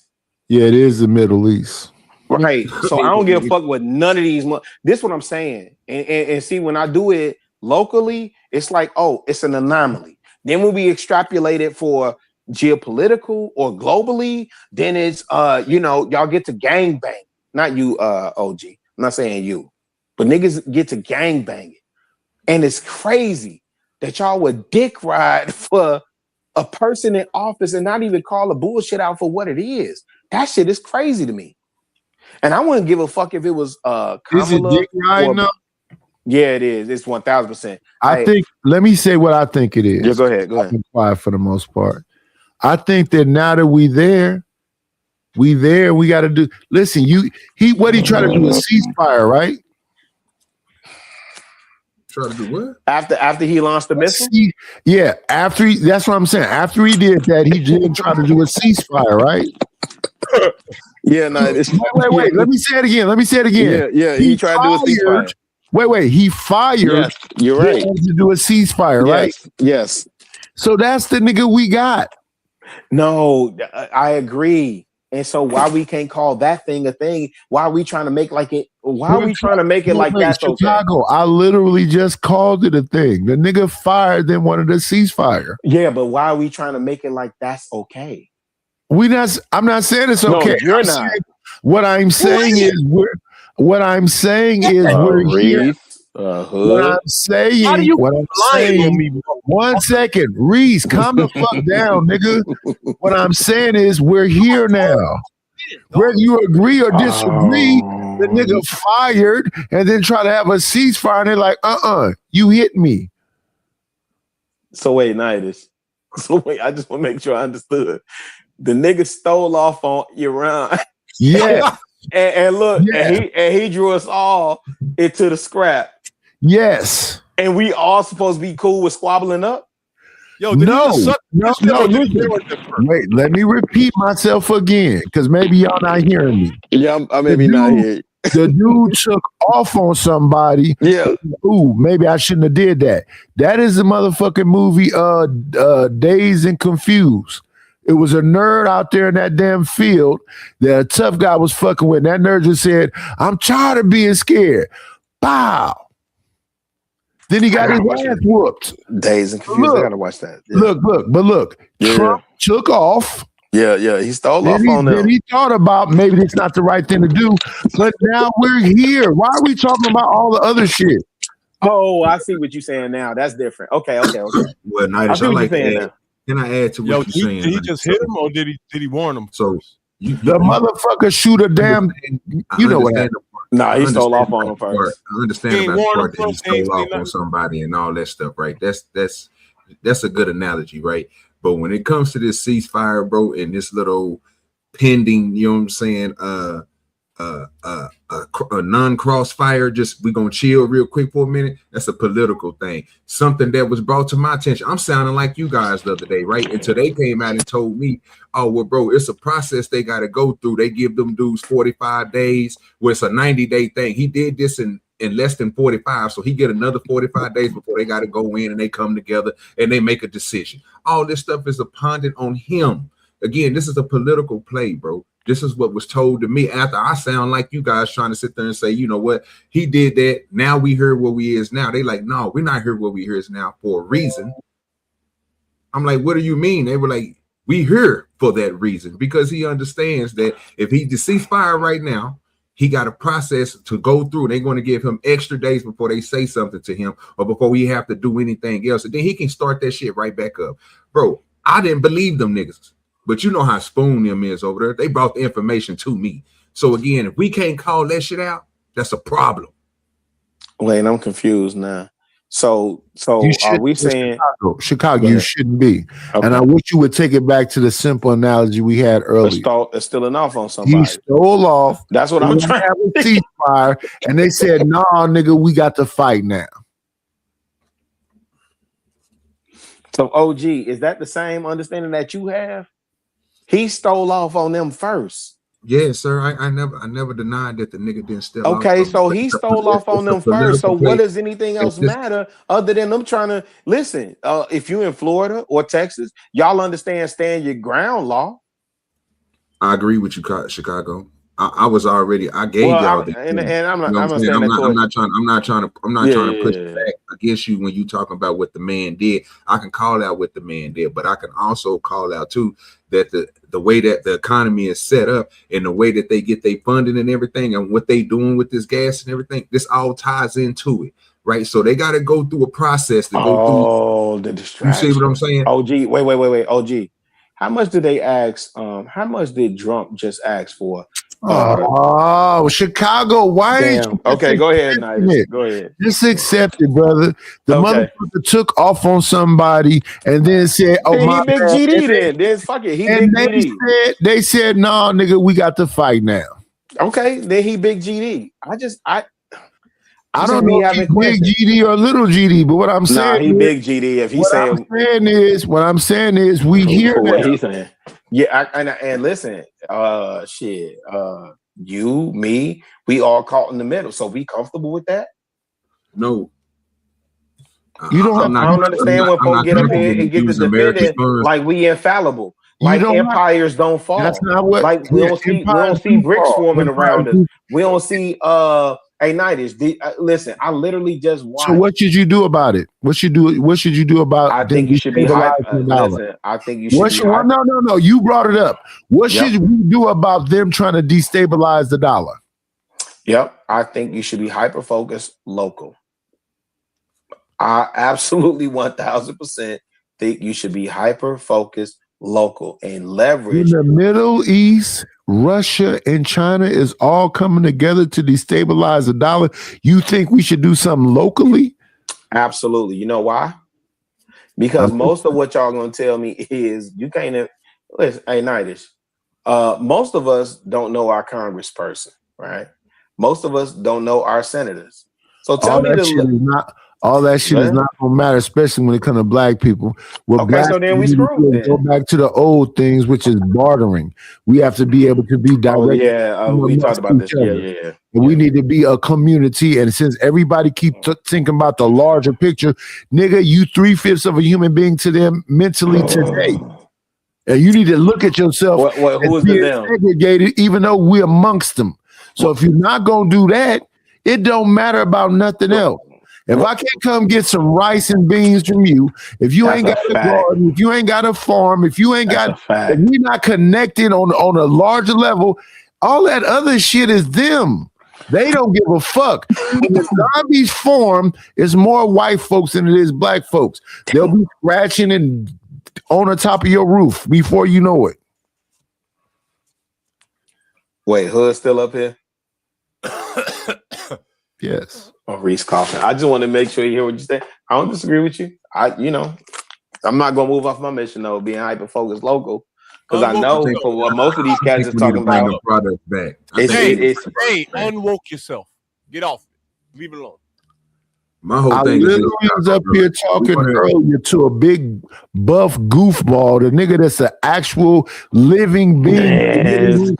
Yeah, it is the Middle East. Right. So I don't give a fuck with none of these. This is what I'm saying. And see, when I do it locally, it's like, oh, it's an anomaly. Then when we extrapolate it for geopolitical or globally, then it's y'all get to gang bang. Not you, OG. I'm not saying you, but niggas get to gang bang it. And it's crazy that y'all would dick ride for a person in office and not even call the bullshit out for what it is. That shit is crazy to me. And I wouldn't give a fuck if it was Kamala. Is it dick riding up? Yeah, it is. It's 1000%. I think. Let me say what I think it is. Yeah, go ahead. I've been quiet for the most part. I think that now that we there. We got to do. Listen, what he trying to do is ceasefire, right? Try to do what? After he launched the missile? Yeah, that's what I'm saying. After he did that, he did try to do a ceasefire, right? Yeah, no. Wait. Let me say it again. Yeah. He tried to do a ceasefire. Wait. He fired. Yes, you're right. To do a ceasefire, right? Yes. So that's the nigga we got. No, I agree. And so why we can't call that thing a thing? Why are we trying to make like it? Why are we trying to make it like that's Chicago? Okay? I literally just called it a thing. The nigga fired, then wanted a ceasefire. Yeah, but why are we trying to make it like that's okay? I'm not saying it's okay. No, you're not. What I'm saying is we're here. What I'm saying. One second, Reese, calm the fuck down, nigga. What I'm saying is we're here now. Whether you agree or disagree, the nigga fired and then try to have a ceasefire and they're like, you hit me. So wait, Nidus. So wait, I just want to make sure I understood. The nigga stole off on Iran. Yeah. and look, and he drew us all into the scrap. Yes. And we all supposed to be cool with squabbling up? No, listen. Wait, let me repeat myself again, because maybe y'all not hearing me. Yeah, I maybe not hear. The dude took off on somebody. Yeah. Ooh, maybe I shouldn't have did that. That is the motherfucking movie Dazed and Confused. It was a nerd out there in that damn field that a tough guy was fucking with. And that nerd just said, I'm tired of being scared. Bow. Then he got his ass whooped. Dazed and Confused. I gotta watch that. Yeah. Look. Yeah. Trump took off. Yeah. He stole off on them. Then he thought about maybe it's not the right thing to do, but now we're here. Why are we talking about all the other shit? Oh, I see what you're saying now. That's different. Okay. Well, Nidus, I like that. Can I add to what you're saying? Did he just hit him or did he warn him? So the motherfucker shoot a damn. You know what happened? Nah, he stole off on him first. I understand about the part that he stole off on somebody and all that stuff, right? That's a good analogy, right? But when it comes to this ceasefire, bro, and this little pending, you know what I'm saying, a non-crossfire, just we gonna chill real quick for a minute. That's a political thing. Something that was brought to my attention. I'm sounding like you guys the other day, right? Until they came out and told me, oh, well, bro, it's a process they got to go through. They give them dudes 45 days, where it's a 90-day thing. He did this in less than 45, so he get another 45 days before they got to go in and they come together and they make a decision. All this stuff is upon on him. Again, this is a political play, bro. This is what was told to me after I sound like you guys trying to sit there and say, you know what, he did that. Now we heard where we is now. They like, no, we're not here where we is now for a reason. I'm like, what do you mean? They were like, we here for that reason, because he understands that if he cease fire right now, he got a process to go through. They're going to give him extra days before they say something to him or before we have to do anything else. And then he can start that shit right back up. Bro, I didn't believe them niggas. But you know how spoon them is over there. They brought the information to me. So again, if we can't call that shit out, that's a problem. Wait, I'm confused now. So are we saying Chicago, you shouldn't be. Okay. And I wish you would take it back to the simple analogy we had earlier. It's stealing off on somebody. He stole off. That's what I'm trying to have a ceasefire, and they said, "Nah, nigga, we got to fight now." So, OG, is that the same understanding that you have? He stole off on them first. Yeah, sir. I never denied that the nigga didn't steal. Okay, so he stole off on them first. So what does anything else matter other than them trying to listen? If you're in Florida or Texas, y'all understand stand your ground law. I agree with you, Chicago. I was already. I gave y'all the. And I'm not trying to push back against you when you talking about what the man did. I can call out what the man did, but I can also call out too that the way that the economy is set up and the way that they get their funding and everything and what they doing with this gas and everything, this all ties into it, right? So they got to go through a process to go through. The distraction. You see what I'm saying? OG, wait, OG. How much did they ask? How much did Trump just ask for? Chicago, why didn't you? Okay, go ahead, Nidus. Go ahead. Just accept it, brother. The motherfucker took off on somebody and then said, "Oh, then my he big bad." GD then fuck it. He and big GD. They said, "No, nigga, we got to fight now." Okay, then he big GD. I don't know if he's big GD or little GD, but what I'm saying, he big GD. If he saying, what I'm saying is, we hear what he's saying. Yeah, and listen, you, me, we all caught in the middle. So we comfortable with that? No. You don't. I don't understand when folks get up here and get to defending like we infallible. Like empires don't fall. That's not what. Like we don't see bricks forming around us. We don't see Hey, Nidus, listen, I literally just watched. So what should you do about it? What should you do about? I think you should be listen, I think you should. No. You brought it up. What should we do about them trying to destabilize the dollar? Yep, I think you should be hyper focused local. I absolutely 1000% think you should be hyper focused local and leverage in the Middle East Russia and China is all coming together to destabilize the dollar. You think we should do something locally? Absolutely. You know why? Because most of what y'all gonna tell me is you can't listen. Hey, Nightish. Most of us don't know our congressperson, right? Most of us don't know our senators. So tell me all that shit is not gonna matter, especially when it comes to black people. So then we screwed. Go back to the old things, which is bartering. We have to be able to be direct. We talked about this. Yeah. We need to be a community, and since everybody keep thinking about the larger picture, nigga, you 3/5 of a human being to them mentally today. And you need to look at yourself who is being them? segregated, even though we're amongst them. So if you're not gonna do that, it don't matter about nothing else. If I can't come get some rice and beans from you, if you ain't got a garden, if you ain't got a farm, if you ain't got, if we're not connected on a larger level, all that other shit is them. They don't give a fuck. When the zombies form, it's more white folks than it is black folks. They'll be scratching and on the top of your roof before you know it. Wait, Hood still up here? Yes. Oh, Reese coughing. I just want to make sure you hear what you say. I don't disagree with you. I'm not gonna move off my mission though, being hyper focused local. Because I know for what most of these cats is talking about. Hey, unwoke yourself. Get off it. Leave it alone. My whole I thing literally was up here talking earlier to a big buff goofball, the nigga that's an actual living being.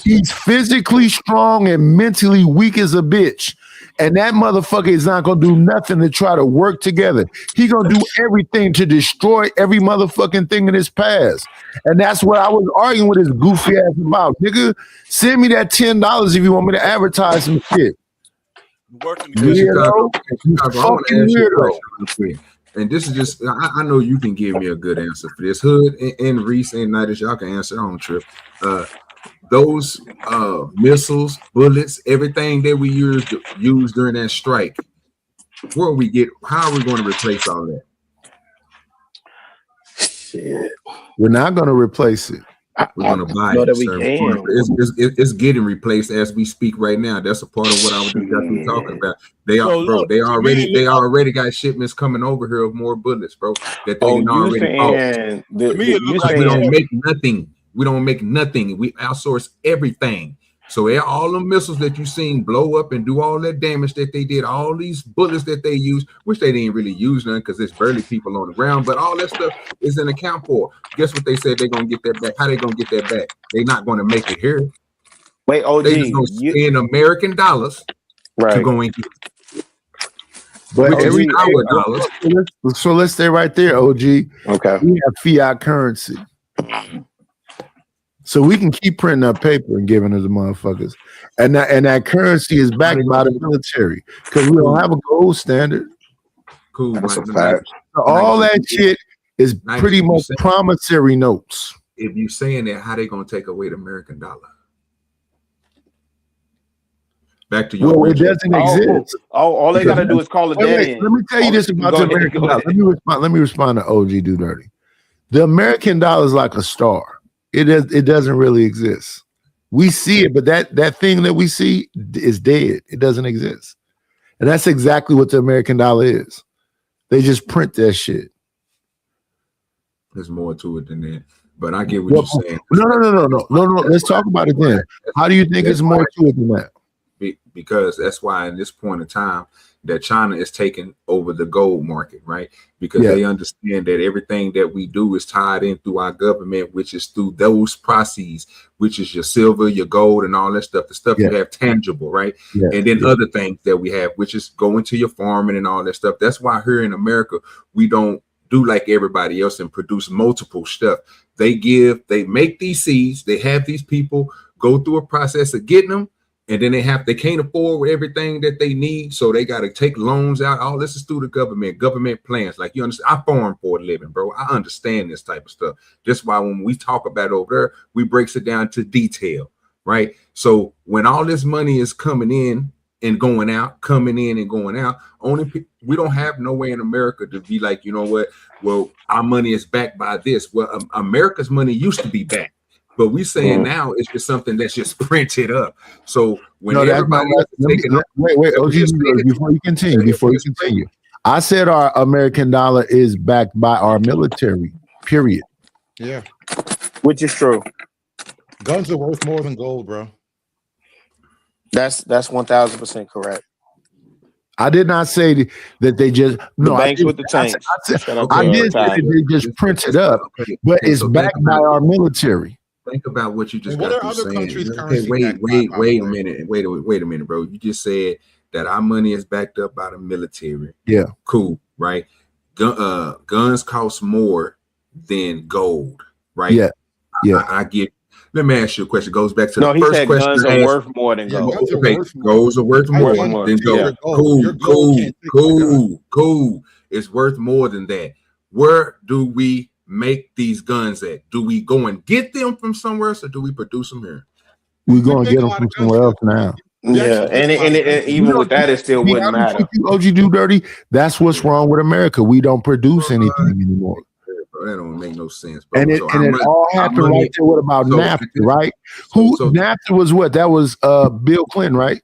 He's physically strong and mentally weak as a bitch. And that motherfucker is not gonna do nothing to try to work together. He gonna do everything to destroy every motherfucking thing in his past. And that's what I was arguing with his goofy ass about. Nigga, send me that $10 if you want me to advertise some shit. Chicago, I want to ask you a question real quick. And this is just, I know you can give me a good answer for this. Hood and Reese and Nightish, y'all can answer on trip. Those missiles, bullets, everything that we used during that strike, how are we going to replace all that? Shit. We're not going to replace it. We're going to buy it. That we can. It's getting replaced as we speak right now. That's a part of what I was definitely talking about. They already got shipments coming over here of more bullets, bro. That they already bought. We don't make nothing. We don't make nothing. We outsource everything. So all the missiles that you seen blow up and do all that damage that they did, all these bullets that they use, which they didn't really use none because there's barely people on the ground, but all that stuff is an account for. Guess what they said they're gonna get that back? How they gonna get that back? They're not gonna make it here. Wait, OG, they just gonna spend American dollars to go and get it. But every our dollars. So let's stay right there, OG. Okay. We have fiat currency. So we can keep printing up paper and giving it to motherfuckers. And that currency is backed by the military because we don't have a gold standard. Cool. That's a fact. So all that shit is pretty much promissory notes. If you saying that, how they gonna take away the American dollar? Back to your it doesn't exist. All they gotta do is call it dead. Let me tell you this about the American dollar. Let me respond to OG Do Dirty. The American dollar is like a star. It doesn't really exist. We see it, but that thing that we see is dead. It doesn't exist. And that's exactly what the American dollar is. They just print that shit. There's more to it than that. But I get what you're saying. No. Let's talk about it then. How do you think it's more to it than that? Because that's why in this point in time that China is taking over the gold market, right? Because they understand that everything that we do is tied in through our government, which is through those processes, which is your silver, your gold, and all that stuff, the stuff you have tangible, right? And then other things that we have, which is going to your farming and all that stuff. That's why here in America, we don't do like everybody else and produce multiple stuff. They make these seeds, they have these people go through a process of getting them. And then they can't afford everything that they need. So they got to take loans out. All this is through the government plans. Like you understand, I farm for a living, bro. I understand this type of stuff. That's why when we talk about it over there, we breaks it down to detail, right? So when all this money is coming in and going out, we don't have no way in America to be like, you know what? Well, our money is backed by this. Well, America's money used to be backed. But we saying now it's just something that's just printed up. So when No, that's everybody not. else is taking up, Wait, OG, before you continue. I said our American dollar is backed by our military. Period. Yeah, which is true. guns are worth more than gold, bro. That's 1000% correct. I did not say that they just The banks with the tanks. I did say that they just printed up, but it's backed by our military. think about what you just What got are through other saying. countries' Okay, currency wait backed by, by the a way? minute. Wait a minute, bro. You just said that our money is backed up by the military. Yeah. Cool, right? Guns cost more than gold, right? Yeah. Yeah. I get. Let me ask you a question. It goes back to No, the he first said question. guns I are asked. worth more than gold. Guns are worth more. Goals are worth more than gold. Cool. It's worth more than that. Where do we make these guns at? Do we go and get them from somewhere else, or do we produce them here? We're going to get them from somewhere else now. Yeah, and even with that, it still Be wouldn't honest matter. with you, OG Do Dirty. That's what's wrong with America. We don't produce anything anymore. Bro, that don't make no sense, bro. And it all happened right there. What about NAFTA, right? NAFTA was what? That was Bill Clinton, right?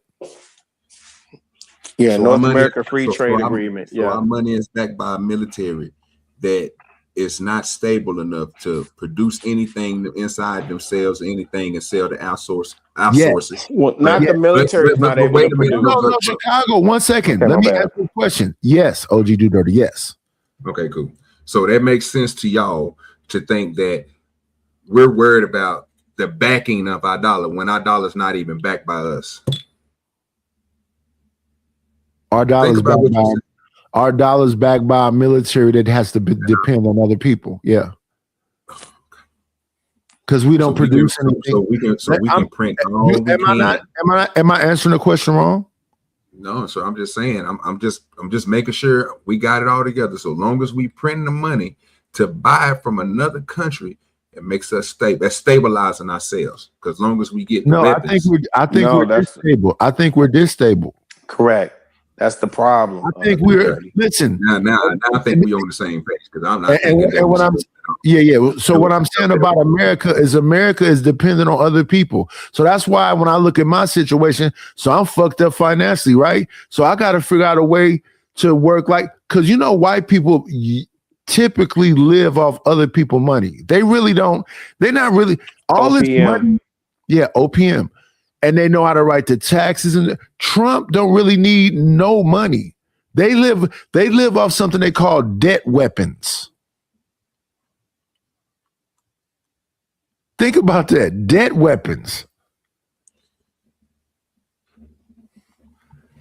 Yeah, So North our money- America Free so Trade our- Agreement. So Yeah. our money is backed by a military that is not stable enough to produce anything inside themselves, anything, and sell to outsources. Well, not the military is not able wait to a minute. produce. No, Chicago. 1 second. Okay, Let my me bad. ask you a question. Yes, OG Do Dirty. Yes. Okay, cool. So that makes sense to y'all to think that we're worried about the backing of our dollar when our dollar's not even backed by us. Our dollars about what you backed by a military that has to depend on other people. Yeah. Because we don't produce anything. So we can print all we can. Am I answering the question wrong? No, so I'm just saying, I'm just making sure we got it all together. So long as we print the money to buy from another country, it makes us stable. That's stabilizing ourselves. Because long as we get the weapons, I think we're distable. I think we're distable. Correct. That's the problem. I think we're listen. Now I think we're on the same page because I'm not thinking that. What I'm So what I'm saying about America is dependent on other people. So that's why when I look at my situation, so I'm fucked up financially, right? So I got to figure out a way to work because white people typically live off other people's money. They really don't. They're not really all this money. Yeah, OPM. And they know how to write the taxes. And Trump don't really need no money. They live off something they call debt weapons. Think about that. Debt weapons.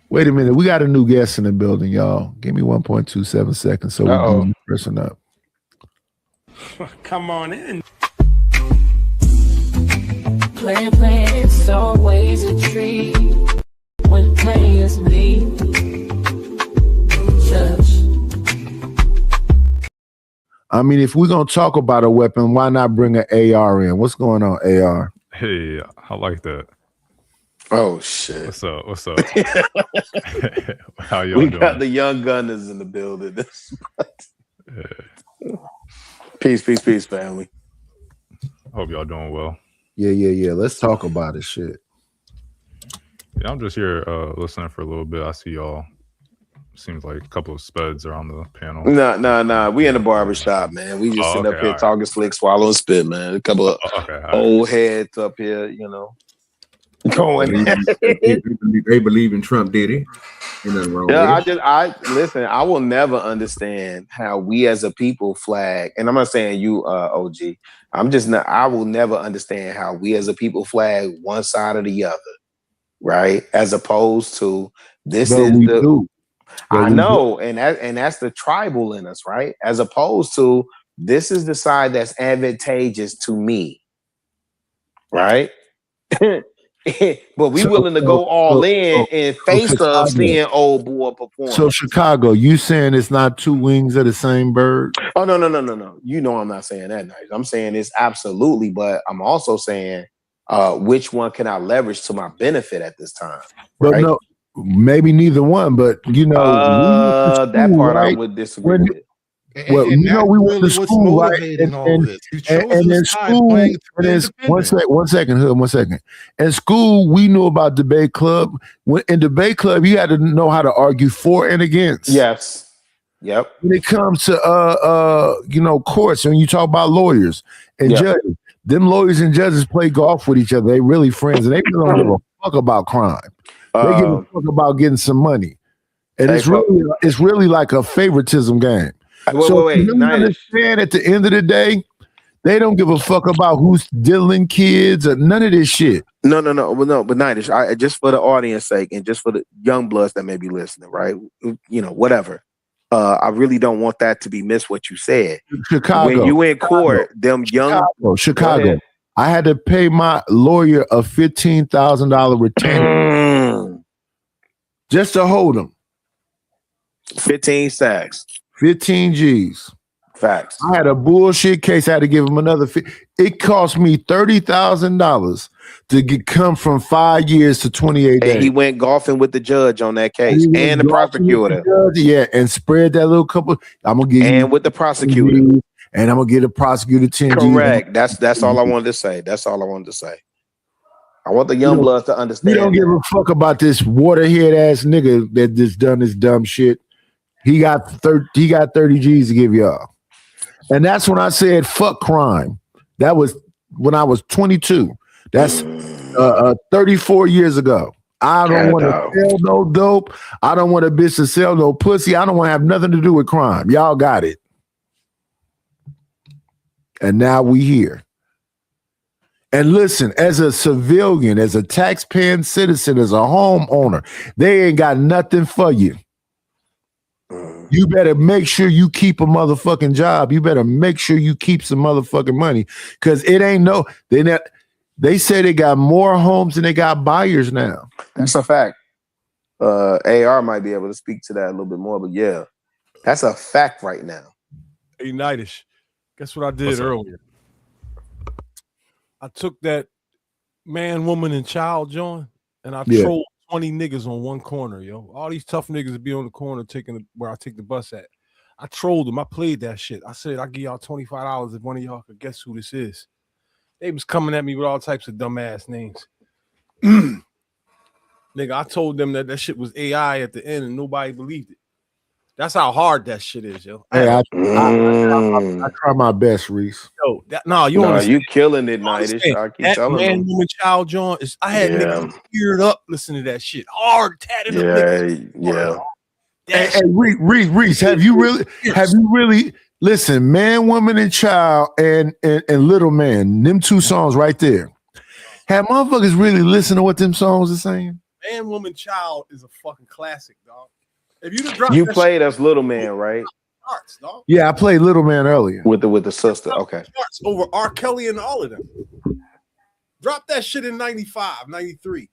Wait a minute. We got a new guest in the building, y'all. Give me 1.27 seconds so we can bring this person up. Come on in. Playing, it's always a treat when players leave. I mean, if we're gonna talk about a weapon, why not bring an AR in? What's going on, AR? Hey, I like that. Oh shit! What's up? How y'all We doing? got the young gunners in the building. Peace, family. Hope y'all doing well. Yeah. Let's talk about it. Shit. Yeah, I'm just here listening for a little bit. I see y'all. Seems like a couple of spuds are on the panel. Nah. We in the barbershop, man. We just sitting up here talking slick, swallowing spit, man. A couple of old heads up here, going. They believe in Trump, did he? Ain't nothing wrong with it. Listen. I will never understand how we as a people flag, and I'm not saying you, OG. I will never understand how we as a people flag one side or the other, right? As opposed to this But is we the. do. I know, and that's the tribal in us, right? As opposed to this is the side that's advantageous to me, right? But we willing to go all in face of seeing old boy perform. So Chicago, you saying it's not two wings of the same bird? Oh no. You know I'm not saying that nice. I'm saying it's absolutely, but I'm also saying which one can I leverage to my benefit at this time? But right? no, maybe neither one. But that part right? I would disagree with. Well, and you know, that's we went to really what's school, right? motivating all this. You chose And in this side school, playing to be one independent. second, Hood, 1 second. In school, we knew about debate club. When in debate club, you had to know how to argue for and against. Yes. Yep. When it comes to you know, courts, and you talk about lawyers and judges, them lawyers and judges play golf with each other. They really friends, and they really don't give a fuck about crime. They give a fuck about getting some money, and it's really like a favoritism game. Wait. You understand? At the end of the day, they don't give a fuck about who's dealing kids or none of this shit. No. But Nightish, just for the audience sake and just for the young bloods that may be listening, right? You know, whatever. I really don't want that to be missed. What you said, Chicago. When you in court, them young Chicago. I had to pay my lawyer a $15,000 retainer just to hold him. 15 sacks. 15 G's. Facts. I had a bullshit case. I had to give him another. It cost me $30,000 to come from 5 years to 28 days. And he went golfing with the judge on that case and the prosecutor. And spread that little couple. I'm gonna give with the prosecutor. And I'm gonna get a prosecutor 10 G's. Correct. That's all I wanted to say. I want the young bloods to understand. We don't give a fuck about this waterhead ass nigga that just done this dumb shit. He got 30 G's to give y'all. And that's when I said fuck crime. That was when I was 22. That's 34 years ago. I don't want to sell no dope. I don't want a bitch to sell no pussy. I don't want to have nothing to do with crime. Y'all got it. And now we here. And listen, as a civilian, as a taxpaying citizen, as a homeowner, they ain't got nothing for you. You better make sure you keep a motherfucking job. You better make sure you keep some motherfucking money. Because it ain't they say they got more homes than they got buyers now. That's a fact. AR might be able to speak to that a little bit more, but yeah, that's a fact right now. Hey, Nightish, guess what I did earlier? I took that man, woman, and child joint, and I trolled 20 niggas on one corner, yo. All these tough niggas that be on the corner where I take the bus at. I trolled them. I played that shit. I said, I'll give y'all $25 if one of y'all could guess who this is. They was coming at me with all types of dumbass names. Nigga, I told them that shit was AI at the end and nobody believed it. That's how hard that shit is, yo. Hey, I try my best, Reese. Yo, you killing it, Nightish. I keep telling man, you. woman, child, John. I had niggas geared up listening to that shit. Hard tatted up niggas. Hey, Reese, have you really listen, man, woman, and child, and little man, them two songs right there. Have motherfuckers really listen to what them songs are saying? Man, woman, child is a fucking classic, dog. If you played us Little Man, right? Yeah, I played Little Man earlier with the sister. Okay, over R. Kelly and all of them. Drop that shit in 95, 93.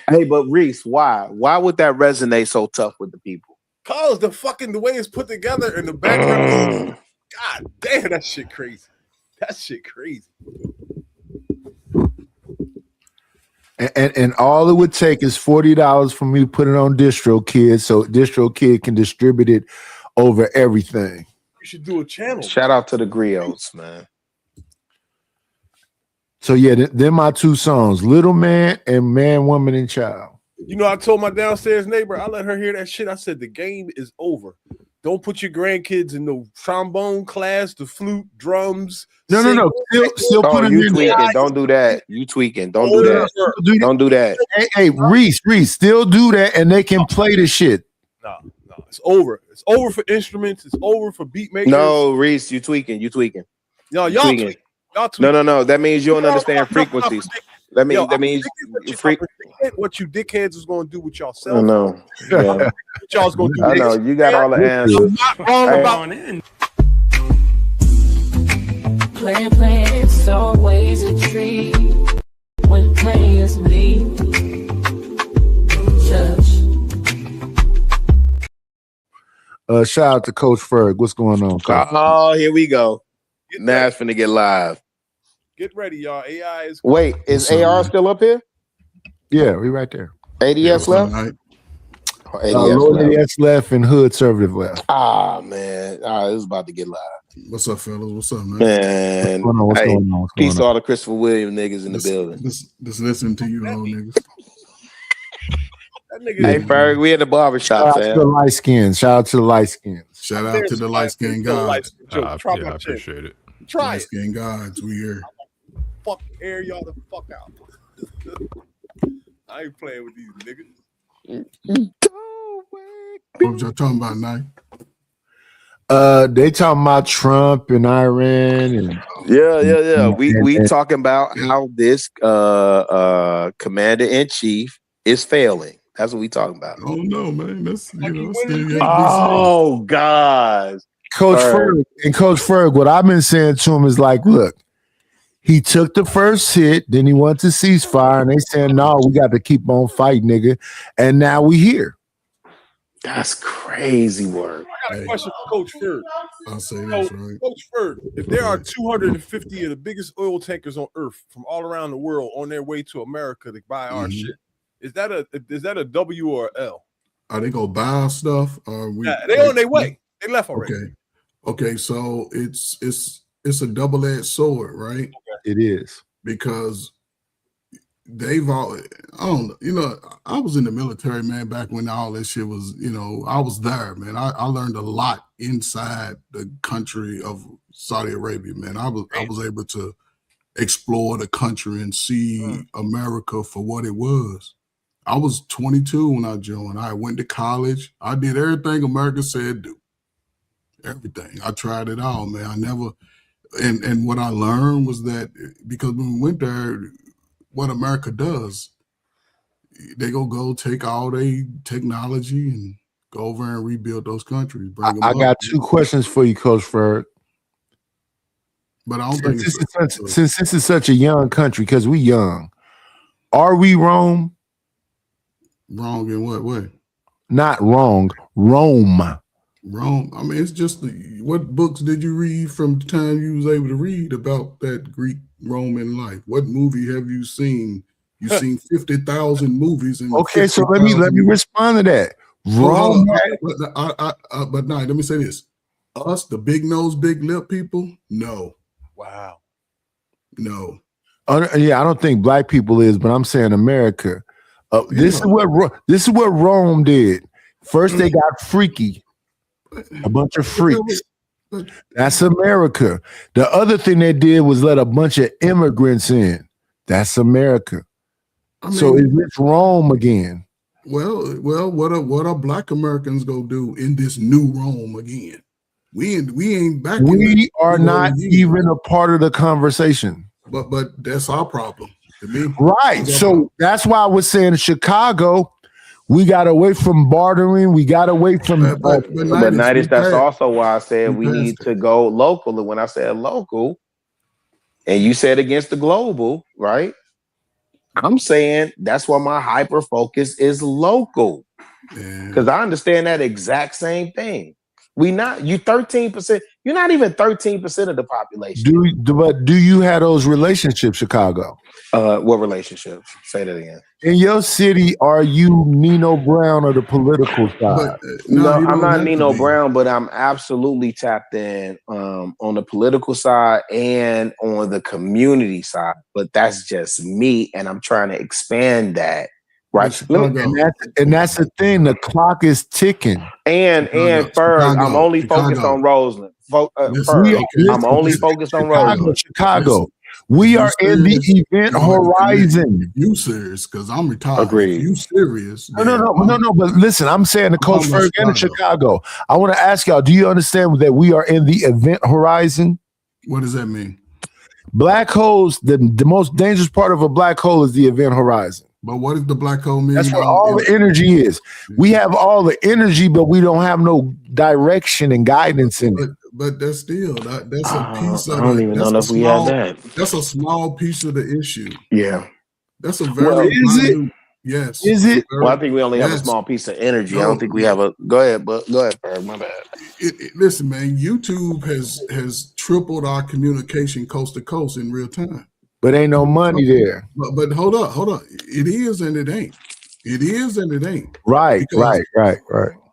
Hey, but Reese, why would that resonate so tough with the people? Cause the way it's put together in the background. God damn, that shit crazy. That shit crazy. And all it would take is $40 for me to put it on DistroKid so DistroKid can distribute it over everything. You should do a channel. Shout out to the griots, man. So yeah, they're my two songs, Little Man and Man, Woman, and Child. You know, I told my downstairs neighbor, I let her hear that shit. I said, the game is over. Don't put your grandkids in the trombone class, the flute, drums. No. Still put them in tweaking. Don't do that. You tweaking. Don't do that. Don't do that. Hey, Reese, still do that, and they can play the shit. No, it's over. It's over for instruments. It's over for beat makers. No, Reese, you tweaking. Y'all tweaking. No. That means you don't understand frequencies. That means what you dickheads is going to do with y'allself. I know. Yeah. What y'all's going to do. I know. You got all the answers. You're not wrong about it. Playing, it's always a treat when players leave. Shout out to Coach Ferg. What's going on, Coach? Oh, here we go. Now it's finna get live. Get ready, y'all. AI is. Wait, is AR still up here? Yeah, we right there. ADS left. Low ADS left and hood conservative left. Ah, man. It was about to get live. What's up, fellas? What's up, man? Man. What's Hey, going on? peace to all the Christopher Williams niggas in the building. Just listening to you old niggas. Hey, Ferg, we at the barbershop, Shout out to the light skins. Shout out to the light skins. Shout out to the light skinned gods. I appreciate it. Try light it. skinned gods, we here. Fuck air y'all the fuck out. I ain't playing with these niggas. What was y'all talking about, Night? They talking about Trump and Iran and Yeah. We talking about how this commander-in-chief is failing. That's what we talking about. Oh no, man. That's Oh God. Coach Ferg, what I've been saying to him is like, look, he took the first hit, then he went to ceasefire, and they saying, no, we got to keep on fighting, nigga. And now we here. That's crazy work. I got a question for Coach Ferg. I'll say this, right? Coach Ferg, if there are 250 of the biggest oil tankers on earth from all around the world on their way to America to buy our shit, is that a W or a L? Are they gonna buy our stuff? Or we? Yeah, they on their way. They left already. Okay. So it's a double-edged sword, right? It is because they've all. I was in the military, man. Back when all this shit was, I was there, man. I learned a lot inside the country of Saudi Arabia, man. I was able to explore the country and see America for what it was. I was 22 when I joined. I went to college. I did everything America said do. Everything. I tried it all, man. I never, and what I learned was that because when we went there, what America does, they go take all their technology and go over and rebuild those countries. Bring them I up. got two questions for you, Coach Ferg. But I don't think since this is such a young country, because we young, are we Rome? Wrong in what way? Not wrong, Rome. Rome. I mean, it's just what books did you read from the time you was able to read about that Greek Roman life? What movie have you seen? You've seen 50,000 movies. Okay, so let me respond to that. Rome. But now, let me say this: us, the big nose, big lip people, no. Wow. No. Yeah, I don't think black people is, but I'm saying America. This is what Rome did. First, they got freaky, a bunch of freaks. That's America. The other thing they did was let a bunch of immigrants in. That's America. So it's Rome again. Well, what are black Americans gonna do in this new Rome again? We ain't back. We are not even a part of the conversation. But that's our problem. To me. Right. So that's why I was saying Chicago, we got away from bartering. We got away from. But that's also why I said we need to go local. And when I said local, and you said against the global, right? I'm saying that's why my hyper focus is local, because I understand that exact same thing. You 13%. You're not even 13% of the population. Do you have those relationships, Chicago? What relationships? Say that again. In your city, are you Nino Brown or the political side? No, I'm not Nino Brown, but I'm absolutely tapped in on the political side and on the community side. But that's just me, and I'm trying to expand that. Right, and that's the thing. The clock is ticking. And Ferg, I'm only focused on Roseland. I'm only focused on Roseland. Chicago. We are in the event horizon. You serious? Because I'm retired. Agreed. You serious? No. But listen, I'm saying to Coach Ferg and Chicago. I want to ask y'all: do you understand that we are in the event horizon? What does that mean? Black holes. The most dangerous part of a black hole is the event horizon. But what does the black hole mean? That's where all the energy is. We have all the energy, but we don't have no direction and guidance in it. But that's still that's a piece of. I don't even know if we have that. That's a small piece of the issue. Yeah, that's a very. Is it? Yes. Is it? Well, I think we only have a small piece of energy. I don't think we have a. Go ahead, Ferg. My bad. Listen, man. YouTube has tripled our communication coast to coast in real time. But ain't no money there. But hold up. It is and it ain't. It is and it ain't. Right. Because- Right.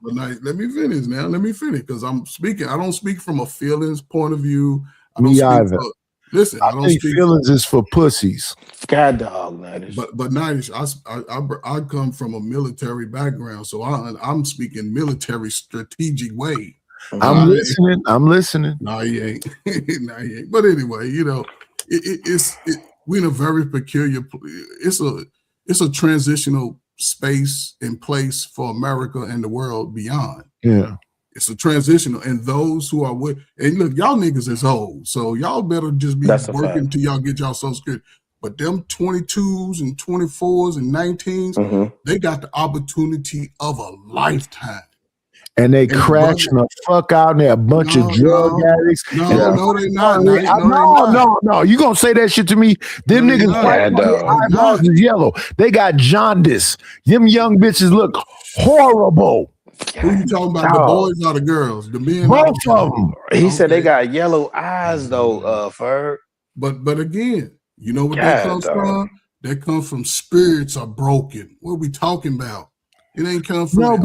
But now, let me finish because I'm speaking. I don't speak from a feelings point of view. I don't Me speak either. Listen, I don't think speak feelings is for pussies. God dog, Nidish. But Nidish, I come from a military background, so I'm speaking military strategic way. I'm listening. No, he ain't. No, he ain't. But anyway, you know, we're in a very peculiar. It's a transitional space and place for America and the world beyond. Yeah. It's a transitional, and those who are with, and look, y'all niggas is old, so y'all better just be That's a working fact. until y'all get y'all Social Security. But them 22s and 24s and 19s, they got the opportunity of a lifetime. And they crashing the fuck out, and they're a bunch of drug addicts. No, they not. No. You gonna say that shit to me? Them niggas white, their eyeballs is yellow. They got jaundice. Them young bitches look horrible. Who you talking about? The boys or the girls? The men? Both of them. He said they got yellow eyes though, Ferg. But again, you know what that comes from? That comes from spirits are broken. What are we talking about? It ain't come from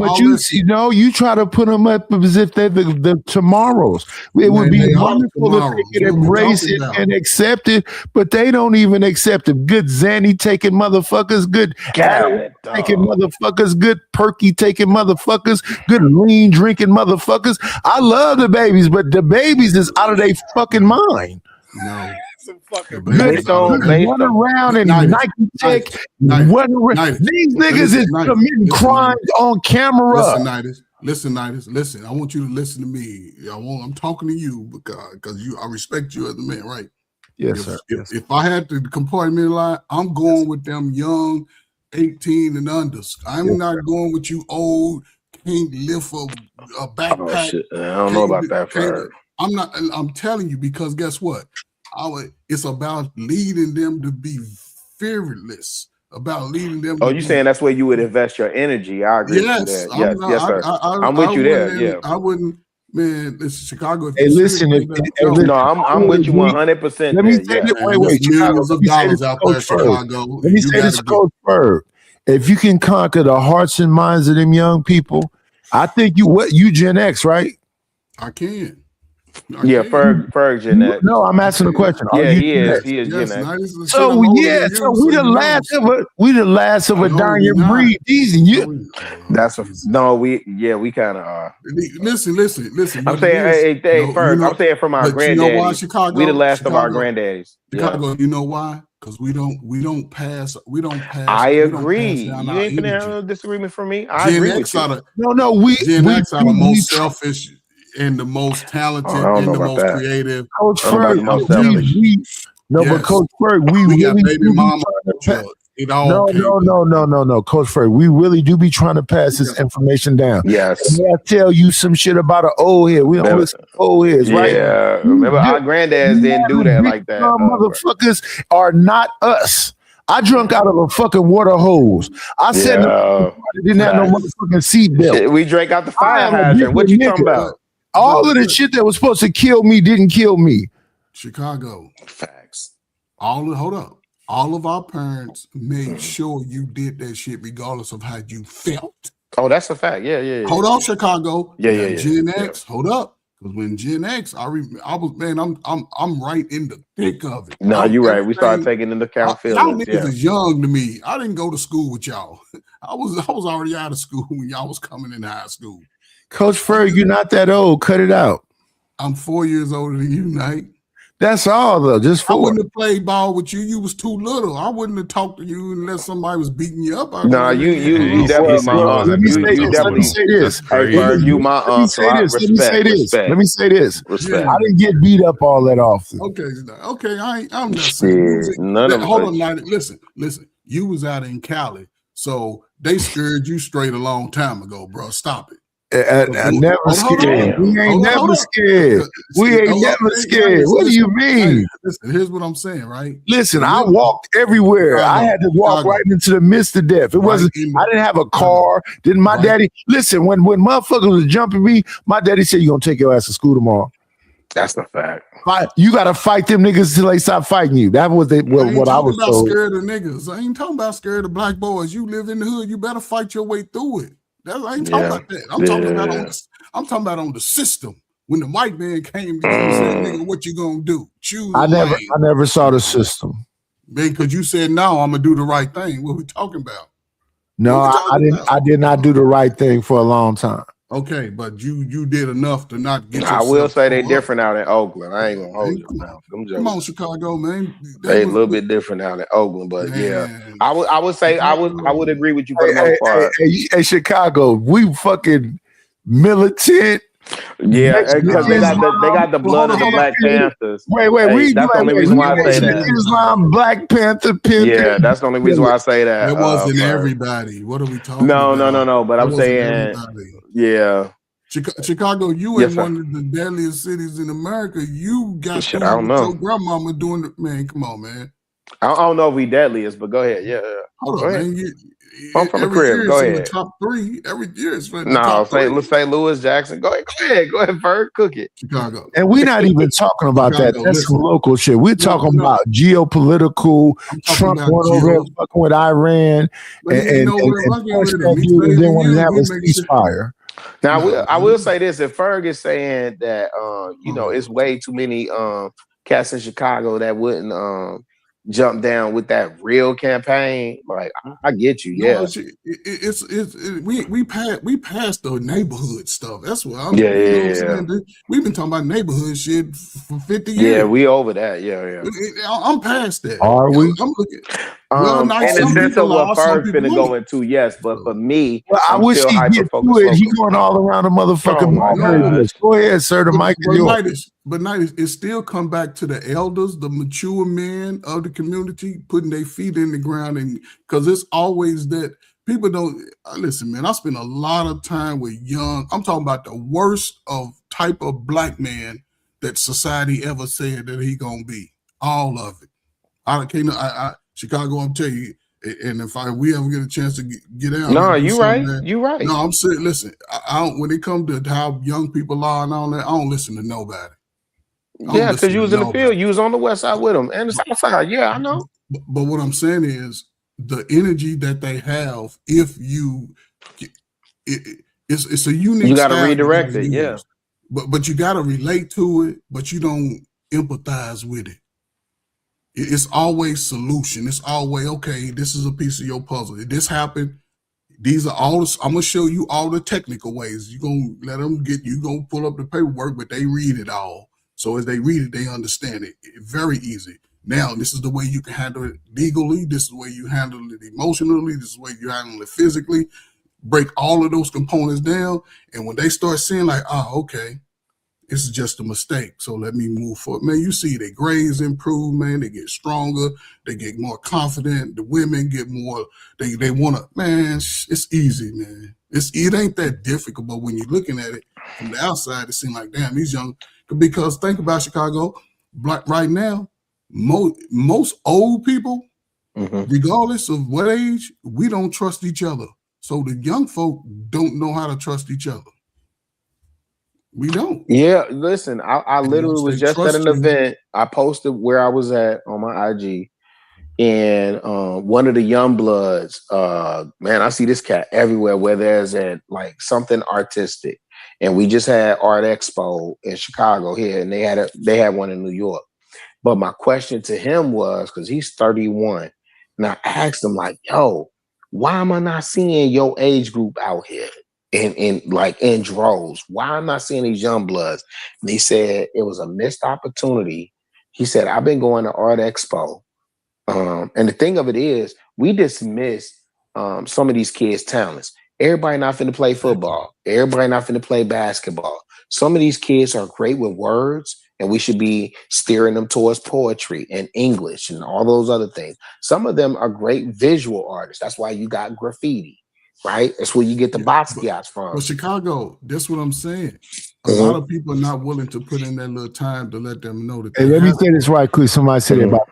you try to put them up as if they're the tomorrows. It would be wonderful if they could embrace it and accept it, but they don't even accept it. Good Zanny taking motherfuckers, good taking motherfuckers, good perky taking motherfuckers, good lean drinking motherfuckers. I love the babies, but the babies is out of their fucking mind. No. Run around and Nike Tech. These niggas is committing crimes on camera. Listen. I want you to listen to me. I'm talking to you because I respect you as a man, right? Yes, sir. If I had to compartmentalize, I'm going with them young 18 and unders. I'm not going with you old, can't lift a backpack. Oh, shit. I don't know about that, Ferg. I'm telling you because guess what? It's about leading them to be fearless, about leading them. Oh, you saying that's where you would invest your energy? I agree with that. Yes, sir. I'm with you there. Yeah, I wouldn't. Man, it's Chicago. Hey, listen. No, I'm with you 100%. Let me say this. Wait, millions of dollars out there, Chicago. Let me say this, Coach Ferg. If you can conquer the hearts and minds of them young people, I think you Gen X, right? I can. Ferg Gen X. No, I'm asking a question. He is Gen X. So we the last of a dying breed. We kind of are. Listen. I'm saying, Ferg. I'm saying from our granddaddies. You know why, Chicago? We the last of our granddaddies. Chicago, you know why? Because we don't pass. I agree. You ain't gonna have no disagreement from me. I agree with you. Gen X are the most selfish and the most talented and the most creative. Coach Ferg, but Coach Ferg, we got really baby mama. No, Coach Ferg, we really do be trying to pass this information down. Yes. And I tell you some shit about an old head. We don't listen to old heads, right? Yeah. Remember, our granddads didn't do that like that. Motherfuckers are not us. I drunk out of a fucking water hose. I said didn't have no motherfucking seatbelt. We drank out the fire hydrant. What you talking about? All of the shit that was supposed to kill me didn't kill me. Chicago. Facts. Hold up. All of our parents made sure you did that shit regardless of how you felt. Oh, that's a fact. Yeah. Hold on, Chicago. Yeah. Gen X. Hold up. Because when Gen X, I'm right in the thick of it. No, you're right. We started taking into account y'all feelings. niggas is young to me. I didn't go to school with y'all. I was already out of school when y'all was coming into high school. Coach Ferg, you're not that old. Cut it out. I'm 4 years older than you, Knight. That's all, though. Just 4. I wouldn't have played ball with you. You was too little. I wouldn't have talked to you unless somebody was beating you up. No, you definitely my uncle. Let me say this. Hey, Ferg, you my uncle. Let me say this. Respect. I didn't get beat up all that often. Okay. I'm not saying. Hold on, Knight. Listen. You was out in Cali, so they scared you straight a long time ago, bro. Stop it. I never scared. We ain't never scared. We ain't never scared. What do you mean? Listen, here's what I'm saying, right? Listen, I walked everywhere. I had to walk right into the midst of death. It wasn't. I didn't have a car. Didn't my daddy? Listen, when motherfuckers was jumping me, my daddy said, "You gonna take your ass to school tomorrow." That's the fact. You got to fight them niggas till they stop fighting you. That was what I was told. Scared of niggas. I ain't talking about scared of black boys. You live in the hood. You better fight your way through it. I ain't talking about that. I'm talking about on the system. When the white man came to you and said, "Nigga, what you gonna do?" Choose. I never saw the system. Because you said, "No, I'm gonna do the right thing." What we talking about? No, I didn't. I did not do the right thing for a long time. Okay, but you did enough to not get. I will say they're different out in Oakland. I ain't gonna hold you now. Come on, Chicago, man. They a little bit different out in Oakland, but I would say I would agree with you for the most part. Hey, Chicago, we fucking militant. Yeah, because they got the blood of the Black Panthers. Wait, that's the only reason why I say that. Islam, Black Panther, Yeah, that's the only reason why I say that. It wasn't everybody. What are we talking about? No. But I'm saying, yeah. Chicago, you in one of the deadliest cities in America. You got shit. I don't know. Your grandmama doing it, man. Come on, man. I don't know if we deadliest, but go ahead. Yeah. Hold on, man. I'm from the crib. Go ahead. The top 3 every year. It's Let's say Louis Jackson. Go ahead, Ferg. Cook it. Chicago. And we're not even talking about that. That's some local shit. We're talking about geopolitical. Trump went over there fucking with Iran and then want to have a ceasefire. Now, I will say this: if Ferg is saying that, it's way too many cats in Chicago that wouldn't jump down with that real campaign, like I get you. Yeah, we passed the neighborhood stuff. That's what I'm. Saying? We've been talking about neighborhood shit for 50 years. Yeah, we over that. Yeah. I'm past that. Are we? I'm looking. In the sense of what Ferg's finna go into, yes, but for me, I wish he get to it. He going all around the motherfucking Go ahead, sir. The mic is yours. But it still come back to the elders, the mature men of the community, putting their feet in the ground, and because it's always that people don't listen, man. I spend a lot of time with young. I'm talking about the worst of type of black man that society ever said that he gonna be. All of it. Chicago, I'm telling you, and if we ever get a chance to get out, no, you right. You right. No, I'm saying, listen, I don't. When it comes to how young people are and all that, I don't listen to nobody. Yeah, because you was in the field, you was on the west side with them, and the south side. Yeah, I know. But what I'm saying is the energy that they have. If it's a unique. You got to redirect it. Yeah. But you got to relate to it, but you don't empathize with it. It's always solution. It's always, okay, this is a piece of your puzzle. If this happened, these are all, I'm going to show you all the technical ways. You're going to let them you're going to pull up the paperwork, but they read it all. So as they read it, they understand it. Very easy. Now, this is the way you can handle it legally. This is the way you handle it emotionally. This is the way you handle it physically. Break all of those components down. And when they start seeing like, okay, this is just a mistake, so let me move forward. Man, you see their grades improve, man. They get stronger. They get more confident. The women get more, they want to, man, it's easy, man. It ain't that difficult, but when you're looking at it from the outside, it seems like, damn, these young, because think about Chicago, right now, most old people, regardless of what age, we don't trust each other. So the young folk don't know how to trust each other. We don't. Yeah, listen, I literally was just at an event. I posted where I was at on my IG, and one of the young bloods, man, I see this cat everywhere where there's like something artistic. And we just had Art Expo in Chicago here, and they had one in New York. But my question to him was, because he's 31, and I asked him, like, yo, why am I not seeing your age group out here? In droves. Why am I seeing these young bloods? And he said it was a missed opportunity. He said, I've been going to Art Expo. And the thing of it is, we dismiss some of these kids' talents. Everybody not finna play football. Everybody not finna play basketball. Some of these kids are great with words, and we should be steering them towards poetry and English and all those other things. Some of them are great visual artists. That's why you got graffiti. Right, that's where you get the Basquiat's from. But Chicago, that's what I'm saying. a lot of people are not willing to put in that little time to let them know that. Hey, let me say this right quick. Somebody said it about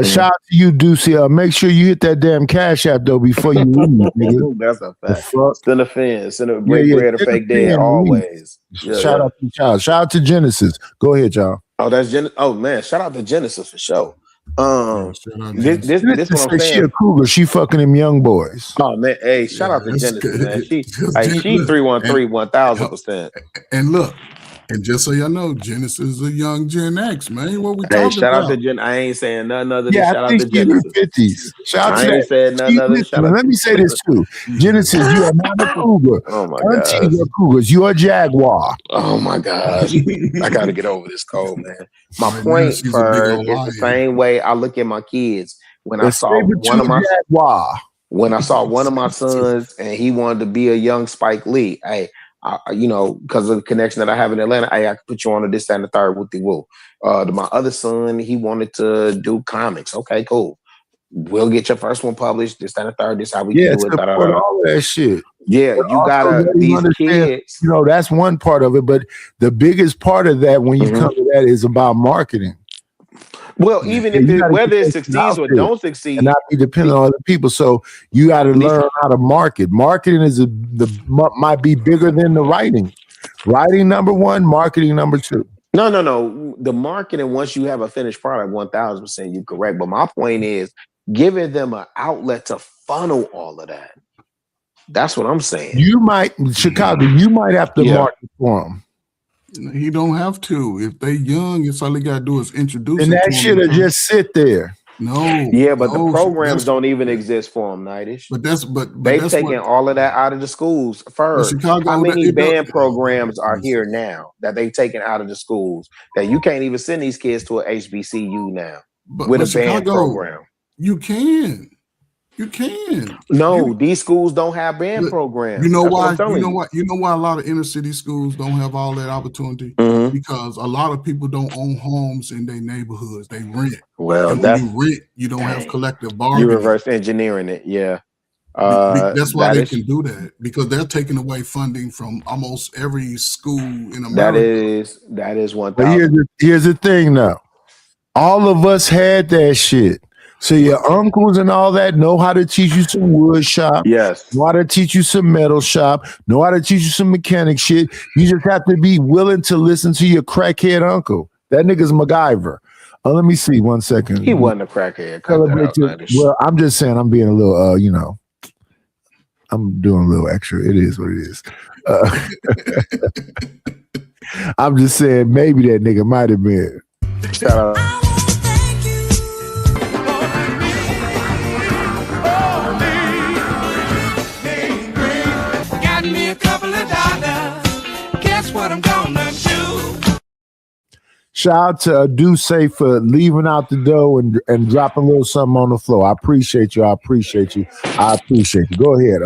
shout out to you, Deucey. Make sure you hit that damn Cash App though before you leave. Nigga. That's a fact. Send a fan, send a break bread or fake dead always. Shout out to child. Shout out to Genesis. Go ahead, y'all. Oh, that's Oh man, shout out to Genesis for sure. This what I'm saying. She a cougar. She fucking them young boys. Oh man, hey, shout out to Genesis, man. She 313 1000%. And look, and just so y'all know, Genesis is a young Gen X, man. What we talking shout about? out to Gen. I ain't saying nothing other than shout out to Genesis. 50s. Shout out to I ain't saying nothing other than shout out. Let me say this too. Genesis, you are not a cougar. Oh my God. You're cougars. You're a jaguar. Oh my gosh. I gotta get over this cold, man. My point, Ferg, is the same way I look at my kids when I saw one of my sons and he wanted to be a young Spike Lee. Hey, because of the connection that I have in Atlanta, I can put you on to this, that, and the third with the woo. My other son, he wanted to do comics. Okay, cool. We'll get your first one published. This, that, and the third. This how we do it. All that shit. Yeah, but you gotta these kids. That's one part of it, but the biggest part of that when you come to that is about marketing. Well, even if whether it succeeds or don't succeed, and not be dependent on other people. So you got to learn how to market. Marketing might be bigger than the writing. Writing number one, marketing number two. No. The marketing, once you have a finished product, 1000% you're correct. But my point is giving them an outlet to funnel all of that. That's what I'm saying. You might Chicago. You might have to market for them. He don't have to. If they young, it's all he got to do is introduce. And that should have just sit there. No. Yeah, but the programs don't even exist for them, Nightish. But they've taken all of that out of the schools first. How many band programs are here now that they've taken out of the schools that you can't even send these kids to a HBCU now with a band program? You can. You can. No, these schools don't have band programs. You know why? You know why a lot of inner city schools don't have all that opportunity? Because a lot of people don't own homes in their neighborhoods. They rent. Well, and when you rent, you don't have collective bargaining. You reverse engineering it, yeah. That's why they can do that, because they're taking away funding from almost every school in America. That is one. But here's the thing, now. All of us had that shit. So your uncles and all that know how to teach you some wood shop. Yes. Know how to teach you some metal shop. Know how to teach you some mechanic shit. You just have to be willing to listen to your crackhead uncle. That nigga's MacGyver. Let me see 1 second. He wasn't a crackhead. Well, I'm just saying I'm being a little, I'm doing a little extra. It is what it is. I'm just saying maybe that nigga might have been. Shout out. What I'm gonna do. Shout out to Thizz for leaving out the dough and dropping a little something on the floor. I appreciate you. I appreciate you. Go ahead,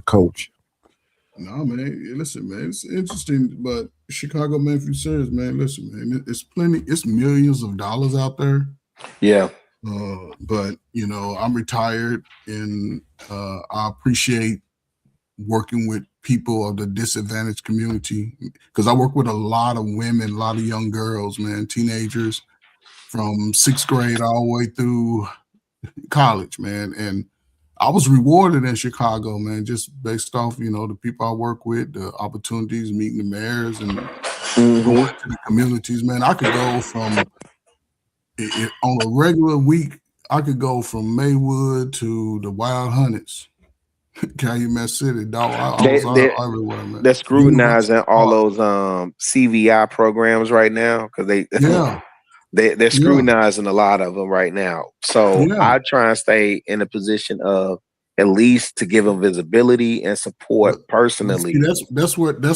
Coach. No, man. Listen, man. It's interesting, but Chicago, man, if you're serious, man, listen, man. It's millions of dollars out there. Yeah. But I'm retired, and I appreciate working with people of the disadvantaged community, because I work with a lot of women, a lot of young girls, man, teenagers from 6th grade all the way through college, man. And I was rewarded in Chicago, man, just based off, the people I work with, the opportunities, meeting the mayors and going to the communities, man. I could go from, on a regular week, I could go from Maywood to the Wild Hunters. Calumet City, dog. They're scrutinizing all those CVI programs right now, because they're scrutinizing a lot of them right now. So I try and stay in a position of at least to give them visibility and support personally. See, that's where they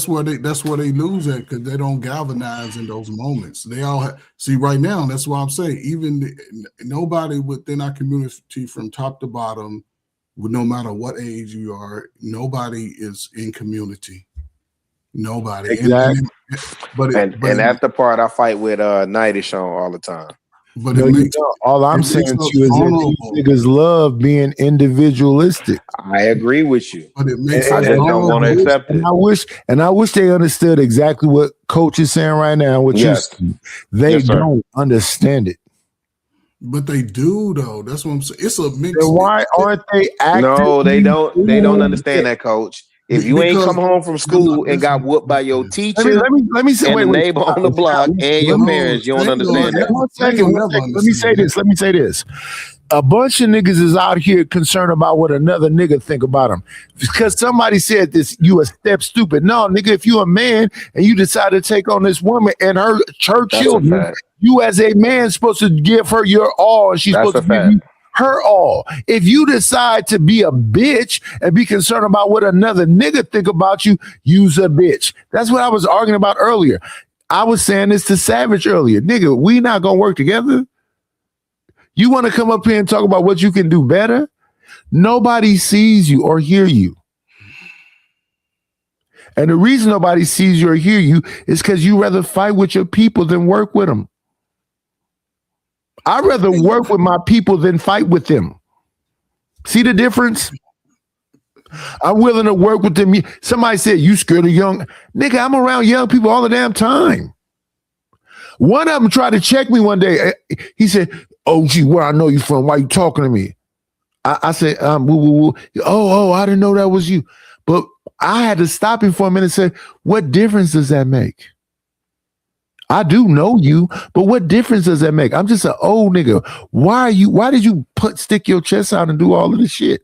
lose at, because they don't galvanize in those moments. They all see right now. That's why I'm saying nobody within our community from top to bottom, no matter what age you are, nobody is in community. Nobody. Exactly. And that's the part I fight with Nightish on all the time. But no, you don't. All I'm saying to you is that these niggas love being individualistic. I agree with you. But it makes I just don't want to accept it. I wish they understood exactly what Coach is saying right now. What you saying. They don't understand it. But they do though. That's what I'm saying. It's a mix. Then why aren't they acting? No, they don't. They don't understand that, Coach. If you ain't come home from school and got whooped by your teacher, let me say, and the neighbor on the block and your parents, you don't understand that. One second. Let me say this. A bunch of niggas is out here concerned about what another nigga think about them. Because somebody said this, you a step stupid. No, nigga, if you a man and you decide to take on this woman and her children, you as a man supposed to give her your all, and she's supposed to give you her all. If you decide to be a bitch and be concerned about what another nigga think about you, you's a bitch. That's what I was arguing about earlier. I was saying this to Savage earlier. Nigga, we not gonna work together. You want to come up here and talk about what you can do better? Nobody sees you or hear you. And the reason nobody sees you or hear you is because you rather fight with your people than work with them. I'd rather work with my people than fight with them. See the difference? I'm willing to work with them. Somebody said, you scared of young. Nigga, I'm around young people all the damn time. One of them tried to check me one day. He said, oh, gee, where I know you from? Why you talking to me? I said, Oh, I didn't know that was you. But I had to stop him for a minute and say, what difference does that make? I do know you, but what difference does that make? I'm just an old nigga. Why did you stick your chest out and do all of this shit?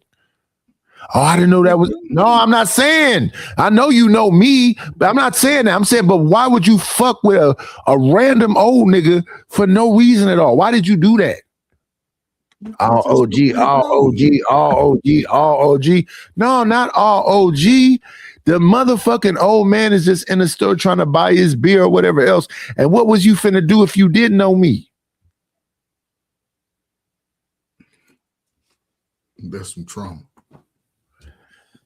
Oh, I didn't know that was. No, I'm not saying. I know you know me, but I'm not saying that. I'm saying, but why would you fuck with a random old nigga for no reason at all? Why did you do that? All OG, all OG, all OG, all OG. No, not all OG. The motherfucking old man is just in the store trying to buy his beer or whatever else. And what was you finna do if you didn't know me? That's some trauma.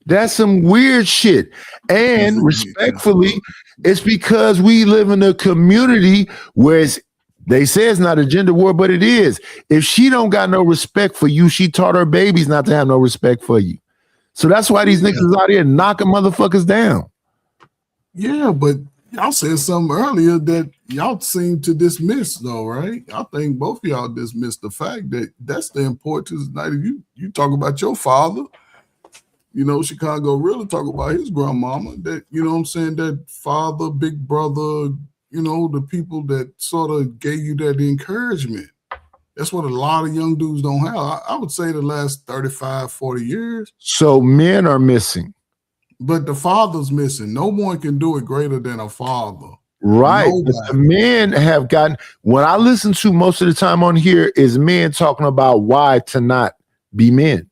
That's some weird shit. And respectfully, it's because we live in a community where they say it's not a gender war, but it is. If she don't got no respect for you, she taught her babies not to have no respect for you. So that's why these niggas is out here knocking motherfuckers down. Yeah, but y'all said something earlier that y'all seem to dismiss, though, right? I think both of y'all dismissed the fact that that's the importance. Like you talk about your father, you know, Chicago really talk about his grandmama. That, you know what I'm saying, that father, big brother, you know, the people that sort of gave you that encouragement. That's what a lot of young dudes don't have. I would say the last 35, 40 years. So men are missing. But the father's missing. No one can do it greater than a father. Right. But the men have gotten, what I listen to most of the time on here is men talking about why to not be men.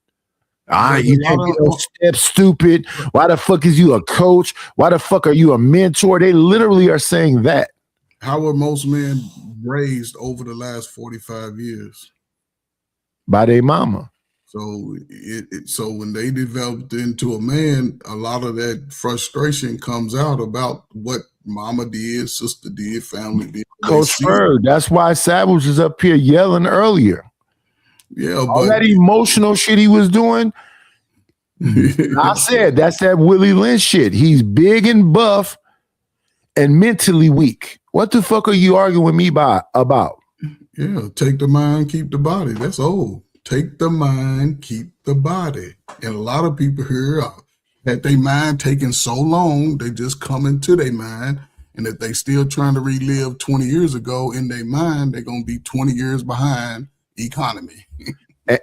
You can't be no step stupid. Why the fuck is you a coach? Why the fuck are you a mentor? They literally are saying that. How were most men raised over the last 45 years? By their mama. So so when they developed into a man, a lot of that frustration comes out about what mama did, sister did, family did. Coach Ferg, that's why Savage was up here yelling earlier. Yeah, all that emotional shit he was doing. I said that's that Willie Lynch shit. He's big and buff and mentally weak. What the fuck are you arguing with me about? Yeah, take the mind, keep the body. That's old. Take the mind, keep the body. And a lot of people here that they mind taking so long, they just come into their mind. And if they still trying to relive 20 years ago in their mind, they're going to be 20 years behind economy.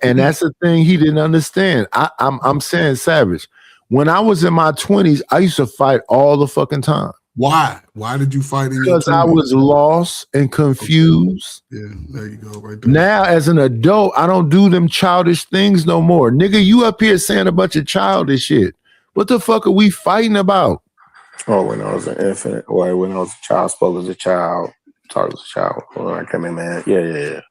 And that's the thing he didn't understand. I'm saying, Savage, when I was in my 20s, I used to fight all the fucking time. Why? Why did you fight in your 20s? Because I was lost and confused. Okay. Yeah, there you go, right there. Now, as an adult, I don't do them childish things no more. Nigga, you up here saying a bunch of childish shit. What the fuck are we fighting about? Oh, when I was an infant, or when I was a child, spoke as a child, talked as a child. When I came in, man, yeah.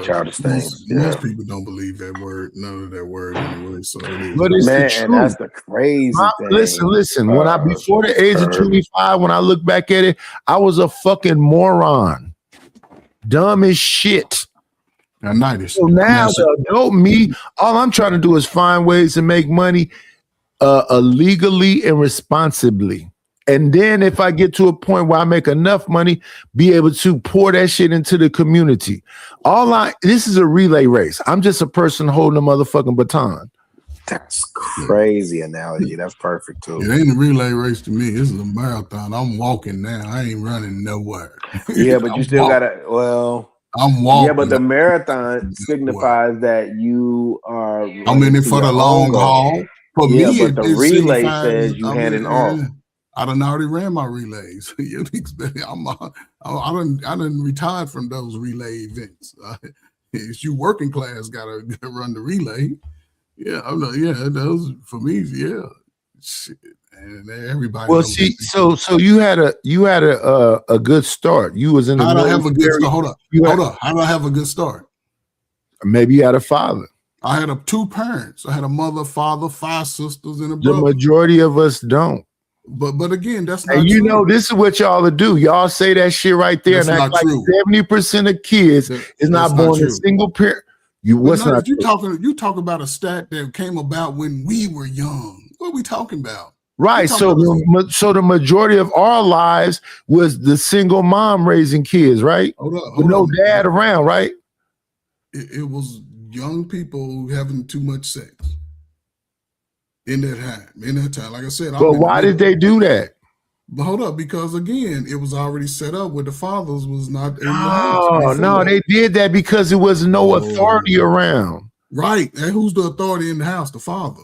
Childish things. Most people don't believe that word, none of that word anyway. So it is. But it's the truth. That's the crazy thing. Listen. When I before the age of 25, when I look back at it, I was a fucking moron. Dumb as shit. Nice. So now the adult me, all I'm trying to do is find ways to make money legally and responsibly. And then if I get to a point where I make enough money, be able to pour that shit into the community. This is a relay race. I'm just a person holding a motherfucking baton. That's crazy analogy. That's perfect too. It ain't a relay race to me. This is a marathon. I'm walking now. I ain't running nowhere. Yeah, but you still gotta. Well, I'm walking. Yeah, but the marathon signifies that you are. I'm in it for the long haul. For me, but the relay says you handing off. I done already ran my relays. You expect I done retired from those relay events. It's you working class gotta run the relay. Yeah, those for me, yeah. Shit. And everybody. Well, see, so you had a good start. You was in the. How did I have a good start? Hold up. How did I have a good start? Maybe you had a father. I had two parents. I had a mother, father, 5 sisters, and a brother. The majority of us don't. But again, that's not and you true. know, this is what y'all do. Y'all say that shit right there, That's and not that's like true. 70% of kids is not born a single parent. What's not you talking about a stat that came about when we were young. What are we talking about? Right. So the majority of our lives was the single mom raising kids, right? With no dad around, right? It was young people having too much sex in that time. Like I said, but why did they do that? But hold up, because again, it was already set up where the fathers was not in the house. No, they did that because there was no authority around. Right. And who's the authority in the house? The father.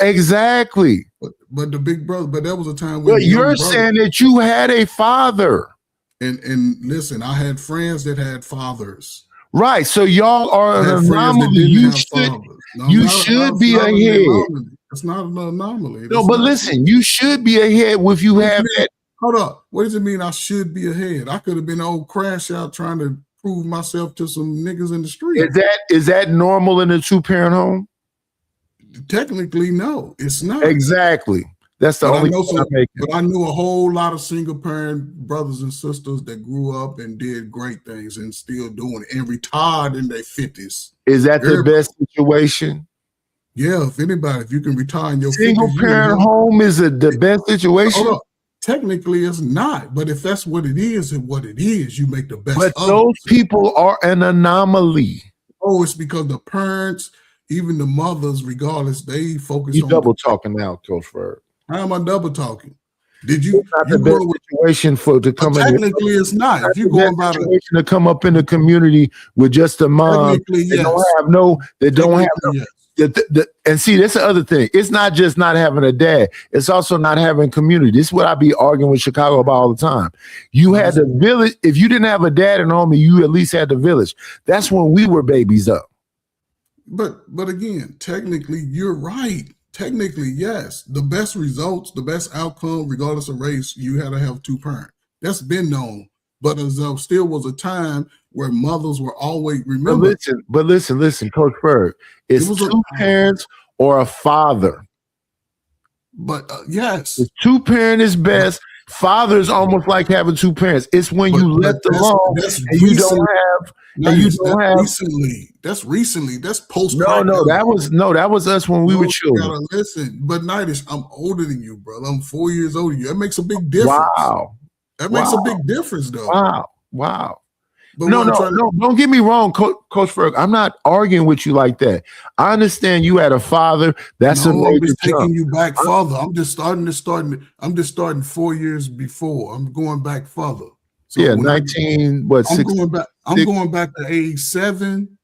Exactly. But the big brother, but there was a time when you're saying that you had a father. And listen, I had friends that had fathers. Right. So y'all are an anomaly. You should be ahead. It's not an anomaly. No, but listen, you should be ahead if you have that. Hold up. What does it mean I should be ahead? I could have been old crash out trying to prove myself to some niggas in the street. Is that normal in a 2-parent home? Technically, no, it's not. Exactly. That's the only point I'm making. But I knew a whole lot of single parent brothers and sisters that grew up and did great things and still doing it and retired in their 50s. Is that the best situation? Yeah, if you can retire in your single parent home is the best situation. Technically, it's not, but if that's what it is, you make the best. But those people are an anomaly. Oh, it's because the parents, even the mothers, regardless, they focus. You on double talking now, Coach Ferg. How am I double talking? Did you? It's not the best situation to come in. Technically, it's not. If you go about it, to come up in the community with just a mom, yes. They don't have no. And see, that's the other thing. It's not just not having a dad. It's also not having community. This is what I be arguing with Chicago about all the time. You had the village. If you didn't have a dad and home, you at least had the village. That's when we were babies up. But again, technically, you're right. Technically, yes. The best results, the best outcome, regardless of race, you had to have 2 parents. That's been known. But there still was a time where mothers were always remembered. But listen, Coach Ferg. It's 2 parents or a father. But yes. The 2-parent is best. Father is almost like having 2 parents. It's when you let them alone and you don't have. That's recently. That's post. That was us when we were children. You gotta listen, but Nitis, I'm older than you, brother. I'm 4 years older than you. That makes a big difference. Wow. That makes a big difference, though. Wow. But no. Don't get me wrong, Coach Ferg. I'm not arguing with you like that. I understand you had a father. That's a major I'm just taking jump. you back further. I'm just starting 4 years before. I'm going back further. So yeah, 19. I'm going back to age 7.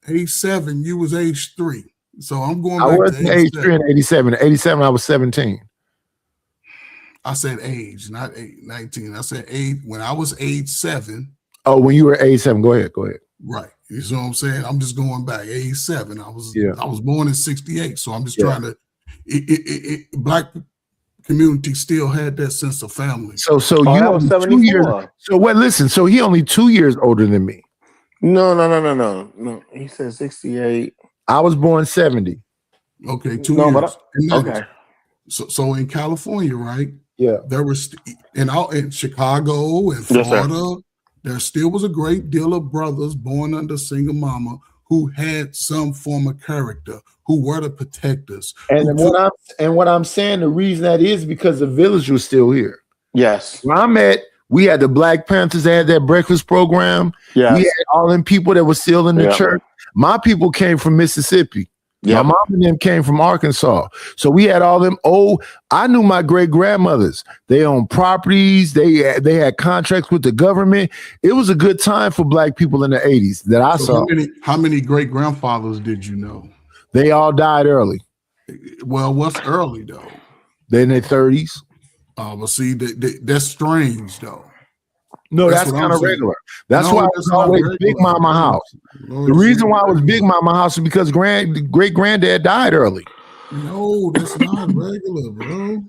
Age 7. You was age 3. So I'm going back. I was to age 3 in 87. 87, I was 17. I said age, not 19. I said age when I was age 7. Oh, when you were age 7, go ahead. Right. You see what I'm saying? I'm just going back. Age 7. I was born in 68. So I'm just trying to Black community still had that sense of family. So you only 2 years. So listen, so he only 2 years older than me. No. He said 68. I was born 70. Okay, 2 years. Okay. So in California, right? Yeah. There was in Chicago and Florida, there still was a great deal of brothers born under single mama who had some form of character, who were the protectors. And what I'm saying, the reason that is because the village was still here. Yes. Where I'm at, we had the Black Panthers, they had that breakfast program. Yes. We had all them people that were still in the church. My people came from Mississippi. My mom and them came from Arkansas. So we had all them I knew my great grandmothers. They owned properties. They had contracts with the government. It was a good time for Black people in the 80s that I saw. How many great grandfathers did you know? They all died early. Well, what's early though? They're in their 30s. Well, see, that's strange though. No, that's kind of regular. That's why it was always Big Mama house. The reason why it was Big Mama house is because great granddad died early. No, that's not regular, bro.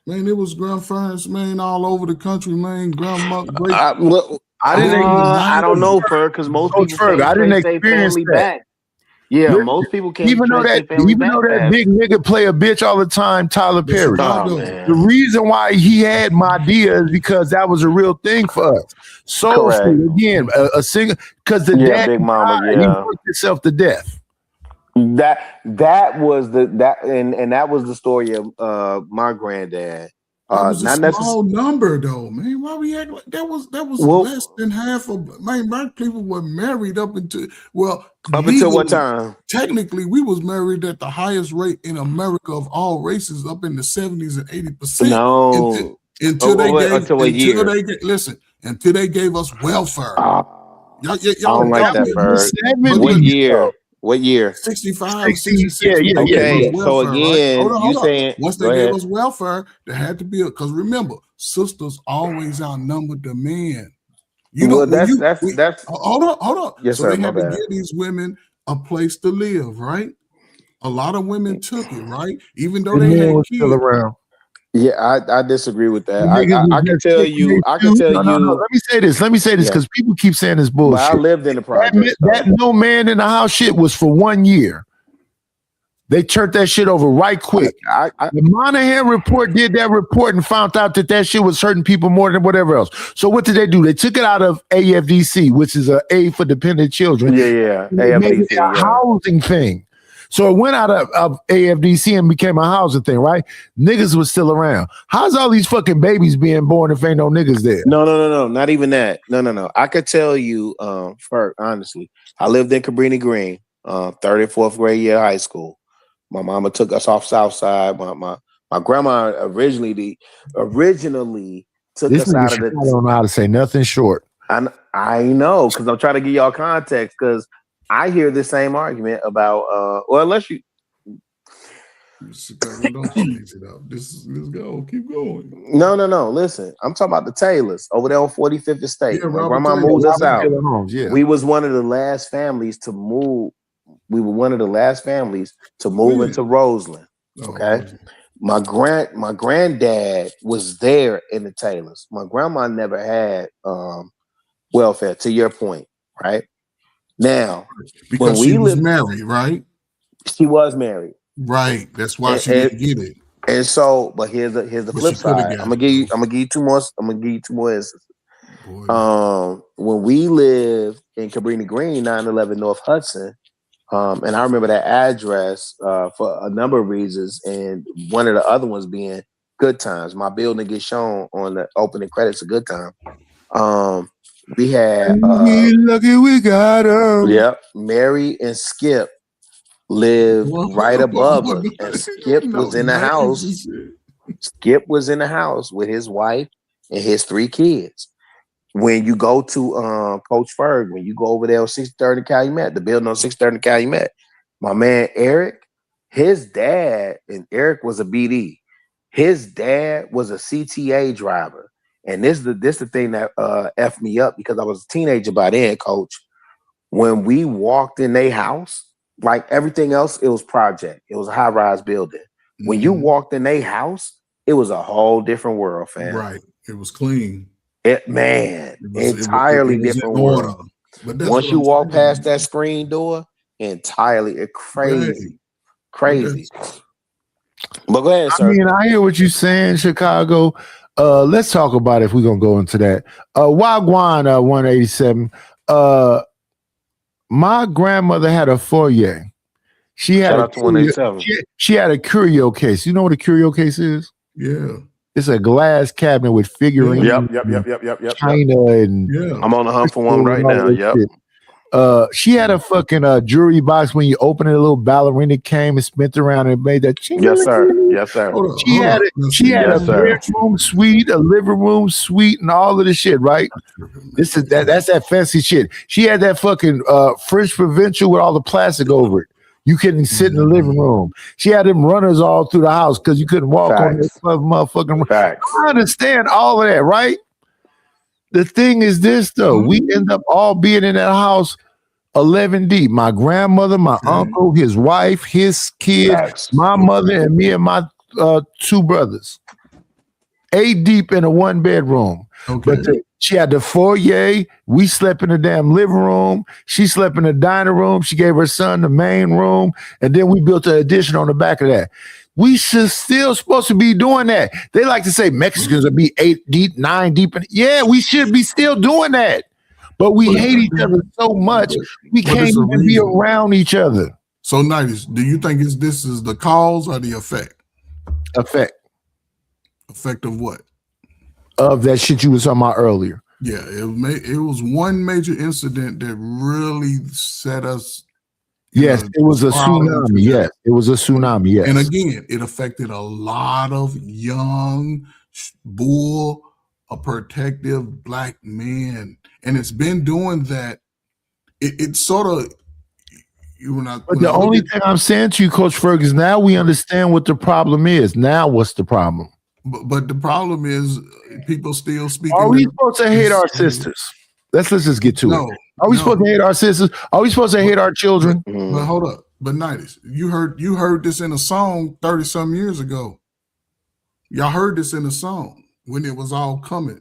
Man, it was grandparents, man, all over the country, man. Grandma, I don't know, Ferg, because most people can't trace their family back. Yeah, Listen, most people can't even though trace their family back. Even though that big nigga play a bitch all the time, Tyler Perry. Man. The reason why he had Madea is because that was a real thing for us. So again, a singer, because the dad Big Mama, died, he worked himself to death. That was that was the story of my granddad. That was a small number though, man. Why we act like that was less than half of black people were married up until what time? Technically, we was married at the highest rate in America of all races up in the 70s and 80%. No, until they gave us welfare. I don't like that, Bird. What year? 65, 66. Yeah. Okay, so again, right? you saying once they gave us welfare, there had to be because remember, sisters always outnumbered the men. That's hold on. Yes, so sir, they had to give these women a place to live, right? A lot of women took it, right? Even though they had kids. Still around. Yeah, I disagree with that. I can tell you. No. Let me say this because people keep saying this bullshit. But I lived in the project. That no man in the house shit was for 1 year. They turned that shit over right quick. The Monahan report did that report and found out that shit was hurting people more than whatever else. So what did they do? They took it out of AFDC, which is a aid for dependent children. Yeah. They made it a housing thing. So it went out of AFDC and became a housing thing, right? Niggas was still around. How's all these fucking babies being born if ain't no niggas there? No. Not even that. No. I could tell you, Ferg, honestly, I lived in Cabrini Green, 3rd and 4th grade year of high school. My mama took us off South Side. My grandma originally took us out of the. I don't know how to say nothing short. I know because I'm trying to give y'all context because I hear the same argument about unless you don't change it up. Let's go. Keep going. No. Listen, I'm talking about the Taylors over there on 45th Estate. Yeah, my grandma moved us out. We was one of the last families to move. We were one of the last families to move into Roseland. Okay. My granddad was there in the Taylors. My grandma never had welfare, to your point, right? Now, because she was married, right? She was married, right? That's why she didn't get it. And so, but here's the flip side. I'm gonna give you two more. I'm gonna give you two more instances. When we lived in Cabrini Green, 911 North Hudson, and I remember that address for a number of reasons, and one of the other ones being Good Times. My building gets shown on the opening credits of Good Time. We had lucky we got them. Yep, Mary and Skip lived right above us, and Skip was in the house. Skip was in the house with his wife and his 3 kids. When you go to Coach Ferg, when you go over there on 630 Calumet, the building on 630 Calumet, my man Eric, his dad, and Eric was a BD. His dad was a CTA driver. And this the thing that effed me up because I was a teenager by then, Coach. When we walked in their house, like everything else, it was project. It was a high-rise building. Mm-hmm. When you walked in their house, it was a whole different world, fam. Right. It was clean. Entirely different world. But once you walk past that screen door, entirely crazy. Crazy. But go ahead, sir. I mean, I hear what you're saying, Chicago. Let's talk about it if we're gonna go into that. Wagwan 187. My grandmother had a foyer. She had Shout out to 187. She had a curio case. You know what a curio case is? Yeah. It's a glass cabinet with figurines. Yep. China and I'm on the hunt for one right now. Yep. She had a fucking jewelry box. When you open it, a little ballerina came and spent around and made that. Yes, sir. Yes, sir. She had a bedroom suite, a living room suite, and all of this shit. Right? That's that fancy shit. She had that fucking French provincial with all the plastic over it. You couldn't sit in the living room. She had them runners all through the house because you couldn't walk on this motherfucking. I understand all of that, right? The thing is this though, we end up all being in that house 11 deep. My grandmother, my uncle, his wife, his kids, my mother, and me and my 2 brothers. 8 deep in a 1 bedroom. Okay. But she had the foyer. We slept in the damn living room. She slept in the dining room. She gave her son the main room. And then we built an addition on the back of that. We should still supposed to be doing that. They like to say Mexicans will be 8 deep, 9 deep. Yeah, we should be still doing that. But we hate each other so much, we can't even be around each other. So, Nighties, do you think this is the cause or the effect? Effect. Effect of what? Of that shit you was talking about earlier. Yeah, it was one major incident that really set us. Yes, it was a tsunami. Yes, it was a tsunami. Yes. And again, it affected a lot of young, bull, protective black men. And it's been doing that. It sort of. But the only thing I'm saying to you, Coach Ferg, is now we understand what the problem is. Now what's the problem? But the problem is people still speak. Are we supposed to hate our sisters? Let's just get to it. Are we supposed to hate our sisters? Are we supposed to hate our children? But hold up. But Nighties, you heard this in a song 30-some years ago. Y'all heard this in a song when it was all coming.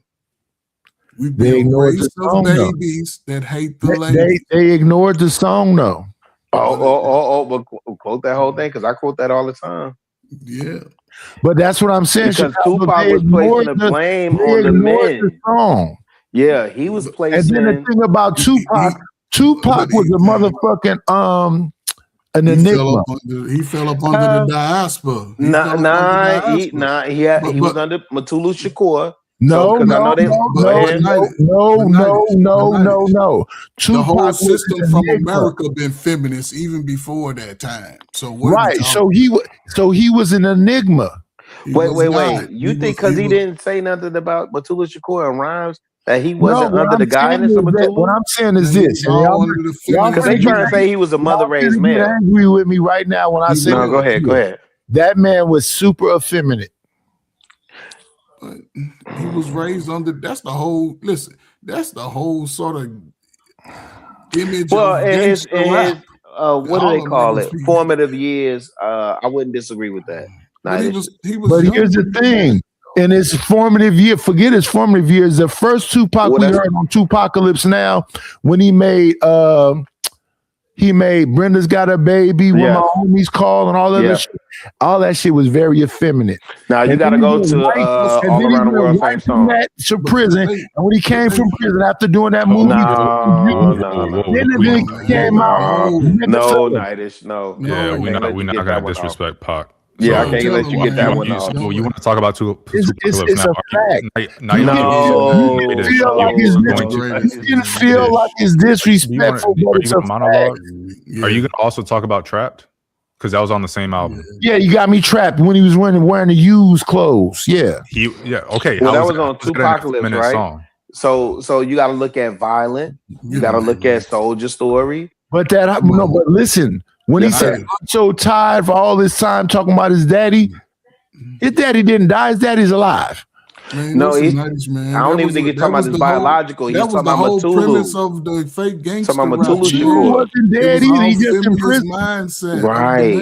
We've been raised of babies that hate the ladies. They ignored the song though. But quote that whole thing because I quote that all the time. Yeah. But that's what I'm saying. Because Tupac was placing the blame on the men. Song. Yeah, he was placing. And then the thing about Tupac was a motherfucking an enigma. He fell up under the diaspora. He was under Mutulu Shakur. No. The whole system from America been feminist even before that time. So he was an enigma. Wait. You think because he didn't say nothing about Mutulu Shakur and rhymes that he wasn't under the guidance of Mutulu? What I'm saying is this: because they trying to say he was a mother-raised man. Angry with me right now when I say no. Go ahead. That man was super effeminate. He was raised under. That's the whole sort of image. Well, in his what do they call it? Formative years. I wouldn't disagree with that. But here's the thing: in his formative year, forget his formative years. The first Tupac we heard on Tupacalypse Now, when he made Brenda's Got a Baby, when my homies call and all that shit. All that shit was very effeminate. Now you got to go to All Around the World Fame Song. To prison, and when he came from prison after doing that movie, then it came out. No, Nightish, no. Yeah, we're not gonna disrespect Pac. Yeah, I can't let you get that one off. You want to talk about it's now? A fact. It didn't feel like it's disrespectful. Are you gonna monologue? Are you gonna also talk about Trapped? Because that was on the same album. Yeah, you got me trapped when he was wearing the used clothes. Yeah. Okay. Well, that was on Tupacalypse, right? Song? So you got to look at Violent. You got to look at Soldier Story. But listen, when he said, "I'm so tired for all this time talking about his daddy didn't die. His daddy's alive." Man, no, he's nice, man. I don't even think he's talking about his biological. He's talking about Mutulu. That was the whole premise of the fake gangster rap. Mutulu he wasn't dead either. He just in prison. Mindset, right?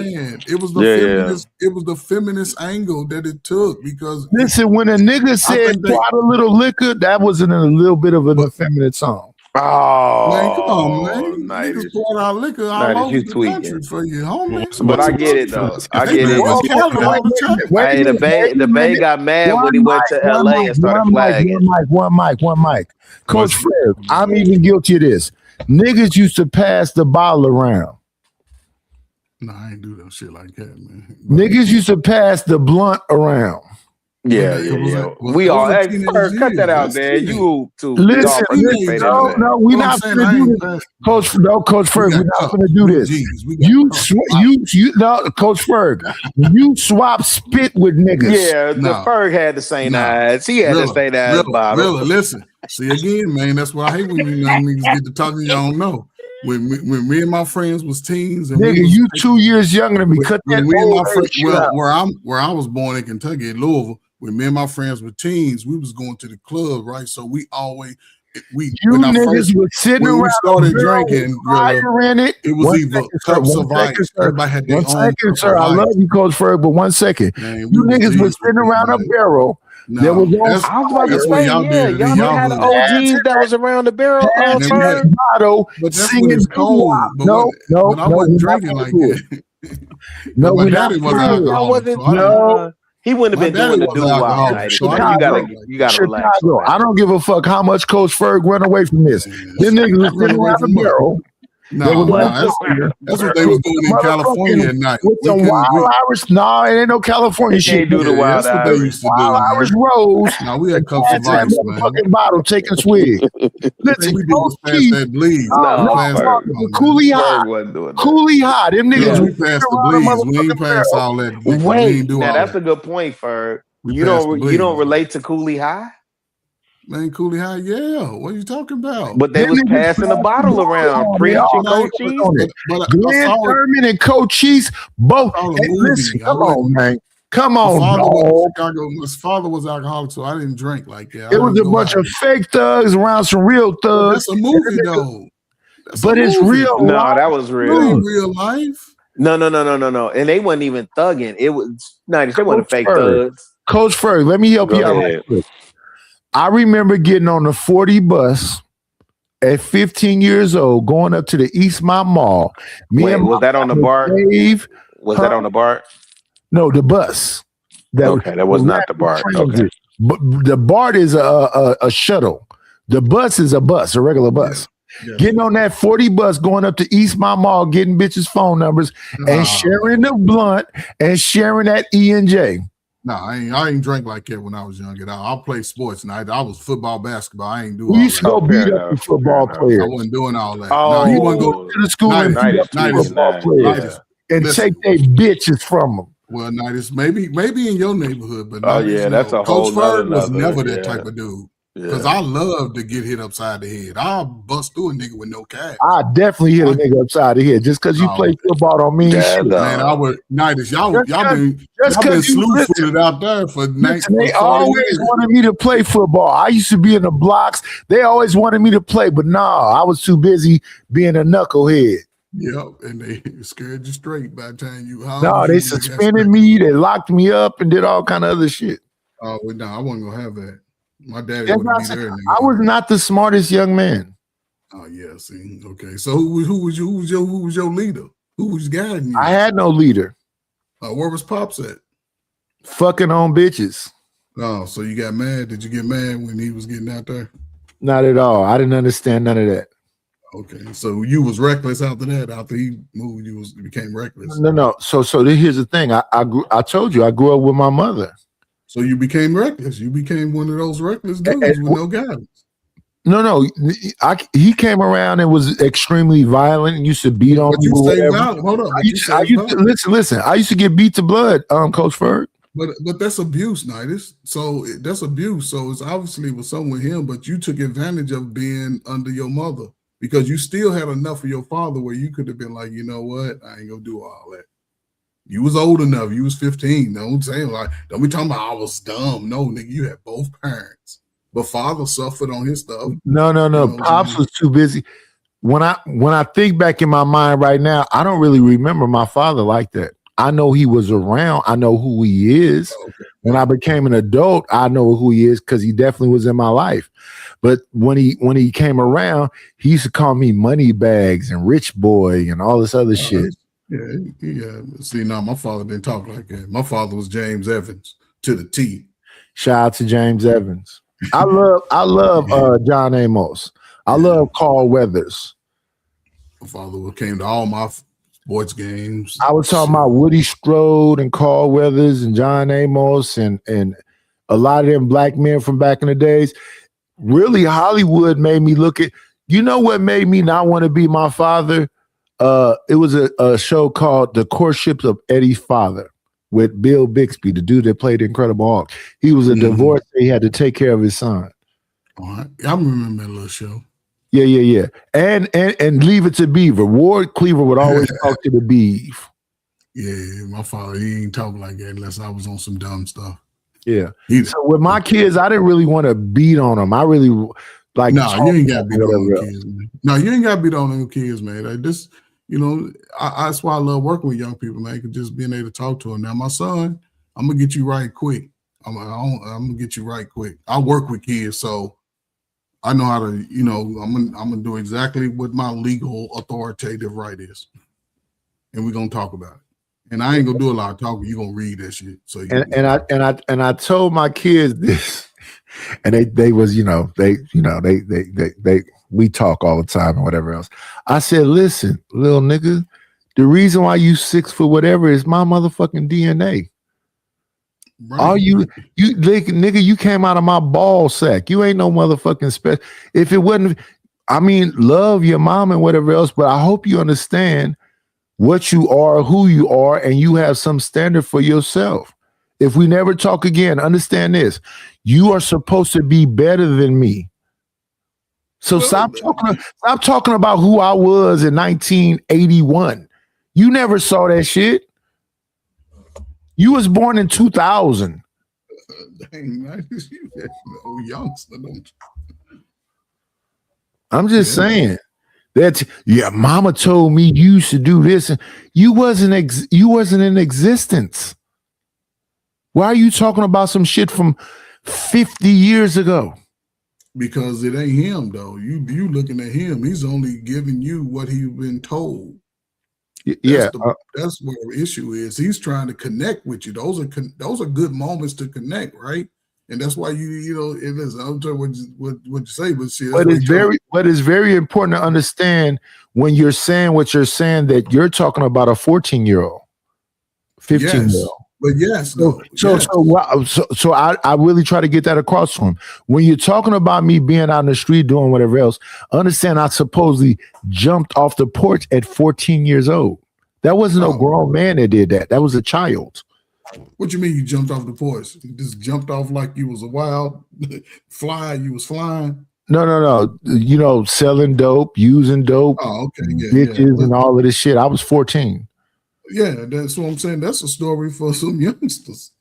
It was the feminist. It was the feminist angle that it took because listen, when a nigga said "quite a little liquor," that wasn't a little bit of an effeminate song. Oh, man, come on, man. Nice. Niggas poured out liquor all over the country for you, homie. But I get it though. I They get live it. in Cali all the time. Hey, the Bay got mad when he went to LA and started flagging. One mic. Coach Fred, I'm even guilty of this. Niggas used to pass the bottle around. No, I ain't do that shit like that, man. Niggas used to pass the blunt around. Yeah. We all cut that out, man. You too. Listen, no, we're not gonna do this, Coach. No, Coach Ferg, we're not gonna do this. You, Coach Ferg, you swap spit with niggas. Yeah, the Ferg had the same eyes. He had the same eyes. Really, listen. See again, man. That's why I hate when you young niggas get to talking you don't know. When me and my friends was teens, and nigga, you 2 years younger than me. Cut that where I was born in Kentucky, in Louisville. When me and my friends were teens, we was going to the club, right? So we always niggas were sitting around. We started drinking. It was either cups of ice. Everybody had their own. 1 second, sir. I love you, Coach Ferg, but 1 second. You niggas were sitting around a barrel. There was I was about to say, y'all had OGs that was around the barrel. Singing cold. No, I wasn't drinking like that. No, my daddy wasn't. He wouldn't have been doing the doo-wop. You gotta relax. I don't give a fuck how much Coach Ferg went away from this. Them niggas was sitting around the barrel. No, that's what they was doing in California at night. With some Wild Irish. No, it ain't no California shit. Do the Wild That's what they used to do. Irish Rose. No, we had cups of ice, man. Fucking bottle taking swig. Listen, we did was pass that bleed. Coolie High. Them niggas. We passed the bleeds. We ain't pass all that. Wait, now that's a good point, Ferg. You don't relate to Coolie High? Man, Coolie High, yeah. What are you talking about? But they was passing the bottle around. Preach and Cochise. Glenn Thurman and Cochise both. Listen, come on, man. Come on, his father was alcoholic, so I didn't drink like that. It was a bunch of fake thugs around some real thugs. That's a movie, though. But it's real. No, that was real. Real life. No. And they wasn't even thugging. It was they wasn't fake thugs. Coach Ferg, let me help you out right quick. I remember getting on the 40 bus at 15 years old, going up to the East Mount Mall. Was that on the BART? Was that on the BART? No, the bus. That was not the BART. Okay. But the BART is a shuttle. The bus is a regular bus. Yeah. Getting on that 40 bus, going up to East Mount Mall, getting bitches' phone numbers, and sharing the blunt and sharing that E&J. No, I ain't drank like that when I was younger. I played sports, and I was football, basketball. I ain't do all that. You used to go beat up the football players. I wasn't doing all that. Oh, you want to go to the school and beat up the football players and take their bitches from them. Well, Nightis, maybe in your neighborhood, but that's a whole Coach Ferg was never that type of dude. Because I love to get hit upside the head. I'll bust through a nigga with no cash. I definitely hit a nigga upside the head. Just because you play football don't mean shit. Man, I would Nightis. Y'all been slew-footed out there for They always wanted me to play football. I used to be in the blocks. They always wanted me to play, but I was too busy being a knucklehead. Yep, and they scared you straight by the time you. No, they suspended me. They locked me up and did all kind of other shit. Oh, no, I wasn't gonna have that. My daddy wouldn't be there. I was not the smartest young man. Oh yeah, see, okay. So who was your leader? Who was guiding you? I had no leader. Where was Pops at? Fucking on bitches. Oh, so you got mad? Did you get mad when he was getting out there? Not at all. I didn't understand none of that. Okay, so you was reckless after that. After he moved, you became reckless. No. So here's the thing. I told you I grew up with my mother. So you became reckless. You became one of those reckless dudes with no guidance. No. He came around and was extremely violent and used to beat on you. Hold on. Listen. I used to get beat to blood, Coach Ferg. But that's abuse, Nightis. So that's abuse. So it's obviously was something with him, but you took advantage of being under your mother because you still had enough of your father where you could have been like, you know what, I ain't gonna do all that. You was old enough. You was 15. Don't say like, don't be talking about I was dumb. No, nigga, you had both parents. But father suffered on his stuff. No. You know, Pops was too busy. When I think back in my mind right now, I don't really remember my father like that. I know he was around. I know who he is. Okay. When I became an adult, I know who he is because he definitely was in my life. But when he came around, he used to call me money bags and rich boy and all this other shit. Yeah. See, now my father didn't talk like that. My father was James Evans to the T. Shout out to James Evans. I love John Amos. I love Carl Weathers. My father came to all my sports games. I was talking about Woody Strode and Carl Weathers and John Amos and a lot of them black men from back in the days. Really, Hollywood made me look at, you know what made me not want to be my father? It was a show called The Courtships of Eddie's Father with Bill Bixby, the dude that played Incredible Hulk. He was a divorcee. He had to take care of his son. All right. I remember that little show. Yeah. And Leave It to Beaver. Ward Cleaver would always talk to the beef. Yeah, my father, he ain't talk like that unless I was on some dumb stuff. Yeah. So with my kids, I didn't really want to beat on them. I really like. No, you ain't got to beat on them kids, man. No, you ain't got to beat on them kids, man. Like this, that's why I love working with young people, man. Just being able to talk to them. Now, my son, I'm gonna get you right quick. I'm gonna get you right quick. I work with kids, so I know how to. I'm gonna do exactly what my legal authoritative right is, and we're gonna talk about it. And I ain't gonna do a lot of talking. You're gonna read that shit. So I told my kids this, and they was we talk all the time and whatever else. I said, listen, little nigga, the reason why you 6 foot whatever is my motherfucking DNA. Right. All you nigga, you came out of my ball sack. You ain't no motherfucking special. If it wasn't, love your mom and whatever else, but I hope you understand what you are, who you are, and you have some standard for yourself. If we never talk again, understand this. You are supposed to be better than me. So stop talking about who I was in 1981. You never saw that shit. You was born in 2000. Dang, you youngster, don't you? I'm just saying. Mama told me you used to do this, and you wasn't in existence. Why are you talking about some shit from 50 years ago? Because it ain't him, though. You looking at him. He's only giving you what he's been told. That's what the issue is. He's trying to connect with you. Those are good moments to connect, right? And that's why it is. I'm telling you what you say, but shit. But it's very important to understand when you're saying what you're saying that you're talking about a 14-year-old, 15-year-old. But yes, so I really try to get that across to him. When you're talking about me being out in the street doing whatever else, understand I supposedly jumped off the porch at 14 years old. That wasn't no grown man that did that. That was a child. What you mean you jumped off the porch? You just jumped off like you was a wild fly, you was flying? No. Selling dope, using dope, bitches and all of this shit. I was 14. Yeah, that's what I'm saying. That's a story for some youngsters.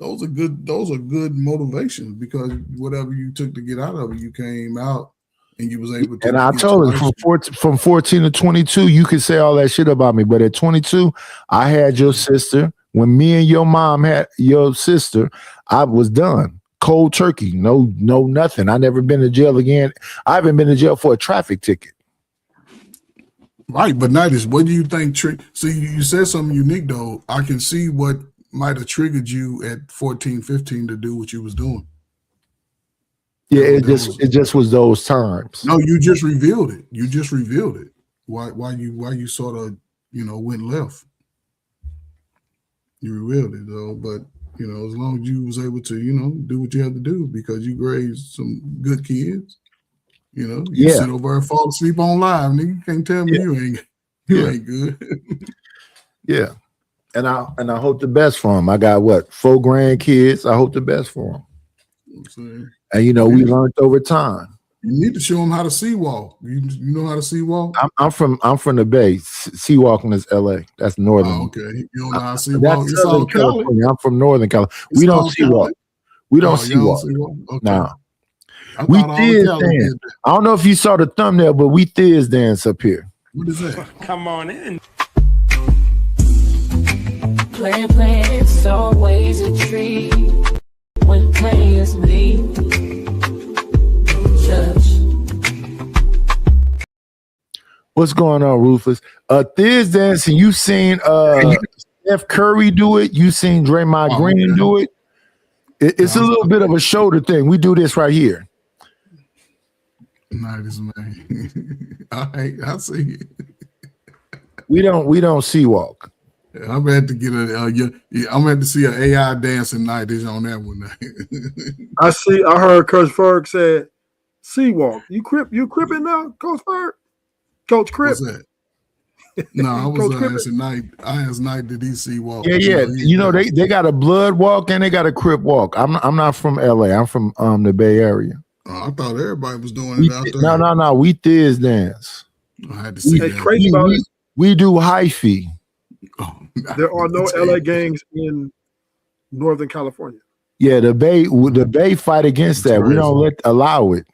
Those are good motivations because whatever you took to get out of it, you came out and you was able to. And I told him from 14 to 22, you could say all that shit about me, but at 22, I had your sister. When me and your mom had your sister, I was done. Cold turkey. No, nothing. I never been to jail again. I haven't been to jail for a traffic ticket. Right, but Nitis, what do you think? See, you said something unique, though. I can see what might have triggered you at 14, 15 to do what you was doing. Yeah, it just was those times. No, you just revealed it. Why you sort of, went left. You revealed it, though. But, as long as you was able to, do what you had to do because you raised some good kids. You sit over and fall asleep on live, nigga. You can't tell me you ain't good. Yeah. And I hope the best for him. I got 4 grandkids. I hope the best for him. And we learned over time. You need to show them how to sea walk. You know how to sea walk? I'm from the Bay. Sea walking is LA. That's northern. Oh, okay. You don't know how to sea walk. It's all California. I'm from Northern California. We don't sea walk. We don't sea walk. Okay. No. We Thizz dance. I don't know if you saw the thumbnail, but we Thizz dance up here. What is that? Come on in. Plan, it's always a treat when players leave. What's going on, Rufus? Thizz dancing. You seen Steph Curry do it? You seen Draymond Green do it? It's a little bit of a shoulder thing. We do this right here. Nice, man. I see it. We don't see walk. I'm gonna have to get I'm gonna have to see an AI dancing night on that one. I heard Coach Ferg said Seawalk. You cripping now, Coach Ferg? Coach Crip? No, I was asking Knight. I asked Knight, did he see walk? Yeah. You know, they got a blood walk and they got a Crip walk. I'm not from LA. I'm from the Bay Area. I thought everybody was doing it out there. No. We Thizz dance. I had to see that. Crazy about it. We do hyphy. There are no LA gangs in Northern California. Yeah, the Bay fight against that. We don't allow it.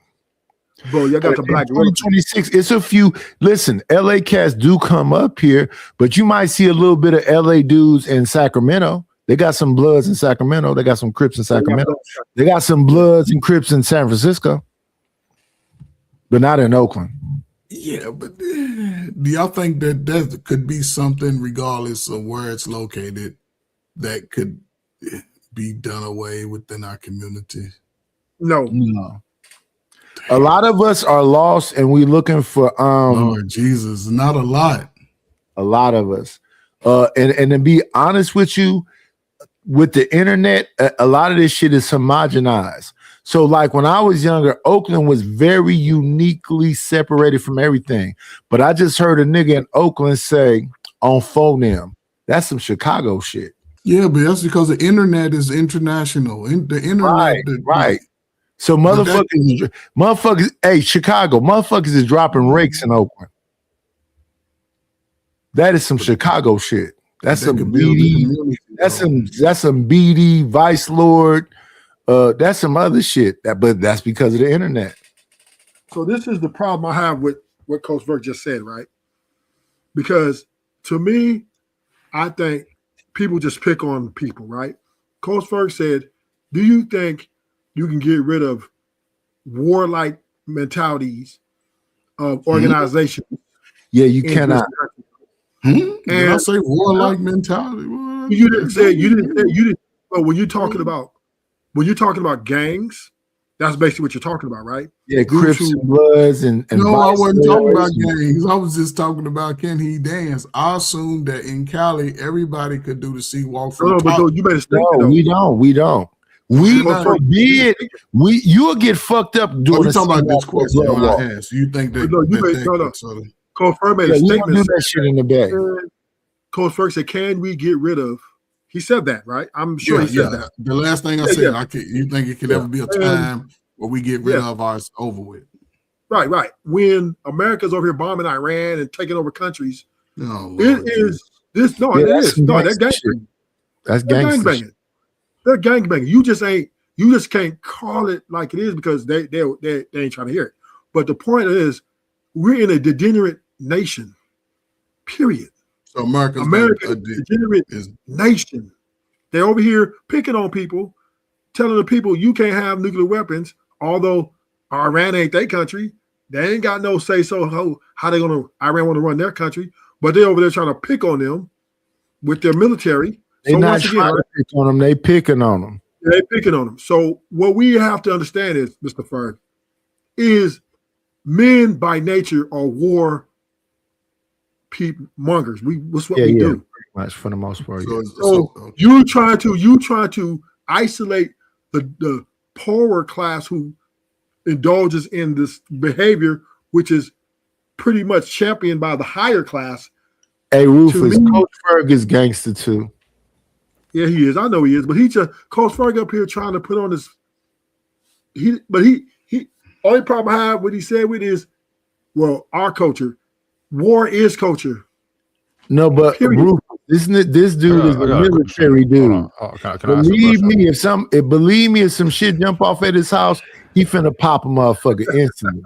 Bro, y'all got the black 2026. It's a few. Listen, LA cats do come up here, but you might see a little bit of LA dudes in Sacramento. They got some Bloods in Sacramento. They got some Crips in Sacramento. They got some Bloods and Crips in San Francisco, but not in Oakland. Yeah, but do y'all think that could be something, regardless of where it's located, that could be done away within our community? No. A lot of us are lost and we looking for Lord Jesus, not a lot. A lot of us. And to be honest with you, with the internet, a lot of this shit is homogenized. So like when I was younger, Oakland was very uniquely separated from everything. But I just heard a nigga in Oakland say on phoneme, that's some Chicago shit. Yeah, but that's because the internet is international. The internet, right. So motherfuckers, hey, Chicago, motherfuckers is dropping rakes in Oakland. That is some Chicago shit. That's some BD. That's some BD, Vice Lord. That's some other shit. But that's because of the internet. So this is the problem I have with what Coach Burke just said, right? Because to me, I think people just pick on people, right? Coach Burke said, do you think you can get rid of warlike mentalities of organizations? Yeah, you cannot. Did I say warlike mentality? You didn't say. But when you're talking about gangs, that's basically what you're talking about, right? Yeah, Crips and Bloods and no, I wasn't talking about gangs. I was just talking about can he dance. I assumed that in Cali everybody could do the C-walk. You made a statement. No, we don't. We forbid. You'll get fucked up doing. You talking about this question I asked? You think that? No. Coach Ferg made a statement. Do that shit in the back. Coach Ferg said, "Can we get rid of?" He said that, right? I'm sure he said that. The last thing I said, you think it could ever be a time where we get rid of ours over with? Right. When America's over here bombing Iran and taking over countries, That's gangbanging. That's gangbanging. They're gangbanging. You just can't call it like it is because they ain't trying to hear it. But the point is, we're in a degenerate nation. Period. So America's a degenerate nation. They're over here picking on people, telling the people you can't have nuclear weapons, although Iran ain't their country. They ain't got no say so how they Iran want to run their country, but they're over there trying to pick on them with their military. They're not trying to pick on them, they picking on them. They're picking on them. So what we have to understand is, Mr. Ferg, is men by nature are war mongers. That's what we do. Pretty much for the most part. So you try to isolate the poorer class who indulges in this behavior, which is pretty much championed by the higher class. Hey, Rufus, Coach Ferg is gangster too. Yeah, he is. I know he is, but he just Coach Ferg up here trying to put on this. Only problem I have what he said with is, well, our culture. War is culture. No, but Rufus, this dude is a military dude. Believe me, if some shit jump off at his house, he finna pop a motherfucker instantly.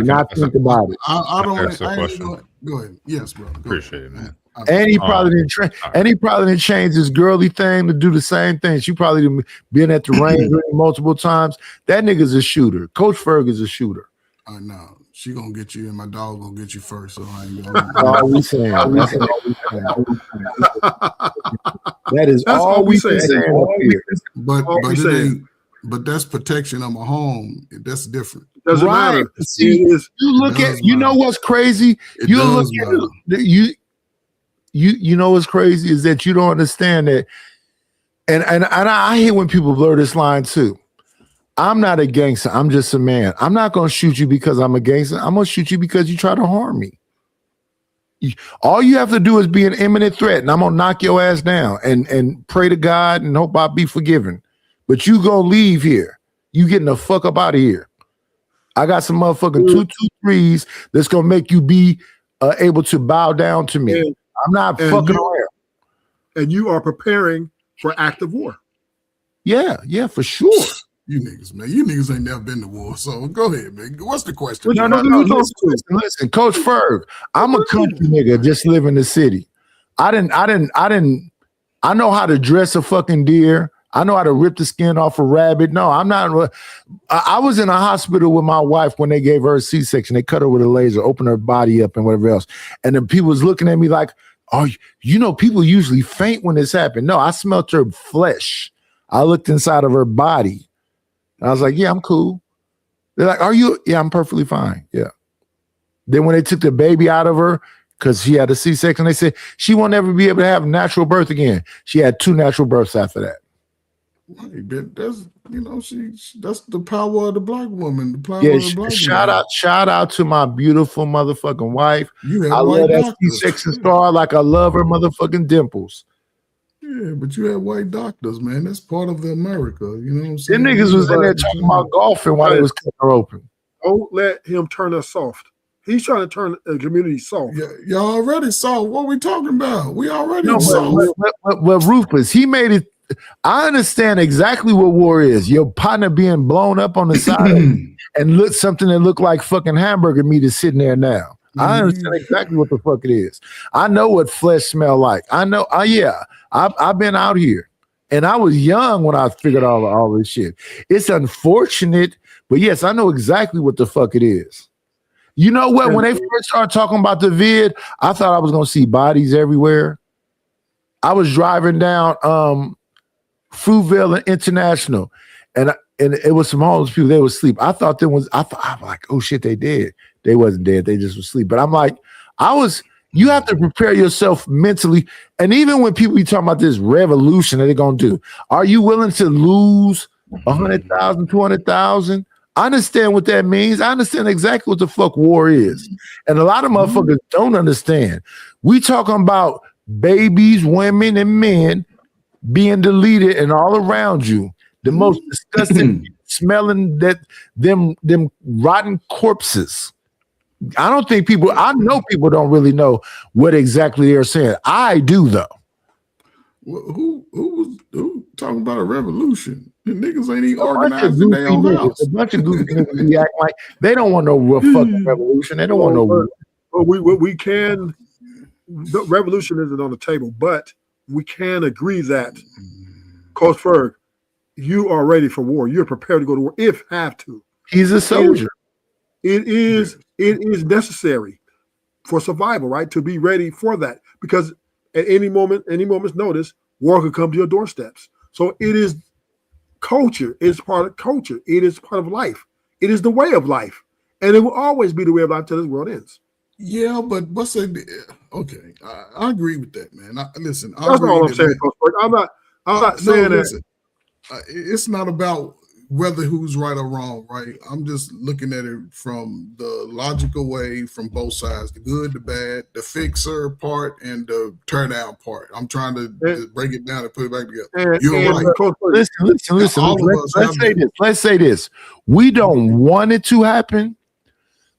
Not think about it. I don't. Go ahead. Yes, bro. Appreciate it, man. And he probably didn't train. And he probably didn't change his girly thing to do the same thing. She probably didn't been at the range multiple times. That nigga's a shooter. Coach Ferg is a shooter. I know. She gonna get you, and my dog gonna get you first. So I ain't gonna. That's all we saying. That's all we saying. That is all we saying. But that's protection of my home. That's different. Doesn't matter. See, you look at. You know what's crazy? You look at you know what's crazy is that you don't understand that. And I hate when people blur this line too. I'm not a gangster. I'm just a man. I'm not going to shoot you because I'm a gangster. I'm going to shoot you because you try to harm me. All you have to do is be an imminent threat, and I'm going to knock your ass down and pray to God and hope I'll be forgiven. But you going to leave here. You getting the fuck up out of here. I got some motherfucking 223s that's going to make you be able to bow down to me. I'm not fucking around. And you are preparing for active war. Yeah, for sure. You niggas, man. You niggas ain't never been to war. So go ahead, man. What's the question? No. Listen, Coach Ferg, I'm a country nigga, just live in the city. I know how to dress a fucking deer. I know how to rip the skin off a rabbit. No, I'm not. I was in a hospital with my wife when they gave her a C-section. They cut her with a laser, opened her body up and whatever else. And then people was looking at me like, oh, you know, people usually faint when this happened. No, I smelt her flesh. I looked inside of her body. I was like, yeah, I'm cool. They're like, are you? Yeah, I'm perfectly fine. Yeah. Then when they took the baby out of her, because she had a C-section, they said she won't ever be able to have a natural birth again. She had 2 natural births after that. That's that's the power of the black woman. The power Yeah, of the black woman. shout out to my beautiful motherfucking wife. You have I white love that doctors. C-section star like I love her motherfucking dimples. Yeah, but you have white doctors, man. That's part of the America. You know what I'm saying? Them niggas was in there talking about golfing while they was cutting her open. Don't let him turn us soft. He's trying to turn the community soft. Y'all already saw what we talking about. We already saw. But Rufus, he made it. I understand exactly what war is. Your partner being blown up on the side and look something that looked like fucking hamburger meat is sitting there now. I understand exactly what the fuck it is. I know what flesh smell like. I know. I've been out here, and I was young when I figured all this shit. It's unfortunate, but yes, I know exactly what the fuck it is. You know what? When they first started talking about the vid, I thought I was gonna see bodies everywhere. I was driving down Fruitvale and International, and it was some homeless people. They were asleep. I'm like, oh shit, they dead. They wasn't dead. They just was asleep. But I'm like, you have to prepare yourself mentally. And even when people be talking about this revolution that they're gonna do, are you willing to lose 100,000, 200,000? I understand what that means. I understand exactly what the fuck war is. And a lot of motherfuckers don't understand. We talking about babies, women, and men being deleted and all around you. The most disgusting smelling them rotten corpses. I know people don't really know what exactly they're saying. I do though. Who talking about a revolution? The niggas ain't even organizing their own house. A bunch of goofy niggas be acting like they don't want no fucking revolution. They don't want no. The revolution isn't on the table, but we can agree that, Coach Ferg, you are ready for war. You're prepared to go to war if have to. He's a soldier. It is necessary for survival, right? To be ready for that, because at any moment's notice, war could come to your doorsteps. So it is culture. It's part of culture. It is part of life. It is the way of life, and it will always be the way of life until this world ends. Yeah, but okay? I agree with that, man. Listen, that's all I'm saying, Coach Ferg. I'm not saying that. It's not about whether who's right or wrong, right? I'm just looking at it from the logical way from both sides, the good, the bad, the fixer part, and the tear down part. I'm trying to break it down and put it back together. You're right. Listen. Let's say this. We don't want it to happen,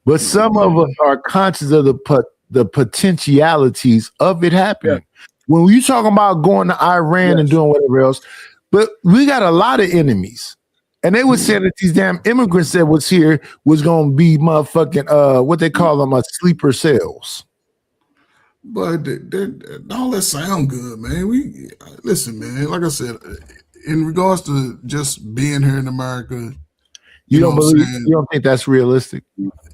but some of us are conscious of the potentialities of it happening. When you talking about going to Iran and doing whatever else, but we got a lot of enemies. And they were saying that these damn immigrants that was here was going to be motherfucking, what they call them, sleeper cells. But all that sound good, man. We listen, man. Like I said, in regards to just being here in America, You know don't what I'm believe? saying? You don't think that's realistic?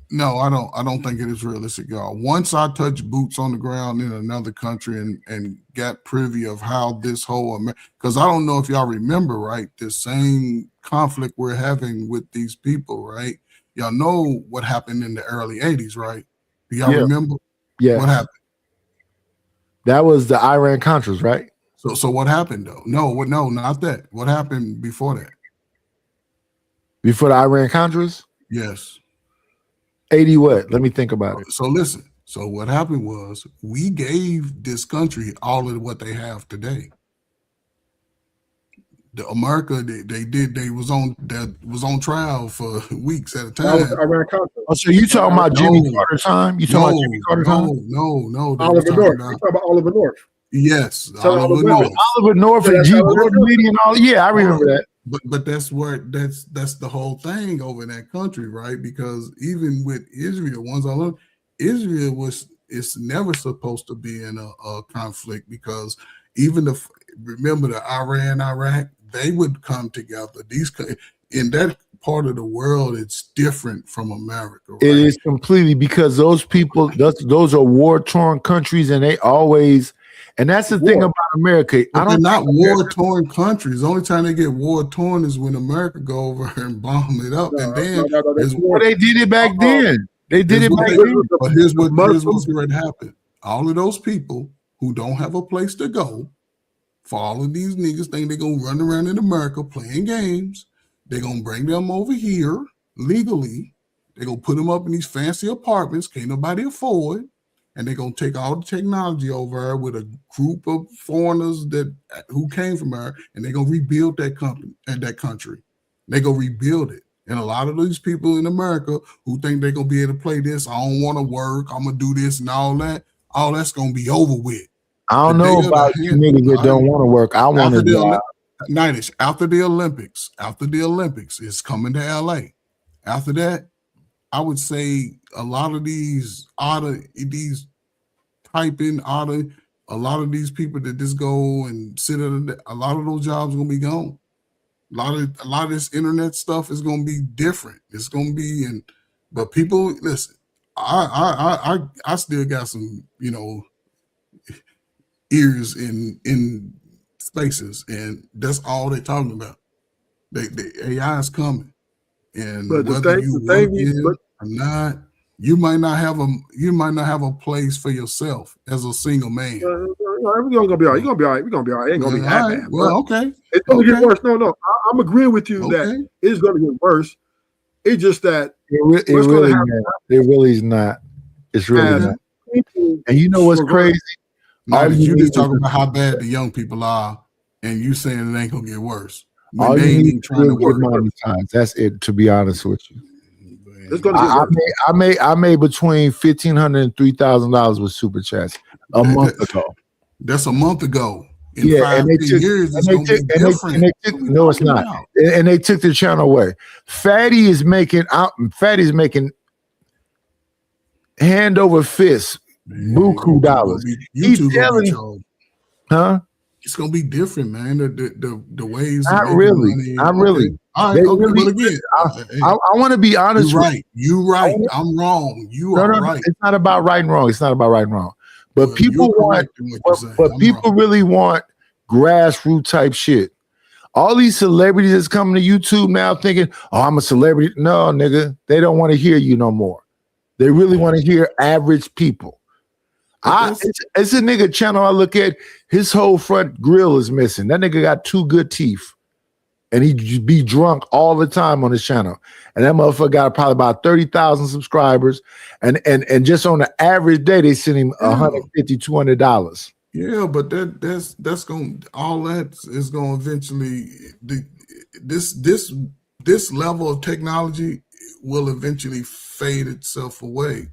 No, I don't. I don't think it is realistic, y'all. Once I touch boots on the ground in another country and got privy of how this whole because I don't know if y'all remember, right? The same conflict we're having with these people, right? Y'all know what happened in the early '80s, right? Do y'all remember? Yeah. What happened? That was the Iran Contras, right? So what happened though? No, not that. What happened before that? Before the Iran Contras? Yes. 80 what? Let me think about it. So listen. So what happened was we gave this country all of what they have today. The America they was on trial for weeks at a time. Oh, so you talking about Jimmy Carter time? You talking about Jimmy Carter time? No. Oliver North. You talking about Oliver North? Yes, Oliver North and G. Gordon Liddy and all. Yeah, I remember that. But that's the whole thing over in that country, right? Because even with Israel, ones I learned, Israel it's never supposed to be in a conflict because even remember the Iran, Iraq, they would come together. In that part of the world, it's different from America. Right? It is completely because those people, those are war-torn countries, and they always. And that's the thing about America. But they're not war-torn countries. The only time they get war-torn is when America go over and bomb it up. And then they did it back then. They did it back then. But here's what happened. All of those people who don't have a place to go, for all of these niggas think they're going to run around in America playing games. They're going to bring them over here legally. They're going to put them up in these fancy apartments. Can't nobody afford. And they're gonna take all the technology over there with a group of foreigners who came from there, and they're gonna rebuild that company and that country. They're gonna rebuild it. And a lot of these people in America who think they're gonna be able to play this, I don't want to work, I'm gonna do this and all that's gonna be over with. I don't know about you niggas that don't want to work. I want to do it. After the Olympics, it's coming to LA. After that, I would say a lot of these a lot of these people that just go and sit at a lot of those jobs are gonna be gone. A lot of this internet stuff is gonna be different. It's gonna be but people listen. I still got some ears in spaces, and that's all they're talking about. The AI is coming. And but whether you work in or not, you might not have a place for yourself as a single man. Everything's gonna be all right. You're gonna be all right. We're gonna be all right. It ain't gonna be that bad. Well, okay. It's gonna get worse. No. I'm agreeing with you that it's gonna get worse. It's just that it really is not. It's really not. And you know what's crazy? You just talking about how bad the young people are, and you saying it ain't gonna get worse. All you need to do is monetize. That's it. To be honest with you, I made between $1,500 and $3,000 with super chats a month ago. That's a month ago. In and they took, years, it's gonna be different. No, it's not. And they took the channel away. Fatty is making hand over fist buku dollars. He's telling, huh? It's gonna be different, man. The ways. Not really. All right. But again, I want to be honest. You're right. I'm wrong. You are right. It's not about right and wrong. But people want. But people really want grassroots type shit. All these celebrities that's coming to YouTube now thinking, "Oh, I'm a celebrity." No, nigga, they don't want to hear you no more. They really want to hear average people. It's a nigga channel I look at, his whole front grill is missing. That nigga got 2 good teeth. And he be drunk all the time on his channel. And that motherfucker got probably about 30,000 subscribers. And just on the average day, they send him $150, $200. Yeah, but that's going all that is going to eventually this level of technology will eventually fade itself away.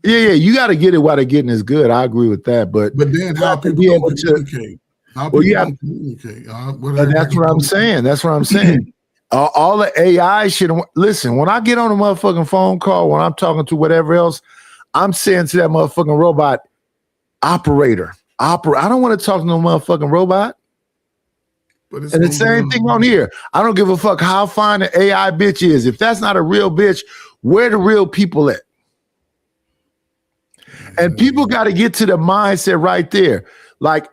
Yeah, you got to get it while the getting is good. I agree with that, but then how people don't communicate? Communicate? That's what I'm saying. That's what I'm saying. All the AI shit. Listen, when I get on a motherfucking phone call, when I'm talking to whatever else, I'm saying to that motherfucking robot, operator. I don't want to talk to no motherfucking robot. But it's and the same thing on here. I don't give a fuck how fine the AI bitch is. If that's not a real bitch, where the real people at? And people got to get to the mindset right there. Like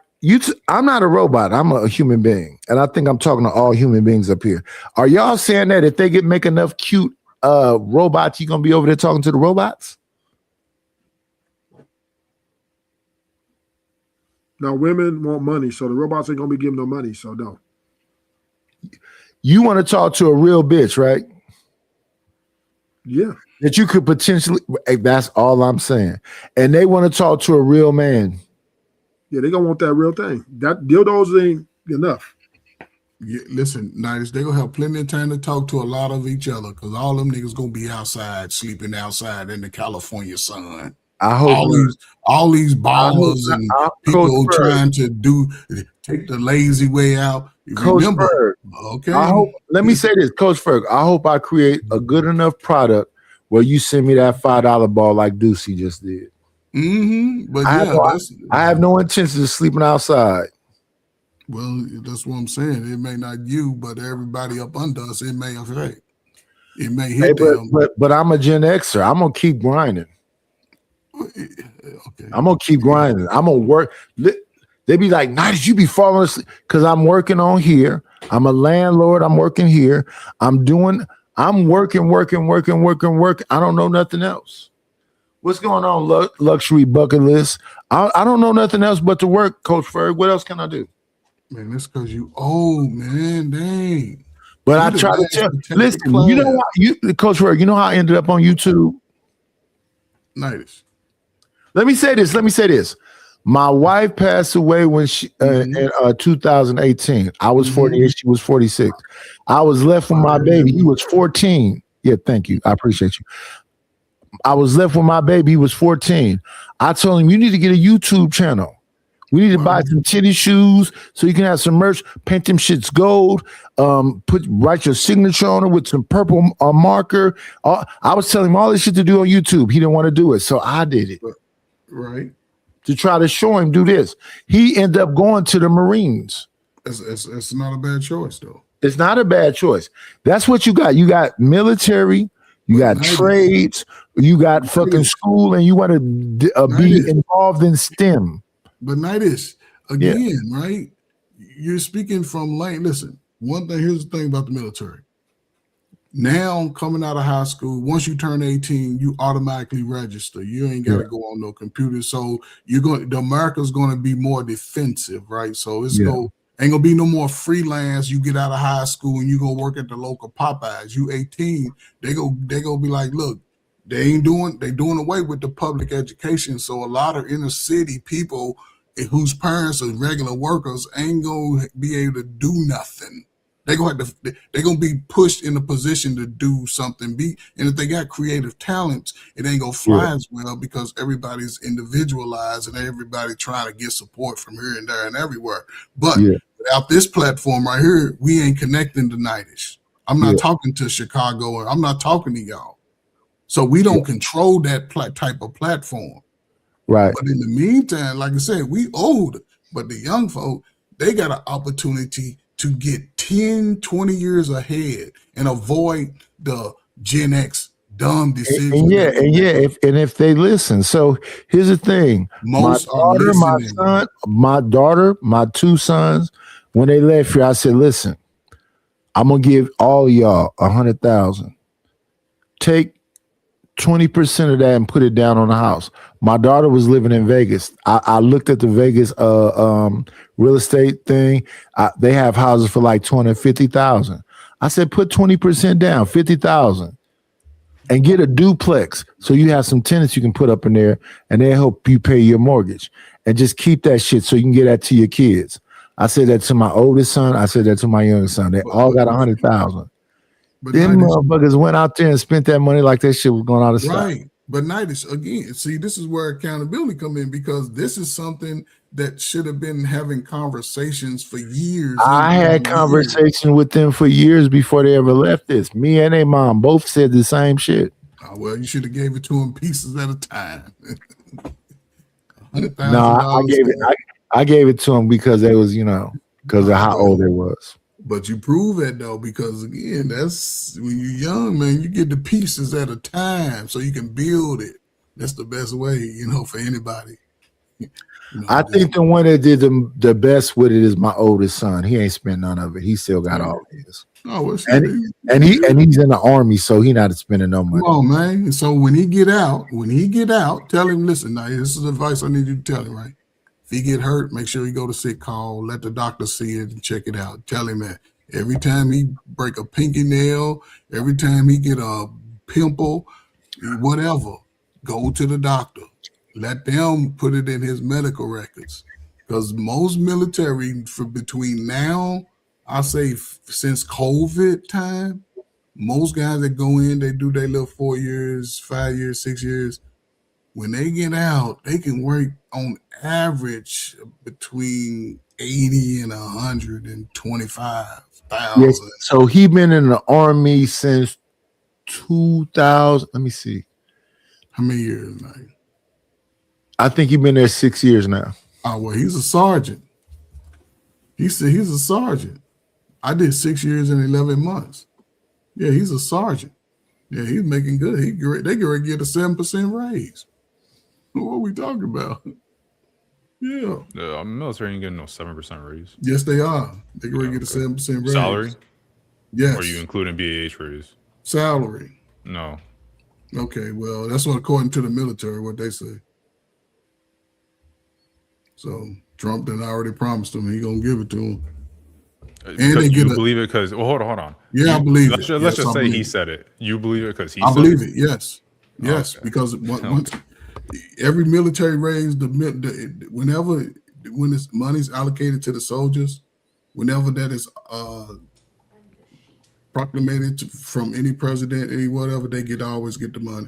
I'm not a robot. I'm a human being. And I think I'm talking to all human beings up here. Are y'all saying that if they make enough cute robots, you going to be over there talking to the robots? Now, women want money, so the robots ain't going to be giving no money, so no. You want to talk to a real bitch, right? Yeah. That you could potentially, that's all I'm saying. And they want to talk to a real man. Yeah, they going to want that real thing. That dildos ain't enough. Yeah, listen, Nice, they going to have plenty of time to talk to a lot of each other because all them niggas going to be outside, sleeping outside in the California sun. I hope all these ballers and people trying to take the lazy way out. Coach Remember, Ferg, okay. Let me say this, Coach Ferg. I hope I create a good enough product where you send me that $5 ball like Ducey just did. But I have no intention of sleeping outside. Well, that's what I'm saying. It may not you, but everybody up under us, it may affect. It may hit them. But I'm a Gen Xer. I'm gonna keep grinding. Okay. I'm gonna keep grinding. I'm gonna work. They be like, "Nice, you be falling asleep," because I'm working on here. I'm a landlord. I'm working here. I'm working. I don't know nothing else. What's going on, luxury bucket list? I don't know nothing else but to work, Coach Ferg. What else can I do? Man, that's because you old, man. Dang. But I try to tell. Listen, you know what? Coach Ferg, you know how I ended up on YouTube? Nice. Let me say this. My wife passed away when she in 2018. I was 48, she was 46. I was left with my baby. He was 14. Yeah, thank you. I appreciate you. I was left with my baby. He was 14. I told him, you need to get a YouTube channel. We need to buy some titty shoes so you can have some merch, paint them shits gold, write your signature on it with some purple marker. I was telling him all this shit to do on YouTube. He didn't want to do it, so I did it. Right. To try to show him do this. He ended up going to the Marines. It's not a bad choice, though. It's not a bad choice. That's what you got. You got military, you got trades, you got fucking school, and you want to be involved in STEM. But Nightish, again, right? You're speaking from listen, here's the thing about the military. Now, coming out of high school, once you turn 18, you automatically register. You ain't got to go on no computer. So America's going to be more defensive, right? So ain't going to be no more freelance. You get out of high school and you go work at the local Popeyes. You 18, they go be like, look, they doing away with the public education. So a lot of inner city people whose parents are regular workers ain't going to be able to do nothing. They're gonna be pushed in a position to do something. And if they got creative talents, it ain't gonna fly as well because everybody's individualized and everybody trying to get support from here and there and everywhere. But without this platform right here, we ain't connecting to Nightish. I'm not talking to Chicago, and I'm not talking to y'all. So we don't control that type of platform. Right. But in the meantime, like I said, we old, but the young folk, they got an opportunity to get 10, 20 years ahead and avoid the Gen X dumb decisions. If they listen. So here's the thing. My daughter, my two sons, when they left here, I said, listen, I'm gonna give all y'all 100,000. Take 20% of that and put it down on the house. My daughter was living in Vegas. I looked at the Vegas real estate thing. They have houses for like 250,000. I said, put 20% down, 50,000, and get a duplex so you have some tenants you can put up in there, and they help you pay your mortgage. And just keep that shit so you can get that to your kids. I said that to my oldest son. I said that to my youngest son. They all got 100,000. Them motherfuckers went out there and spent that money like that shit was going out of style. Right. But Nightish, again, see, this is where accountability come in because this is something that should have been having conversations for years. I had conversations with them for years before they ever left this. Me and their mom both said the same shit. Well, you should have gave it to them pieces at a time. I gave it. I gave it to him because it was, because of how old it was. But you prove it though, because again, that's when you're young, man. You get the pieces at a time, so you can build it. That's the best way, for anybody. I think the one that did the best with it is my oldest son. He ain't spent none of it. He still got all his. Oh, well, and he's in the army, so he not spending no money. Come on, man. And so when he get out, tell him, listen, now this is advice I need you to tell him, right? If he get hurt, make sure he go to sick call. Let the doctor see it and check it out. Tell him that every time he break a pinky nail, every time he get a pimple, whatever, go to the doctor. Let them put it in his medical records. Because most military, for between now, I say since COVID time, most guys that go in, they do their little 4 years, 5 years, 6 years. When they get out, they can work on average between 80 and 125,000. Yes. So he been in the army since 2000. Let me see. How many years, man? I think he's been there 6 years now. Oh, well, he's a sergeant. He said he's a sergeant. I did 6 years and 11 months. Yeah, he's a sergeant. Yeah, he's making good. They get a 7% raise. What are we talking about? Yeah. The military ain't getting no 7% raise. Yes, they are. They're going to get a 7% raise. Salary? Yes. Or are you including BAH raise? Salary. No. Okay, well, that's what according to the military, what they say. So Trump done already promised him he gonna give it to him. And they believe it because hold on. Yeah, I believe it. Let's just say he said it. You believe it because he I said believe it? it, yes. Yes, okay. Because once every military raise, when this money's allocated to the soldiers, whenever that is proclamated from any president, any whatever, they always get the money.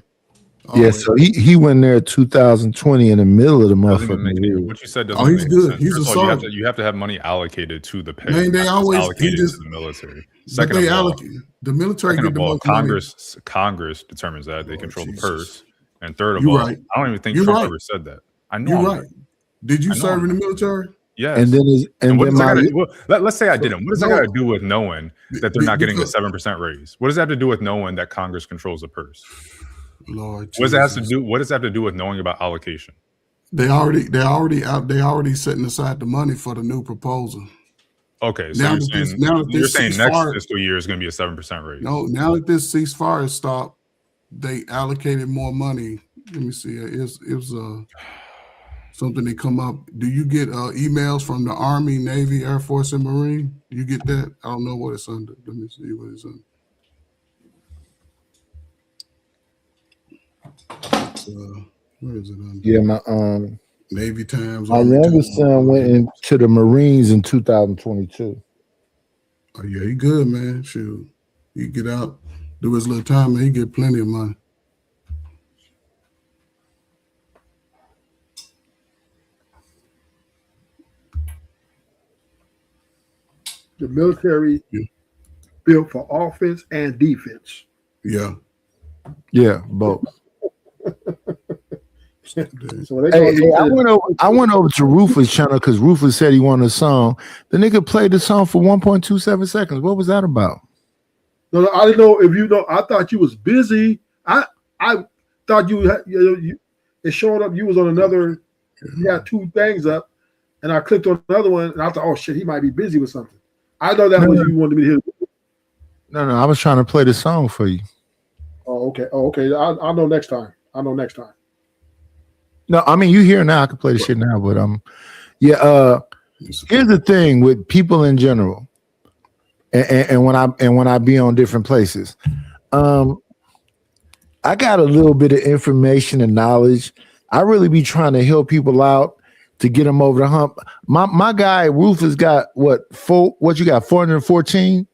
Yeah, so he went there 2020 in the middle of the motherfucking. What you said doesn't he's make good. sense. He's a sergeant. You have to have money allocated to the pay. Man, they always allocated to the military. Second they of all, allocate the military. Get the most Congress determines that they control the purse. And third of You're all, right. I don't even think You're Trump right. ever said that. I know. You're right. Did you serve in the military? Yes. And then let's say I didn't. What does that got to do with knowing that they're not getting a 7% raise? What does that have to do with knowing that Congress controls the purse? Lord, what does that have to do with knowing about allocation? They already setting aside the money for the new proposal. Okay, so you're saying next fiscal year is going to be a 7% raise. No, now that this ceasefire stopped, they allocated more money. Let me see. It was something that come up. Do you get emails from the Army, Navy, Air Force, and Marine? Do you get that? I don't know what it's under. Let me see what it's under. Where is it under? Yeah, my Navy Times. My youngest son went into the Marines in 2022. Oh yeah, he good, man. Shoot, he get out, do his little time, and he get plenty of money. The military built for offense and defense. Yeah. Yeah, both. So I went over to Rufus' channel because Rufus said he wanted a song. The nigga played the song for 1.27 seconds. What was that about? No, I didn't know if you know. I thought you was busy. I thought it showed up. You was on another. You had two things up, and I clicked on another one, and I thought, oh shit, he might be busy with something. I know that was you wanted me to hear. No, I was trying to play the song for you. Oh, okay. I'll know next time. No, I mean you here now. I can play the shit now, but here's the thing with people in general, and when I be on different places, I got a little bit of information and knowledge. I really be trying to help people out to get them over the hump. My guy Rufus got what you got 414?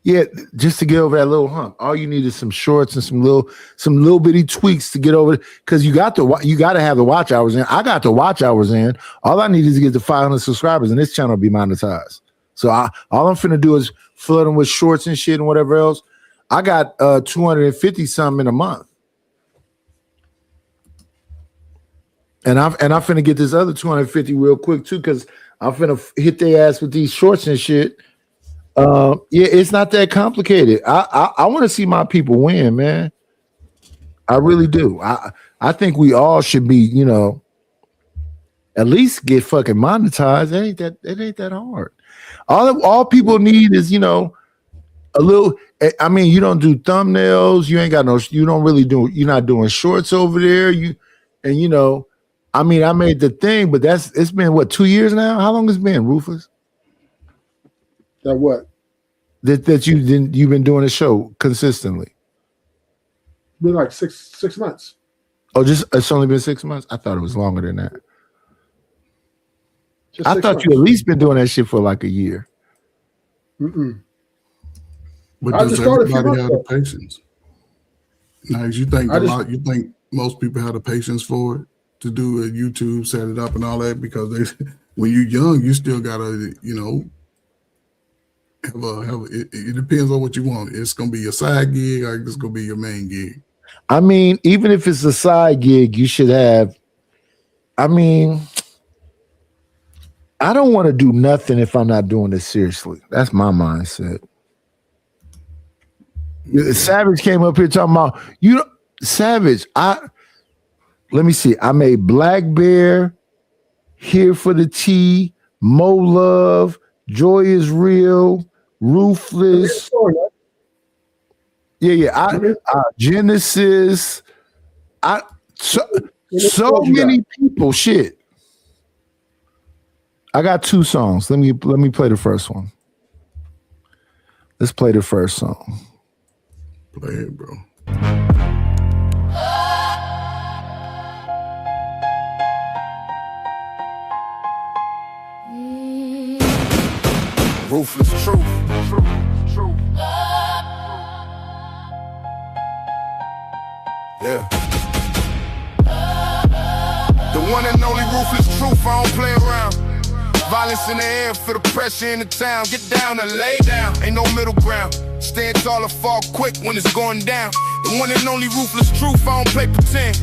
Yeah, just to get over that little hump. All you need is some shorts and some little bitty tweaks to get over it. Because you got to have the watch hours in. I got the watch hours in. All I need is to get to 500 subscribers, and this channel will be monetized. So all I'm finna do is flood them with shorts and shit and whatever else. I got 250 something in a month. And I'm finna get this other 250 real quick too, because I'm finna hit their ass with these shorts and shit. Yeah, it's not that complicated. I want to see my people win, man. I really do. I think we all should be, you know, at least get fucking monetized. It ain't that hard. All people need is, you know, a little. I mean, you don't do thumbnails. You ain't got no. You don't really do. You're not doing shorts over there. You know. I mean, I made the thing, but it's been what, 2 years now? How long has it been, Rufus? That what? That you've been doing a show consistently. Been like six months. Oh, it's only been 6 months? I thought it was longer than that. I thought you at least been doing that shit for like a year. But does everybody have the patience? Now, you think you think most people have the patience for it to do a YouTube, set it up, and all that? Because when you're young, you still gotta, you know, it depends on what you want. It's gonna be your side gig, or it's gonna be your main gig. I mean, even if it's a side gig, you should have. I mean, I don't want to do nothing if I'm not doing this seriously. That's my mindset. Savage came up here talking about, you know, Savage. Let me see. I made Black Bear, Here for the Tea, Mo Love, Joy is Real, Ruthless. Yeah. Genesis. So many people. Shit. I got 2 songs. Let me play the first one. Let's play the first song. Play it, bro. Ruthless truth. Yeah. The one and only ruthless truth, I don't play around. Violence in the air, feel the pressure in the town. Get down and lay down, ain't no middle ground. Stand tall or fall quick when it's going down. The one and only ruthless truth, I don't play pretend.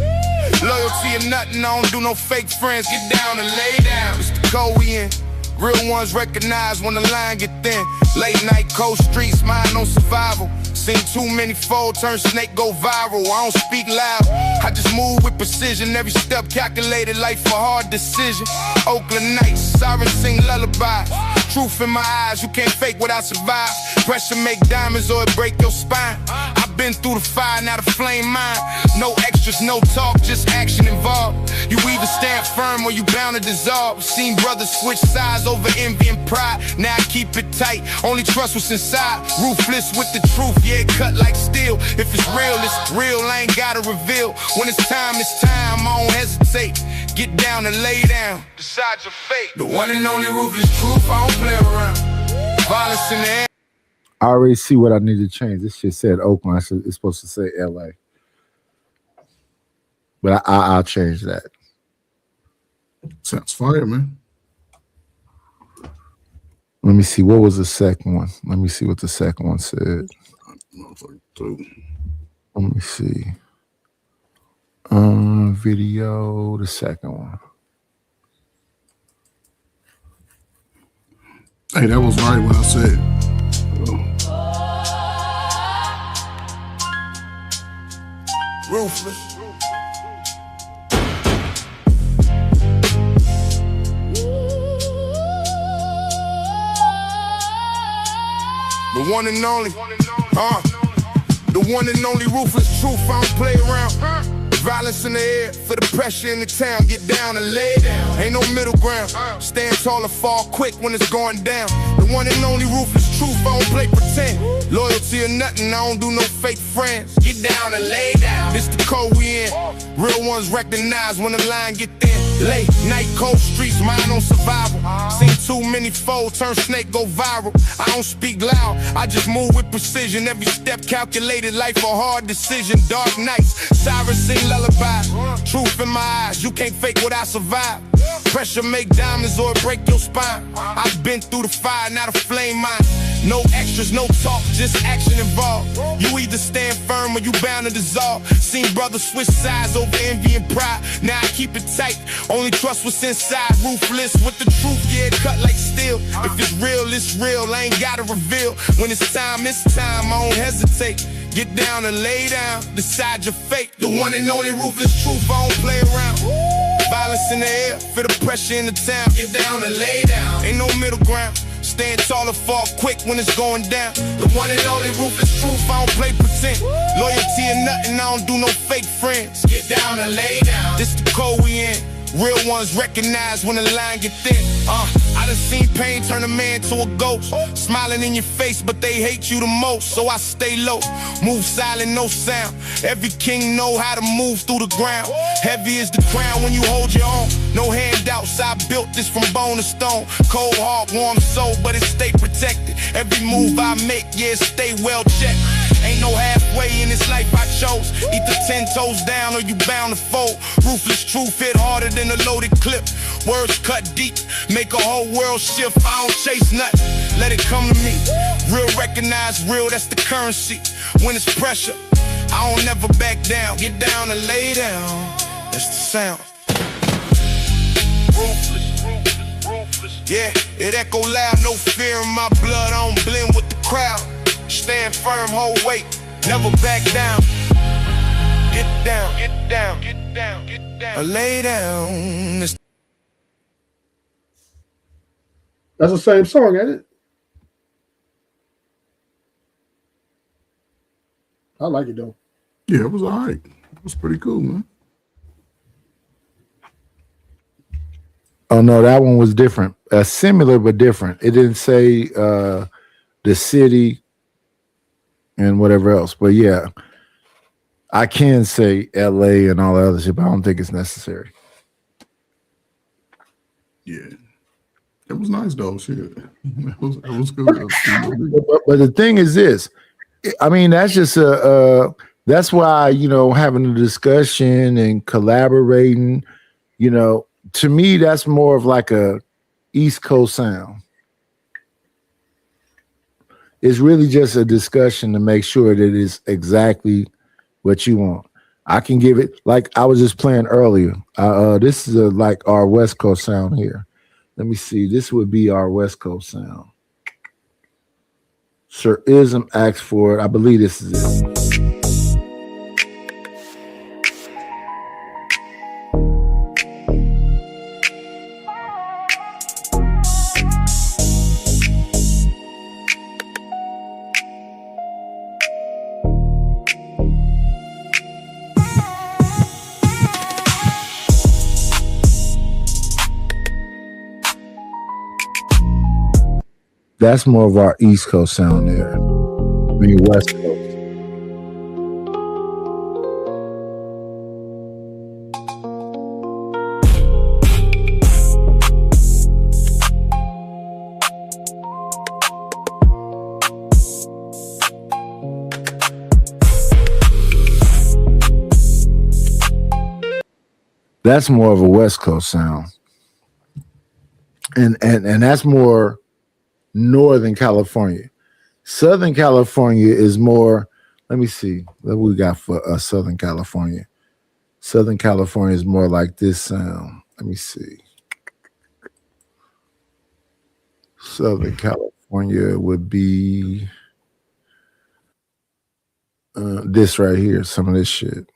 Loyalty or nothing, I don't do no fake friends. Get down and lay down, it's the code we in. Real ones recognize when the line get thin. Late night, cold streets, mind on survival. Seen too many fold, turn snake, go viral. I don't speak loud, I just move with precision. Every step calculated, life a hard decision. Oakland nights, sirens sing lullabies. Truth in my eyes, you can't fake what I survive. Pressure make diamonds or it break your spine. I've been through the fire, now the flame mine. No extras, no talk, just action involved. You either stand firm or you bound to dissolve. Seen brothers switch sides over envy and pride. Now I keep it tight, only trust what's inside. Ruthless with the truth, yeah, cut like steel. If it's real, I ain't gotta reveal. When it's time, I don't hesitate. Get down and lay down, decide your fate. The one and only ruthless truth, I don't play around. Violence in the air. I already see what I need to change. This shit said Oakland. It's supposed to say LA. But I'll change that. Sounds fire, man. Let me see. What was the second one? Let me see what the second one said. Let me see. Video, the second one. Hey, that was right when I said. Ruthless. The one and only, the one and only ruthless truth, I don't play around. Violence in the air, for the pressure in the town. Get down and lay down, ain't no middle ground. Stand tall or fall quick when it's going down. The one and only ruthless truth, I don't play pretend. Loyalty or nothing, I don't do no fake friends. Get down and lay down, this the code we in. Real ones recognize when the line get thin. Late night, cold streets, mind on survival. Seen too many fold, turn snake, go viral. I don't speak loud, I just move with precision. Every step calculated, life a hard decision. Dark nights, sirens sing lullabies. Truth in my eyes, you can't fake what I survive. Pressure make diamonds or it break your spine. I've been through the fire, now the flame mine. No extras, no talk, just action involved. You either stand firm or you bound to dissolve. Seen brothers switch sides over envy and pride. Now I keep it tight, only trust what's inside. Ruthless with the truth, yeah, cut like steel. If it's real, I ain't gotta reveal. When it's time, I don't hesitate. Get down and lay down, decide your fate. The one and only ruthless truth, I don't play around. Violence in the air, feel the pressure in the town. Get down and lay down, ain't no middle ground. Stand tall or fall quick when it's going down. The one and only ruthless truth, I don't play pretend. Loyalty or nothing, I don't do no fake friends. Get down and lay down, this the code we in. Real ones recognize when the line get thin. I done seen pain turn a man to a ghost. Smiling in your face, but they hate you the most. So I stay low, move silent, no sound. Every king know how to move through the ground. Heavy is the crown when you hold your own. No handouts, I built this from bone to stone. Cold heart, warm soul, but it stay protected. Every move I make, yeah, stay well checked. Ain't no halfway in this life I chose. Either 10 toes down or you bound to fold. Ruthless truth hit harder than a loaded clip. Words cut deep, make a whole world shift. I don't chase nothing, let it come to me. Real recognize real, that's the currency. When it's pressure, I don't never back down. Get down and lay down, that's the sound. Ruthless, yeah, it echo loud, no fear in my blood. I don't blend with the crowd. Stand firm, hold weight, never back down. Get down, get down, get down, get down. Lay down. That's the same song, ain't it? I like it though. Yeah, it was all right. It was pretty cool, man. Oh no, that one was different. Similar but different. It didn't say the city and whatever else. But yeah, I can say LA and all that other shit, but I don't think it's necessary. Yeah. It was nice though, shit. It was good. But the thing is this, I mean, that's just that's why, having a discussion and collaborating, to me, that's more of like a East Coast sound. It's really just a discussion to make sure that it's exactly what you want. I can give it, like I was just playing earlier. This is like our West Coast sound here. Let me see. This would be our West Coast sound. Sir Ism asked for it. I believe this is it. That's more of our East Coast sound there. I mean, West Coast. That's more of a West Coast sound. And that's more Northern California. Southern California is more, let me see what we got for Southern California. Southern California is more like this sound. Let me see. Southern California would be this right here, some of this shit.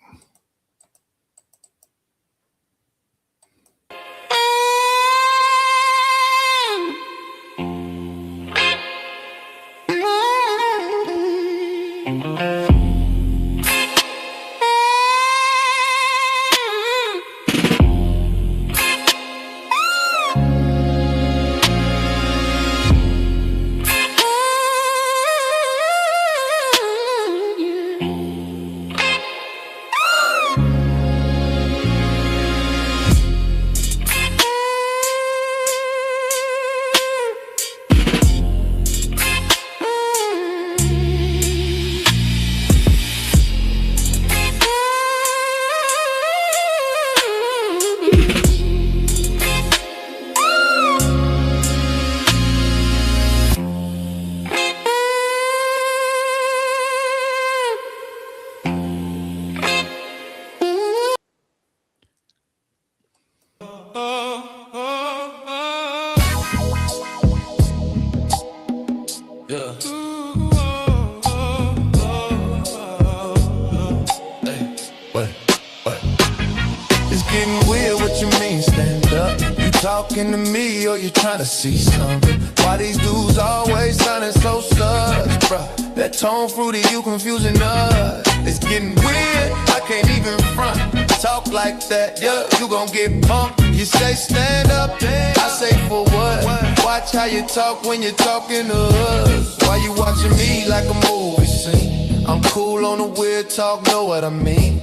talking to me or you trying to see something? Why these dudes always sounding so sus, bruh? That tone fruity, you confusing us. It's getting weird, I can't even front. Talk like that, yeah, you gon' get pumped. You say stand up, I say for what? Watch how you talk when you're talking to us. Why you watching me like a movie scene? I'm cool on the weird talk, know what I mean?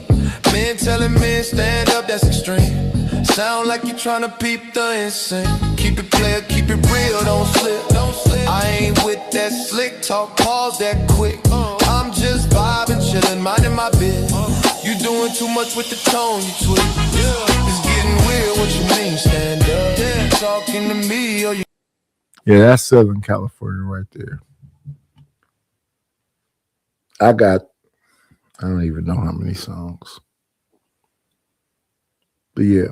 Men telling men stand up, that's extreme. Sound like you tryna peep the insane. Keep it player, keep it real, don't slip. I ain't with that slick talk, pause that quick. I'm just vibing, chillin', minding my biz. You doing too much with the tone, you tweet. It's getting weird, what you mean, stand up? Talking to me or you. Yeah, that's Southern California right there. I don't even know how many songs. But yeah.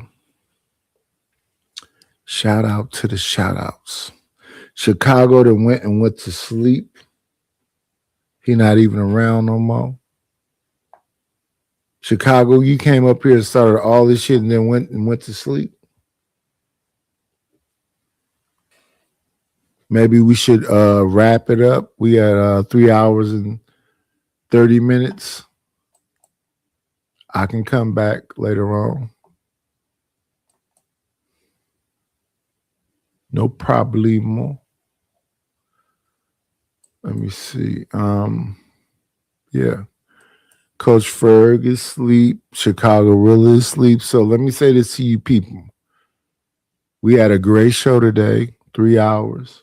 Shout out to the shout outs. Chicago that went to sleep. He not even around no more. Chicago, you came up here and started all this shit and then went to sleep. Maybe we should wrap it up. We had 3 hours and 30 minutes. I can come back later on. No problemo. Let me see. Yeah. Coach Ferg is asleep. Chicago really is asleep. So let me say this to you people. We had a great show today, 3 hours.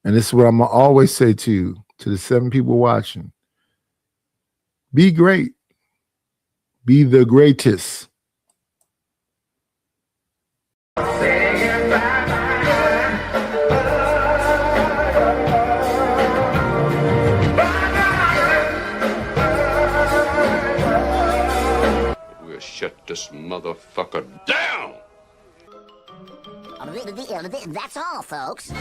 And this is what I'm going to always say to you, to the 7 people watching. Be great. Be the greatest. We'll shut this motherfucker down. That's all, folks.